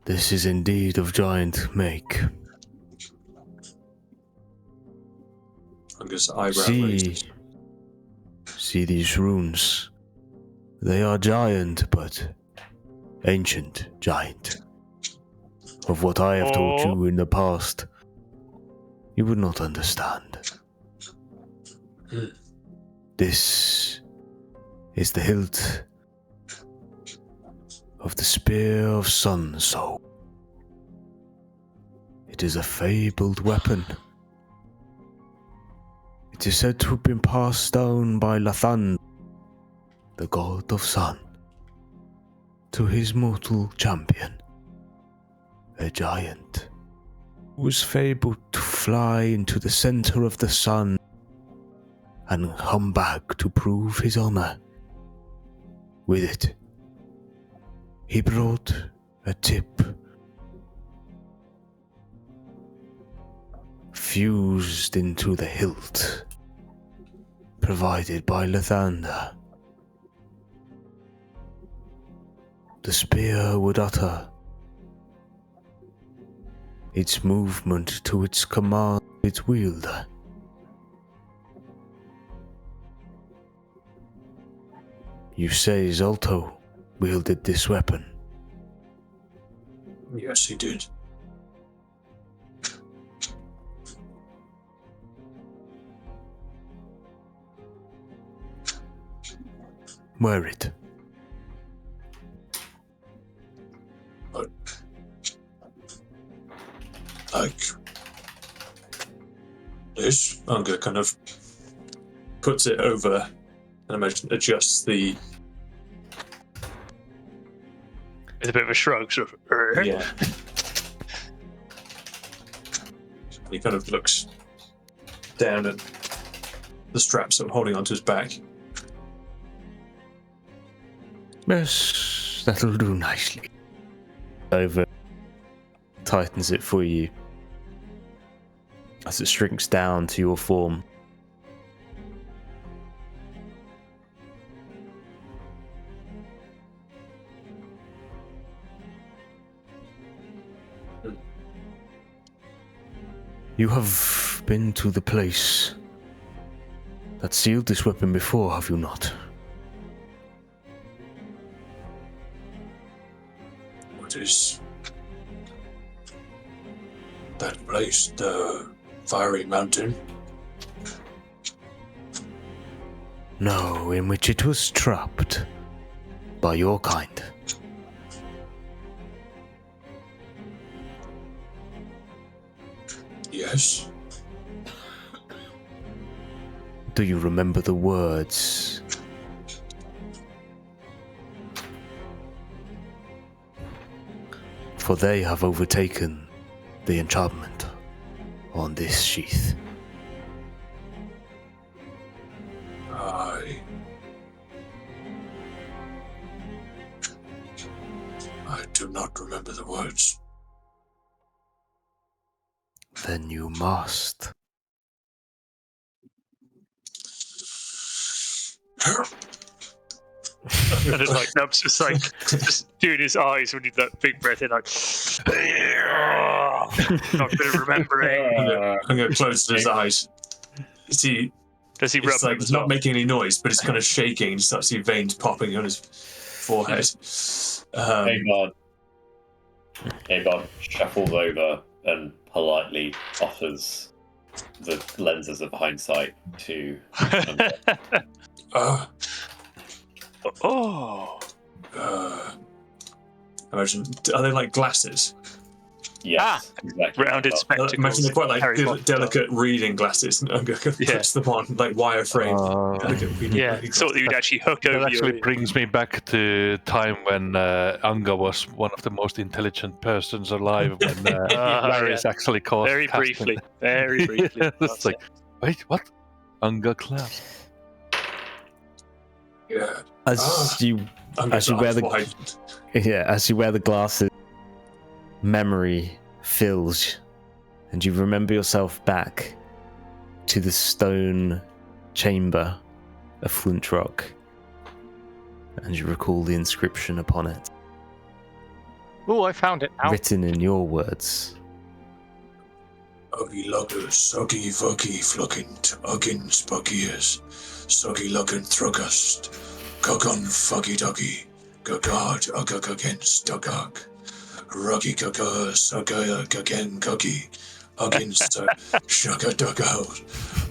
This is indeed of giant make. Unger's eyebrow raised. See these runes. They are giant, but ancient giant. Of what I have taught you in the past, you would not understand. This is the hilt of the Spear of Sun Soul. It is a fabled weapon. It is said to have been passed down by Lathan, the god of sun, to his mortal champion, a giant who was fabled to fly into the center of the sun and come back to prove his honor. With it, he brought a tip fused into the hilt provided by Lathander. The spear would utter its movement to its command, its wielder. You say Zolto wielded this weapon. Yes, he did. Wear it. Like this, Unger kind of puts it over and imagine adjusts the. It's a bit of a shrug, sort of. Yeah. He kind of looks down at the straps that are holding onto his back. Yes, that'll do nicely. Over tightens it for you as it shrinks down to your form. You have been to the place that sealed this weapon before, have you not? What is that place? The Fiery Mountain? No, in which it was trapped by your kind. Yes. Do you remember the words? For they have overtaken the enchantment on this sheath. I do not remember the words. Then you must. And it's like Nub's just like just doing his eyes when he that big breath in, like not good at remembering. I'm gonna close his eyes. See, Does he rub it's like them it's as not well? making any noise, but it's kind of shaking. You start to see veins popping on his forehead. Aegon shuffles over and politely offers the lenses of hindsight to. Oh. Imagine, are they like glasses? Yes, exactly. Rounded spectacles. Imagine they're quite like Harry Potter delicate reading glasses. And Unger puts them on, like wireframe. Delicate reading Yeah, so that you'd actually hook That over actually your... brings me back to time when Anga was one of the most intelligent persons alive when Varys actually caused Very casting. briefly. It's like, wait, what? Anga class. Yeah. As you Unger's you wear eyes the widened. as you wear the glasses, memory fills, and you remember yourself back to the stone chamber of Flint Rock, and you recall the inscription upon it, Oh, I found it now. written in your words. Uggy luggers, uggy vuggy fluckint, uggin spuggiers, suggy luggin thrugust, gugun fuggy duggy, gugard uggug against duggug, ruggy gugger, sugger guggen guggy, uggin shugger dugout,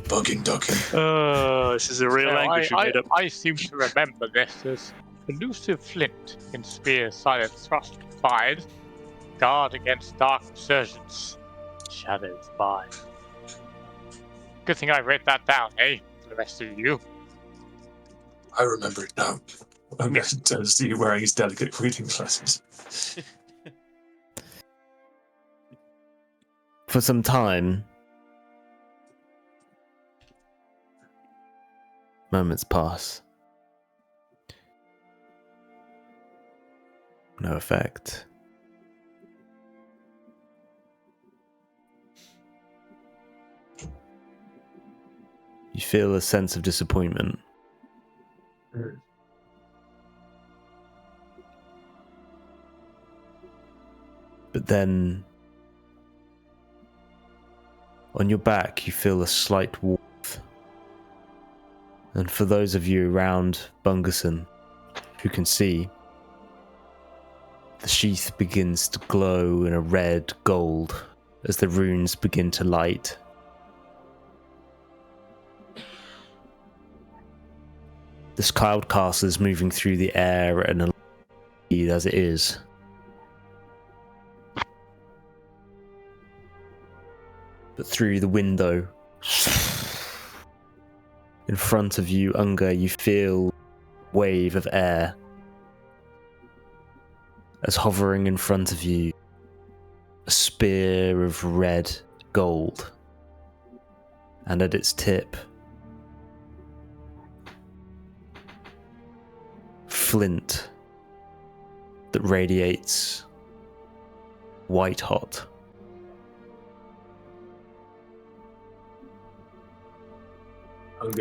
buggin ducky. Oh, this is a real language you made up. I seem to remember this as elusive flint in spear silent thrust fired, guard against dark resurgence, shadows by. Good thing I wrote that down, eh? For the rest of you. I remember it now. I'm going to see you wearing his delicate reading glasses. For some time, moments pass. No effect. You feel a sense of disappointment. But then, on your back, you feel a slight warmth. And for those of you around Bungerson who can see, the sheath begins to glow in a red gold as the runes begin to light. This cloud castle is moving through the air at an speed as it is. But through the window, in front of you, Unger, you feel a wave of air as hovering in front of you, a spear of red gold, and at its tip, flint that radiates white hot.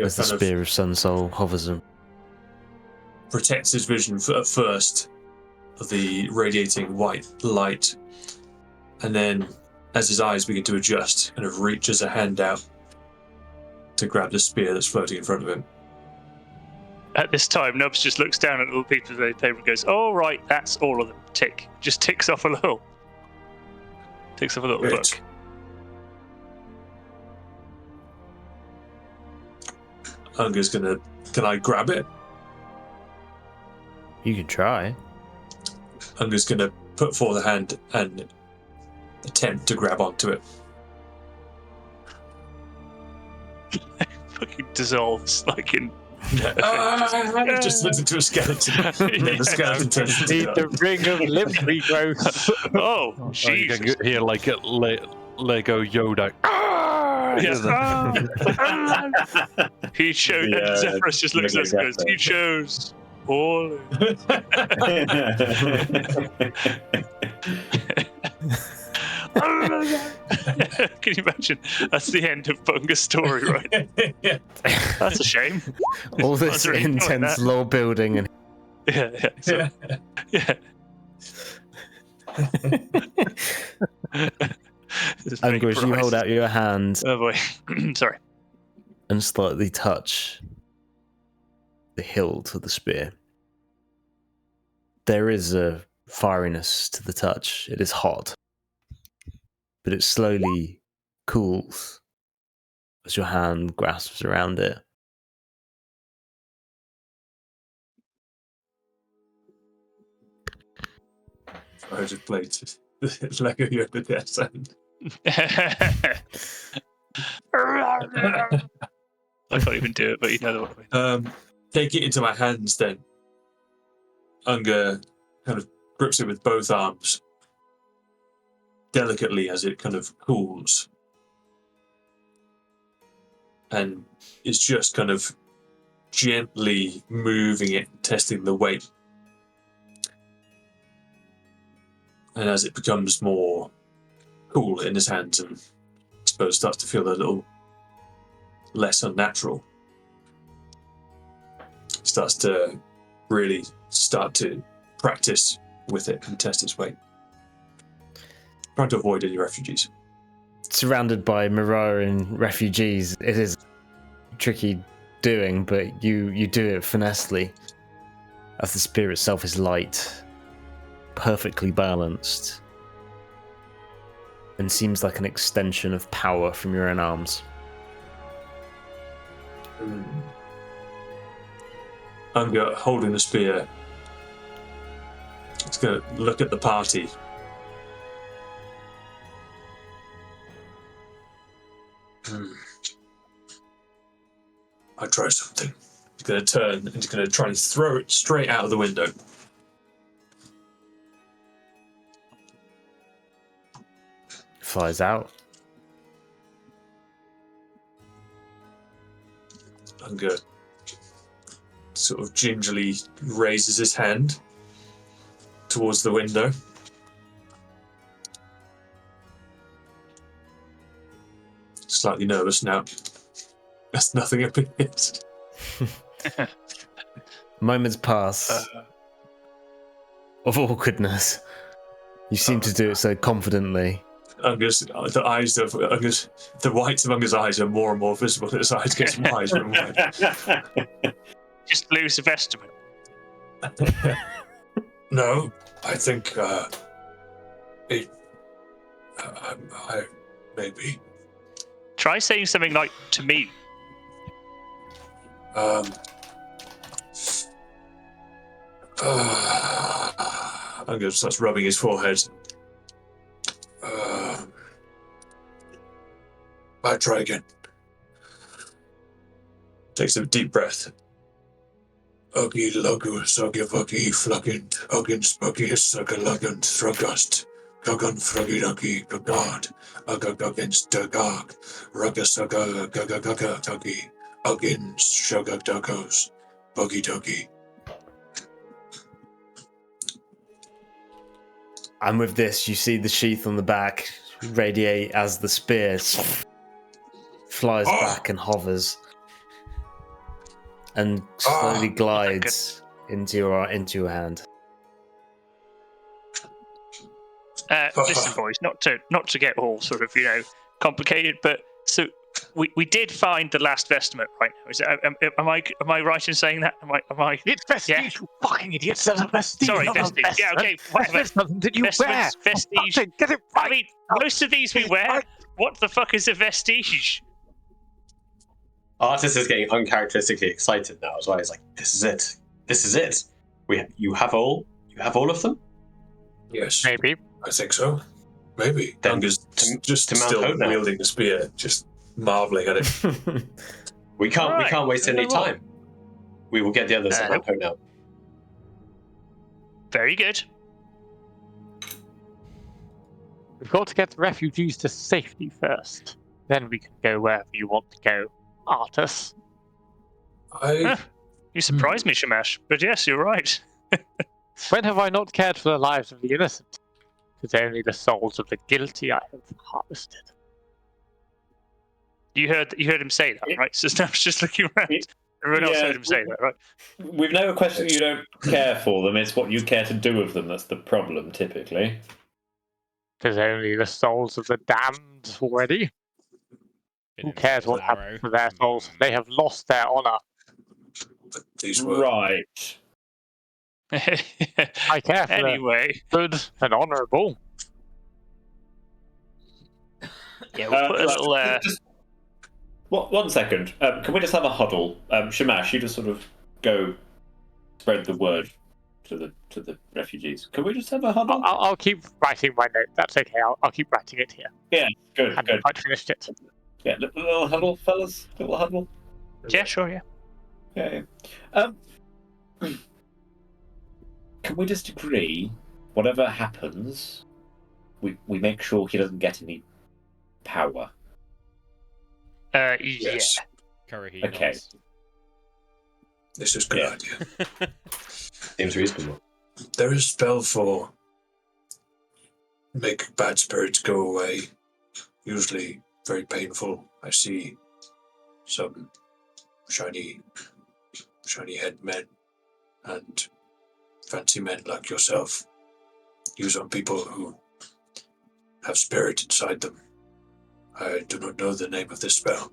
As the spear of Sunsoul hovers him. Protects his vision at first of the radiating white light, and then as his eyes begin to adjust, kind of reaches a hand out to grab the spear that's floating in front of him. At this time, Nubs just looks down at the little pieces of the paper and goes, "Oh right, that's all of them." Tick. Just ticks off a little Great. book. Unger's gonna Can I grab it? You can try. I'm just gonna put forth a hand and attempt to grab onto it. Fucking dissolves like in. It just turns into a skeleton. And then the skeleton turns into Need the dust. ring of limb regrowth. Oh, You Jesus. can hear like a Lego Yoda. Yes. He chose. Yeah, Zephyrus just looks at us and goes, exactly. "He chose all." Can you imagine? That's the end of Bunga's story, right? That's a shame. All I this was really enjoying intense that. lore building and Yeah. So, yeah. This is very Anguish, you hold surprised. out your hand Oh boy. Sorry. and slightly touch the hilt of the spear. There is a fieriness to the touch. It is hot, but it slowly cools as your hand grasps around it. I just played Lego Yoda death sound. I can't even do it, but you know what I mean. Take it into my hands then. Unga kind of grips it with both arms, delicately as it kind of cools. And it's just kind of gently moving it, testing the weight. And as it becomes more cool in his hands and I suppose starts to feel a little less unnatural, starts to really start to practice with it and test its weight. Trying to avoid any refugees. Surrounded by Mirarian refugees, it is tricky doing, but you do it finessely. As the spear itself is light, perfectly balanced, and seems like an extension of power from your own arms. Unga holding the spear. It's going to look at the party. I try something. He's going to turn and he's going to try and throw it straight out of the window. Flies out. Unga sort of gingerly raises his hand towards the window. Slightly nervous now. There's nothing up in it. Moments pass of awkwardness. You seem to do it so confidently. The whites of Unga's eyes are more and more visible. His eyes get wider and wider. Just lose the vestment. No, I think maybe. Try saying something like to me. Unga starts rubbing his forehead. I try again. Takes a deep breath. Uggy lugu suggy vuggy fluggint uggin spuggy sugalugant thrugust gugun fruggy ducky gugard uggagugins dugag ruggasugga gugga tuggy uggins shugga duggos buggy duggy. And with this, you see the sheath on the back radiate as the spear flies back and hovers, and slowly glides into your hand. Listen, boys, not to get all sort of complicated, but so we did find the last vestment, right now. Is it, am I right in saying that? Am I? It's vestige, Yeah. you fucking idiots. There's a vestige. Sorry, not a vestige. Yeah, okay, whatever. There's nothing that you wear. Vestments, vestige. Fuck's sake, get it right. I mean, most of these we wear. What the fuck is a vestige? Artis is getting uncharacteristically excited now as well. He's like, "This is it. This is it. You have all of them." Yes, Maybe. I think so. Maybe. Then Unga's just to Mount still Hope now. wielding the spear, just marveling at it. We can't waste any Right. time. We will get the others at Mount Hope now. Very good. We've got to get the refugees to safety first. Then we can go wherever you want to go, Artus. I You surprised me, Shamash. But yes, you're right. When have I not cared for the lives of the innocent? It is only the souls of the guilty I have harvested. You heard him say that, right? So now I was just looking around. It- Everyone else yeah, heard him say that, right? We've never questioned you don't care for them. It's what you care to do with them that's the problem, typically. It is only the souls of the damned already. Bit Who of cares what narrow. happens to their souls? They have lost their honor. but these were Right. I care for Anyway, the good and honourable. yeah, we'll put a little. just- one second. Can we just have a huddle? Shamash, you just sort of go spread the word to the refugees. Can we just have a huddle? I'll keep writing my note. That's okay. I'll keep writing it here. Yeah, good, I haven't good. quite finished it. Yeah, little huddle, fellas. Little huddle. Yeah, sure, yeah. Yeah. Can we just agree, whatever happens, we make sure he doesn't get any power? Yeah. yes. Curry Okay. nods. This is a good Yeah. idea. Seems reasonable. There is a spell for make bad spirits go away. Usually very painful. I see some shiny head men and fancy men like yourself use on people who have spirit inside them. I do not know the name of this spell.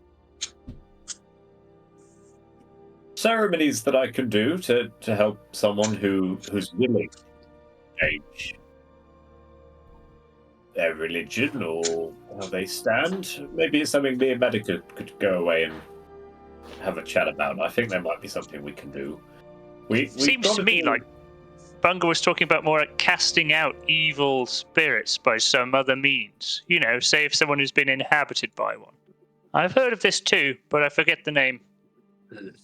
Ceremonies that I can do to help someone who's willing to change their religion or how they stand. Maybe it's something me and Medica could go away and have a chat about. I think there might be something we can do. Seems to me like Bunga was talking about more like casting out evil spirits by some other means. You know, say if someone has been inhabited by one. I've heard of this too, but I forget the name.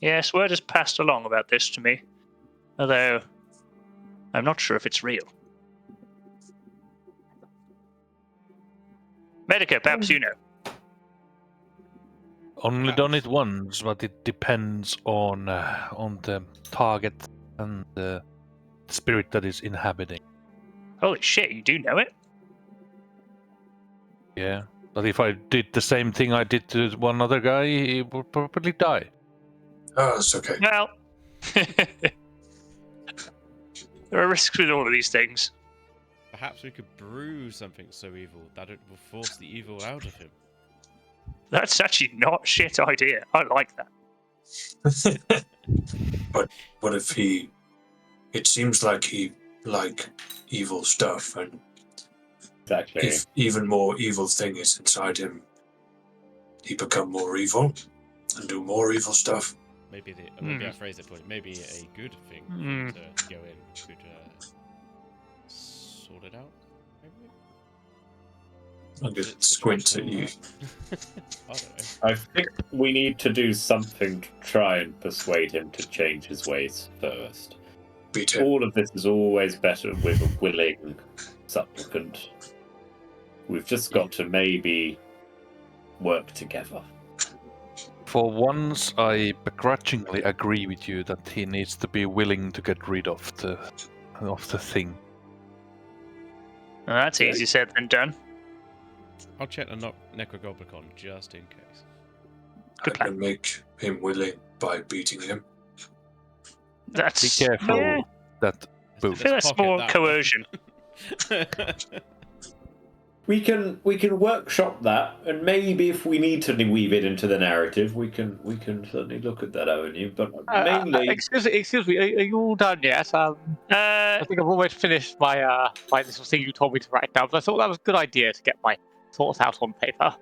Yes, word has passed along about this to me. Although, I'm not sure if it's real. Medica, perhaps you know. Only done it once, but it depends on the target and the spirit that is inhabiting. Holy shit, you do know it? Yeah, but if I did the same thing I did to one other guy, he would probably die. Oh, it's okay. Well, there are risks with all of these things. Perhaps we could brew something so evil that it will force the evil out of him. That's actually not a shit idea. I like that. But what if he... It seems like he like evil stuff, and Exactly. if even more evil thing is inside him, he become more evil and do more evil stuff. Maybe maybe I phrased it poorly. Maybe a good thing for him to go in could sort it out. Maybe? I'm going to squint at you. I don't know. I think we need to do something to try and persuade him to change his ways first. Beat him. All of this is always better with a willing supplicant. We've just got to maybe work together. For once, I begrudgingly agree with you that he needs to be willing to get rid of the thing. Well, that's easy said than done. I'll check the Necrogoblicon just in case. Good I plan. can make him willing by beating him. That's Be careful Yeah, that I boom. feel that's pocket more that coercion. We can workshop that, and maybe if we need to weave it into the narrative, we can certainly look at that avenue. But mainly, Excuse me. Are you all done yet? I think I've almost finished my my little thing you told me to write down. But I thought that was a good idea to get my thoughts out on paper.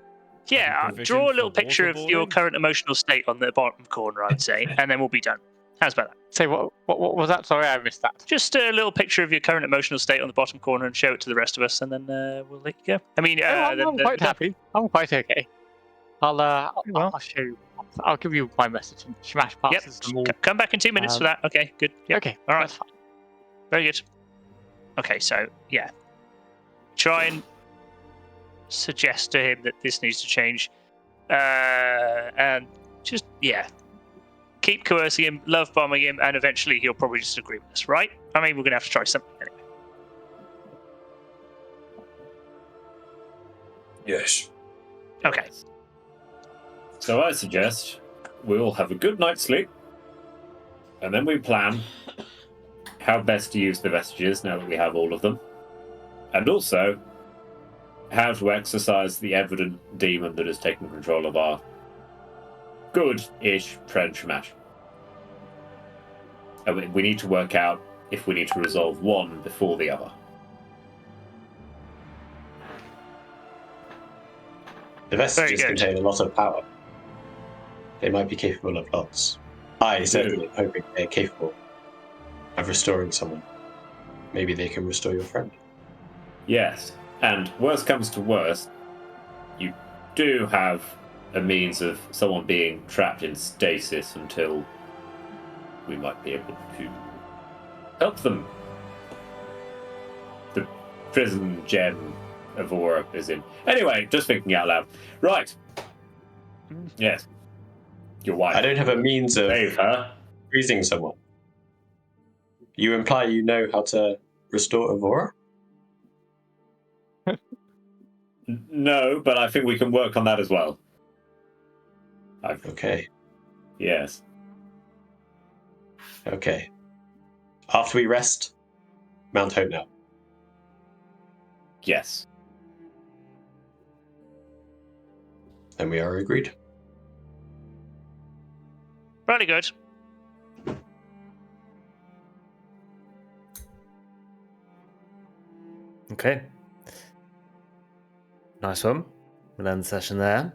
Yeah, provision draw a for little picture of your waterboarding? current emotional state on the bottom corner, I'd say, and then we'll be done. How's about that? Say what was that? Sorry, I missed that. Just a little picture of your current emotional state on the bottom corner and show it to the rest of us, and then we'll let you go. I mean, I'm quite happy. I'm quite okay. I'll show you. I'll give you my message and Shamash Yep. passes them all. Come back in 2 minutes for that. Okay, good. Yep. Okay, All right. that's fine. Very good. Okay, so yeah, try and suggest to him that this needs to change, and just keep coercing him, love bombing him, and eventually he'll probably just agree with us, right? I mean, we're gonna have to try something anyway. Yes. Okay. So I suggest we all have a good night's sleep, and then we plan how best to use the vestiges now that we have all of them, and also how to exorcise the evident demon that has taken control of our good-ish friend Shamash. And we need to work out if we need to resolve one before the other. The vestiges Very good. contain a lot of power. They might be capable of lots. I certainly am hoping they're capable of restoring someone. Maybe they can restore your friend. Yes, and worst comes to worst, you do have a means of someone being trapped in stasis until we might be able to help them. The prison gem Avora is in. Anyway, just thinking out loud. Right. Yes. Your wife. I don't have a means of Save her. freezing someone. You imply you know how to restore Avora? No, but I think we can work on that as well. Okay. Yes. Okay. After we rest, Mount Hope now. Yes. Then we are agreed. Really good. Okay. Nice one. We'll end the session there.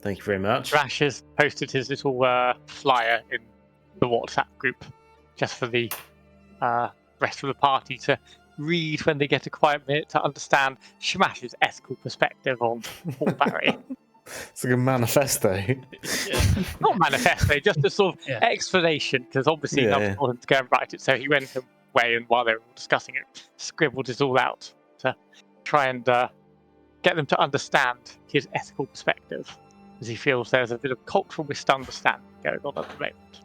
Thank you very much. Rash has posted his little flyer in the WhatsApp group just for the rest of the party to read when they get a quiet minute to understand Shamash's ethical perspective on Fort Barry. It's like a manifesto. Not manifesto, just a sort of explanation, because obviously no one told him to go and write it, so he went away and while they were all discussing it, scribbled it all out to try and get them to understand his ethical perspective, as he feels there's a bit of cultural misunderstanding going on at the moment. It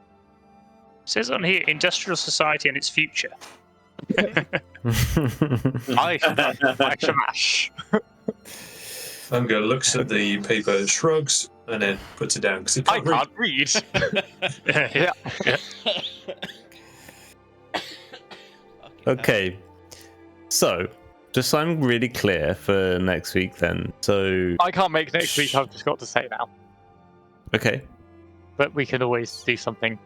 says on here, industrial society and its future. I Shamash. Unger looks at the paper, shrugs, and then puts it down because he I can't read. can't read. Okay. So, just so I'm really clear for next week then. So, I can't make next week, I've just got to say now. okay. But we can always do something